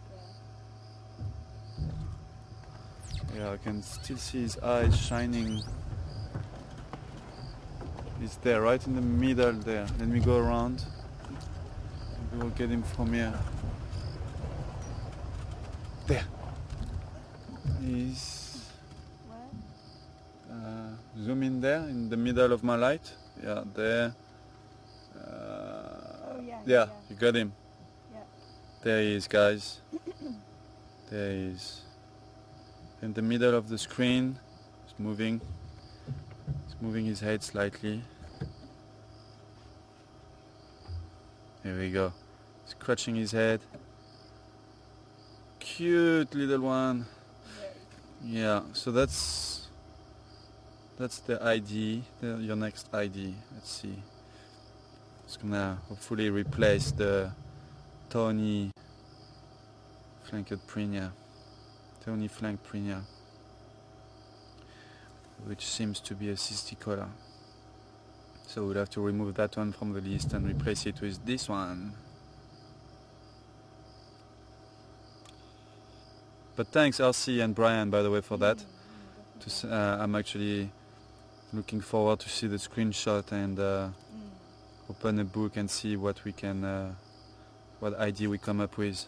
there. Yeah, I can still see his eyes shining. He's there, right in the middle there. Let me go around. Maybe we'll get him from here. There. He's... Where? zoom in there, in the middle of my light. Yeah, there. Oh, yeah. Yeah, you got him. Yeah. There he is, guys. There he is. In the middle of the screen. He's moving. He's moving his head slightly. Here we go. Scratching his head. Cute little one. Yeah, so that's the ID, your next ID. Let's see. It's gonna hopefully replace the Tony flanked Prigna. Tony flanked Prigna, which seems to be a cysticola. So we'll have to remove that one from the list and replace it with this one. But thanks RC and Brian, by the way, for that. I'm actually looking forward to see the screenshot and open a book and see what we can, what ID we come up with.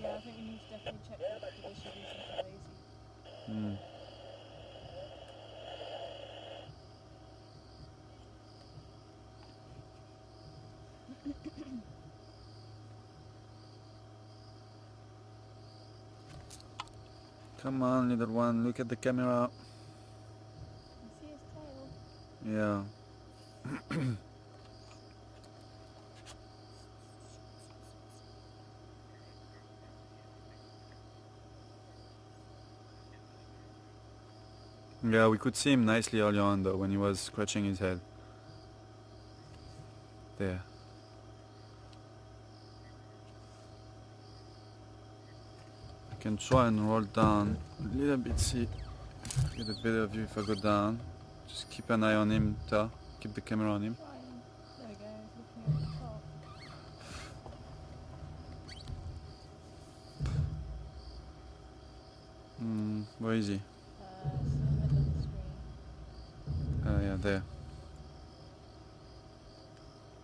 Yeah, I think we need to definitely check the distribution for lazy. Come on, little one, look at the camera. You see his tail? Yeah. Yeah, we could see him nicely earlier on though when he was scratching his head. There. I can try and roll down a little bit, see, get a better view if I go down. Just keep an eye on him, Ta. Keep the camera on him. Trying. There we go. Looking at the top. Where is he? It's in the middle of the screen. Yeah, there.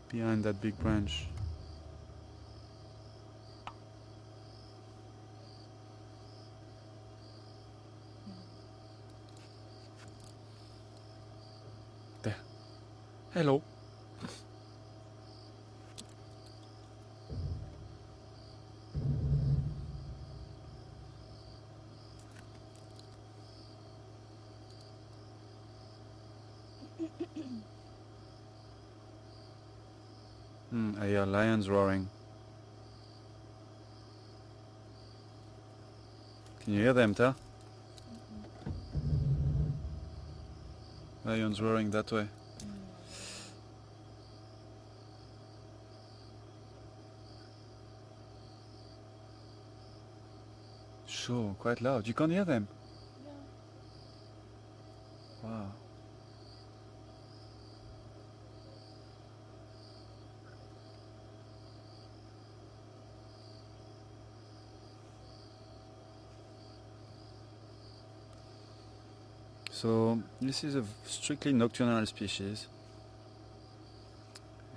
Behind that big branch. There. Hello. I hear lions roaring. Can you hear them, Ta? Lions roaring that way. Sure, quite loud. You can't hear them? Yeah. Wow. So this is a strictly nocturnal species,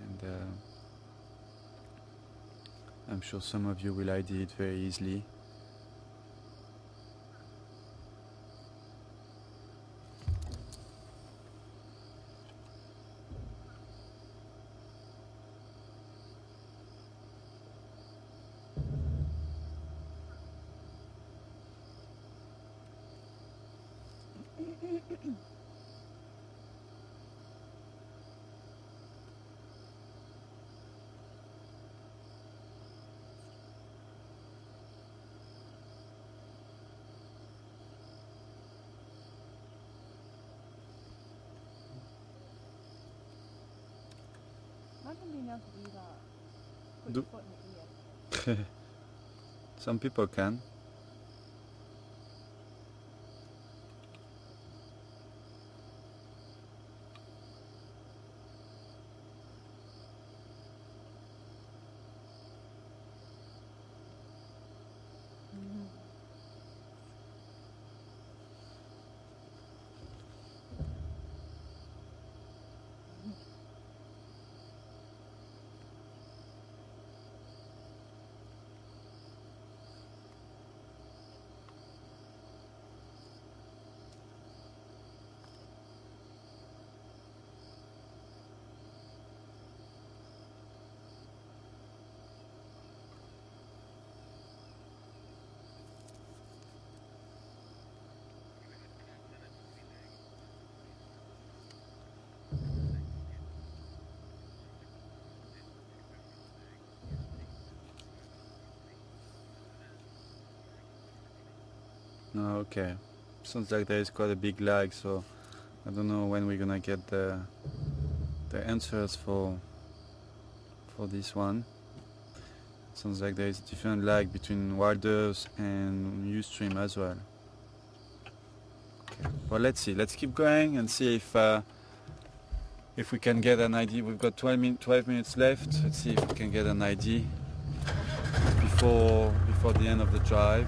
and I'm sure some of you will ID it very easily. Imagine being able to do that. Put Do- your foot in the ear. Some people can. No, okay. Sounds like there is quite a big lag, so I don't know when we're gonna get the answers for this one. Sounds like there is a different lag between Wilders and Ustream as well. Okay. Well, let's see. Let's keep going and see if we can get an ID. We've got 12 minutes left. Let's see if we can get an ID before the end of the drive.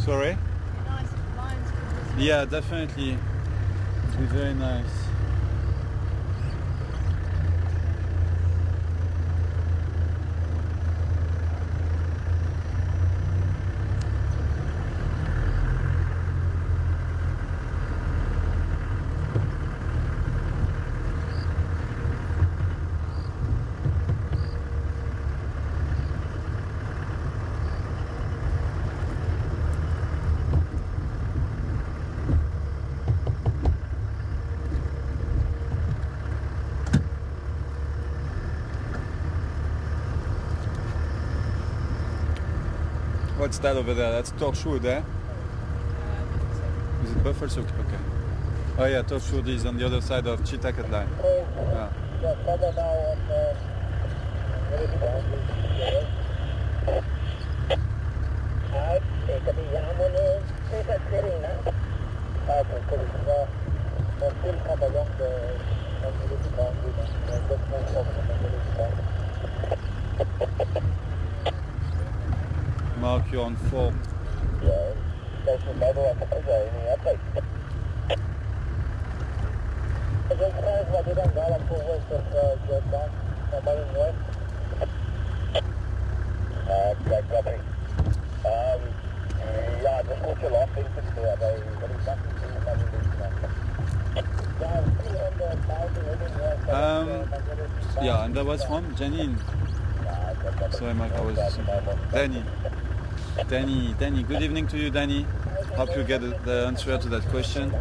Sorry? It'd be nice if the lions could visit. Yeah, definitely. It'd be very nice. What's that over there? That's Torchwood, eh? Is it Buffalo? Okay. Oh yeah, Torchwood is on the other side of Chitakat line. Yeah. Mark, you're on 4. Yeah, and that was from Janine. Sorry, Mark, I was Danny. Good evening to you, Danny. Hope you get the answer to that question.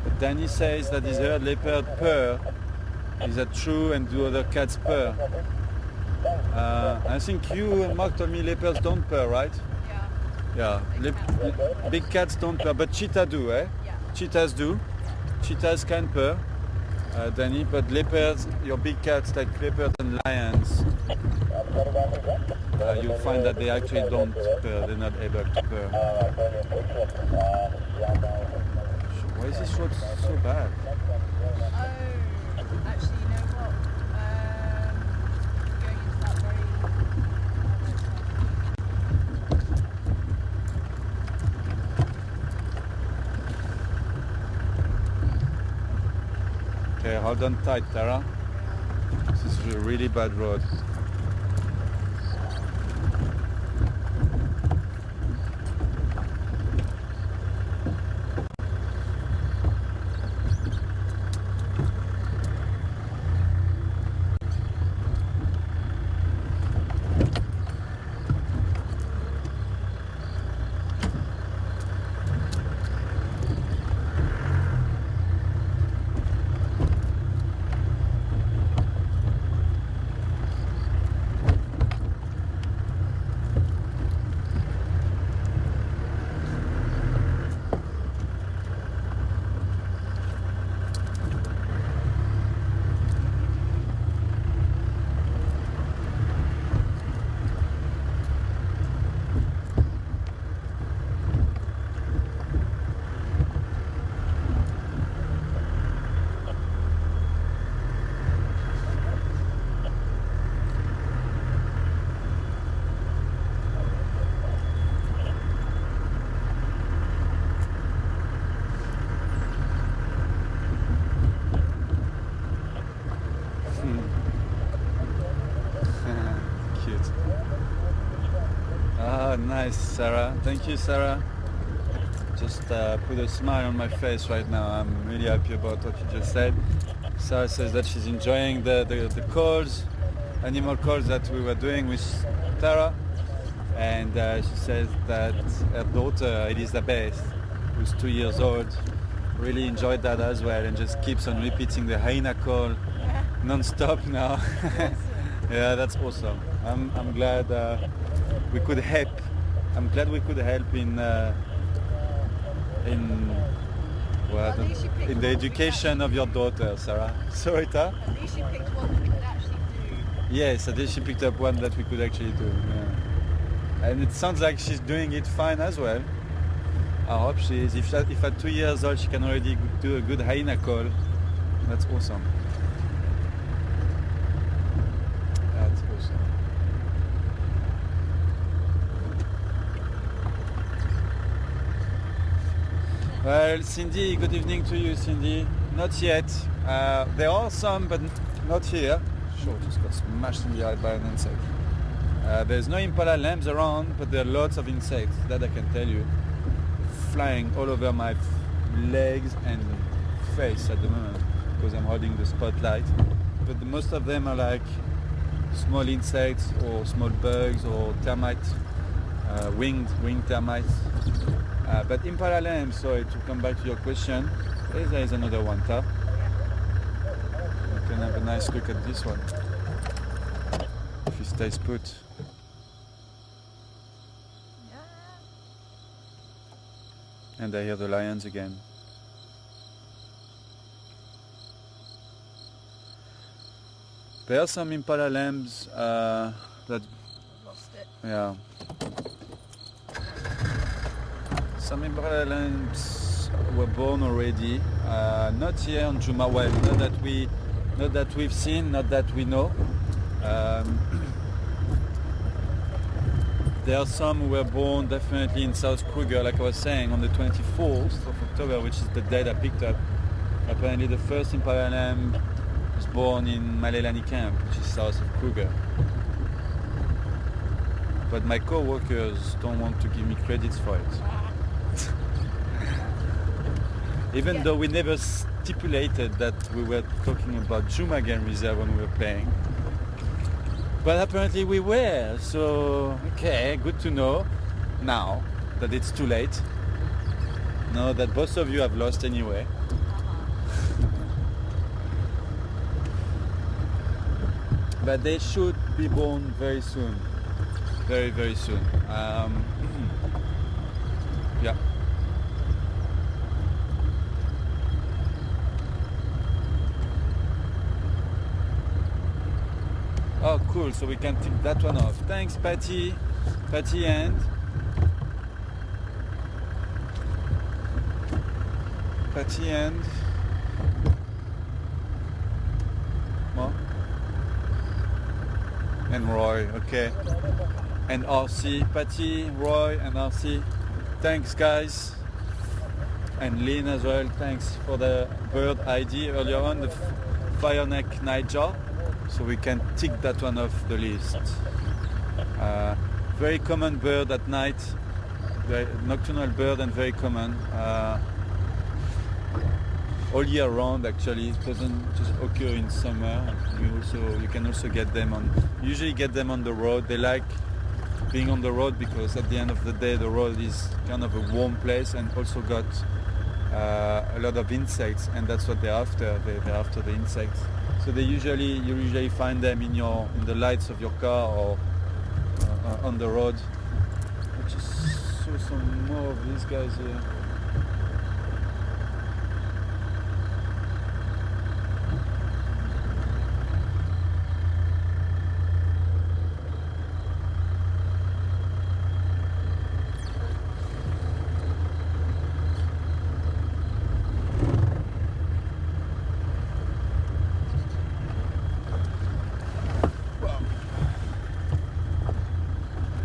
But Danny says that he's heard leopard purr. Is that true? And do other cats purr? I think you and Mark told me leopards don't purr, right? Yeah. Yeah. Big cats don't purr, but cheetah do, eh? Yeah. Cheetahs do. Cheetahs can purr, Danny, but leopards, your big cats like leopards and lions, you'll find that they actually don't purr, they're not able to purr. Why is this road so bad? Oh, actually, you know what? Going into that very... Okay, hold on tight, Tara. This is a really bad road. Cute. Ah, nice, Sarah. Thank you, Sarah. Just put a smile on my face right now. I'm really happy about what you just said. Sarah says that she's enjoying the calls, animal calls that we were doing with Tara. And she says that her daughter, Elizabeth, who's 2 years old, really enjoyed that as well and just keeps on repeating the hyena call non-stop now. Yeah, that's awesome. I'm glad we could help. I'm glad we could help in the education of your daughter, Sarah. Sorry, Ta? At least you picked one that we could actually do. Yes, at least she picked up one that we could actually do. Yeah. And it sounds like she's doing it fine as well. I hope she is. If at 2 years old she can already do a good hyena call, that's awesome. That's awesome. Well, Cindy, good evening to you, Cindy. Not yet. There are some, but not here. Sure, just got smashed in the eye by an insect. There's no impala lambs around, but there are lots of insects, that I can tell you. Flying all over my legs and face at the moment, because I'm holding the spotlight. But most of them are like small insects or small bugs or termites, winged termites. But impala lambs, sorry, to come back to your question, there is another one, Tap. You can have a nice look at this one, if he stays put. And I hear the lions again. There are some impala lambs that, Lost it. yeah. Some impala lambs were born already. Not here on Juma. Well, not that we've seen, not that we know. There are some who were born definitely in South Kruger, like I was saying, on the 24th of October, which is the date I picked up. Apparently the first impala lamb was born in Malelani camp, which is south of Kruger. But my co-workers don't want to give me credits for it. Even though we never stipulated that we were talking about Juma Game Reserve when we were playing. But apparently we were, so okay, good to know now that it's too late. Now that both of you have lost anyway. But they should be born very soon. Very, very soon. Yeah. Oh, cool. So we can tick that one off. Thanks, Patty. Patty and... Patty and... What? And Roy, okay. And RC. Patty, Roy, and RC. Thanks, guys. And Lynn as well. Thanks for the bird ID earlier on, the Fireneck Nightjar. So we can tick that one off the list. Very common bird at night, very nocturnal bird and very common. All year round actually, it doesn't just occur in summer. You can also get them usually get them on the road. They like being on the road because at the end of the day the road is kind of a warm place and also got a lot of insects, and that's what they're after. They're after the insects. So you usually find them in the lights of your car or on the road. I just saw some more of these guys here.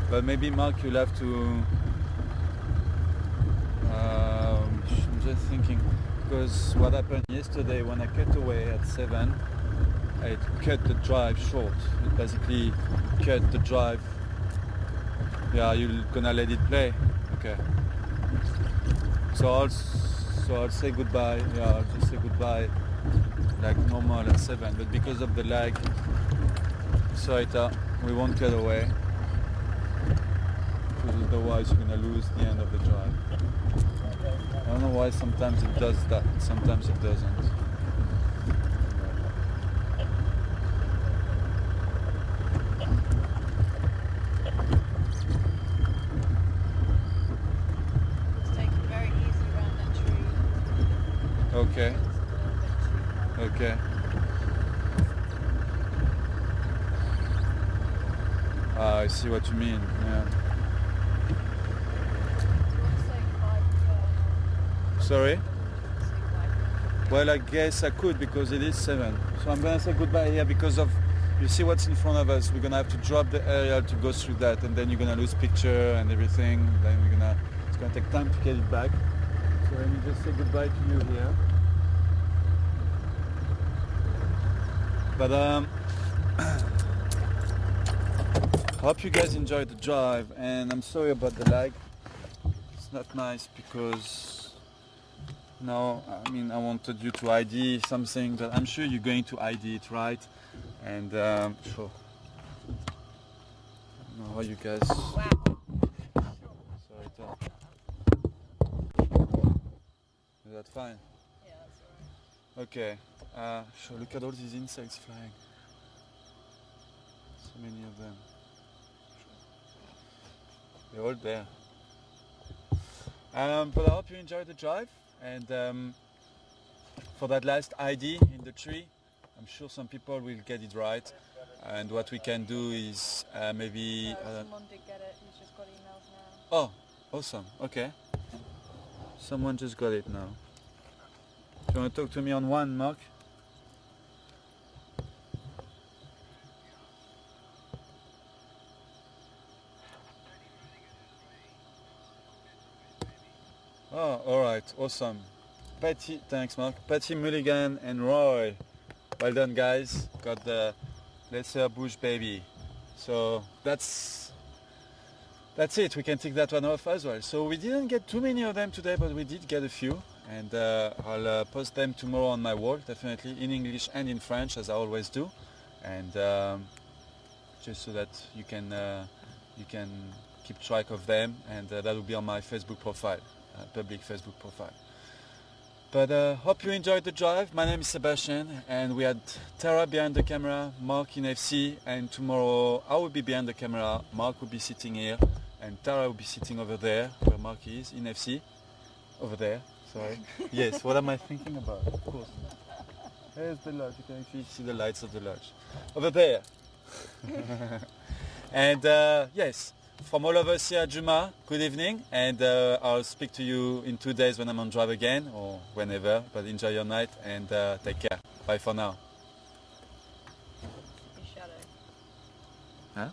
But maybe Mark, you'll have to. I'm just thinking, because what happened yesterday when I cut away at 7, I cut the drive short. It basically cut the drive. Yeah, you're gonna let it play. Okay. So I'll say goodbye. Yeah, I'll just say goodbye like normal at 7. But because of the lag, sorry, we won't cut away. Because otherwise you're going to lose the end of the drive. I don't know why sometimes it does that, sometimes it doesn't. Let's take it very easy around that tree. Okay, It's a little bit too okay. I see what you mean, yeah. Sorry? Well, I guess I could because it is 7. So I'm going to say goodbye here because of, you see what's in front of us. We're going to have to drop the aerial to go through that, and then you're going to lose picture and everything. Then it's going to take time to get it back. So let me just say goodbye to you here. But I hope you guys enjoyed the drive, and I'm sorry about the lag. It's not nice because now, I mean, I wanted you to ID something, but I'm sure you're going to ID it right. And sure. I don't know how you guys. Wow. Sorry, Tom. Is that fine? Yeah, that's alright. Okay. Sure. Look at all these insects flying. So many of them. They're all there. But I hope you enjoyed the drive, and for that last ID in the tree, I'm sure some people will get it right, and what we can do is maybe... Someone did get it, he's just got emails now. Oh, awesome, okay. Someone just got it now. Do you want to talk to me on one, Mark? Oh, alright, awesome. Patty, thanks Mark. Patty Mulligan and Roy. Well done guys. Got the Lesser Bush baby. So that's it. We can take that one off as well. So we didn't get too many of them today, but we did get a few. And I'll post them tomorrow on my wall, definitely, in English and in French, as I always do. And just so that you can keep track of them, and that will be on my Facebook profile. Public Facebook profile. But hope you enjoyed the drive. My name is Sebastian, and we had Tara behind the camera, Mark in FC, and tomorrow I will be behind the camera, Mark will be sitting here, and Tara will be sitting over there, where Mark is, in FC. Over there, sorry. Yes, what am I thinking about? Of course. There's the lodge, you can actually see the lights of the lodge. Over there. And yes. From all of us here at Juma, good evening, and I'll speak to you in 2 days when I'm on drive again, or whenever, but enjoy your night and take care. Bye for now. Your shadow. Huh?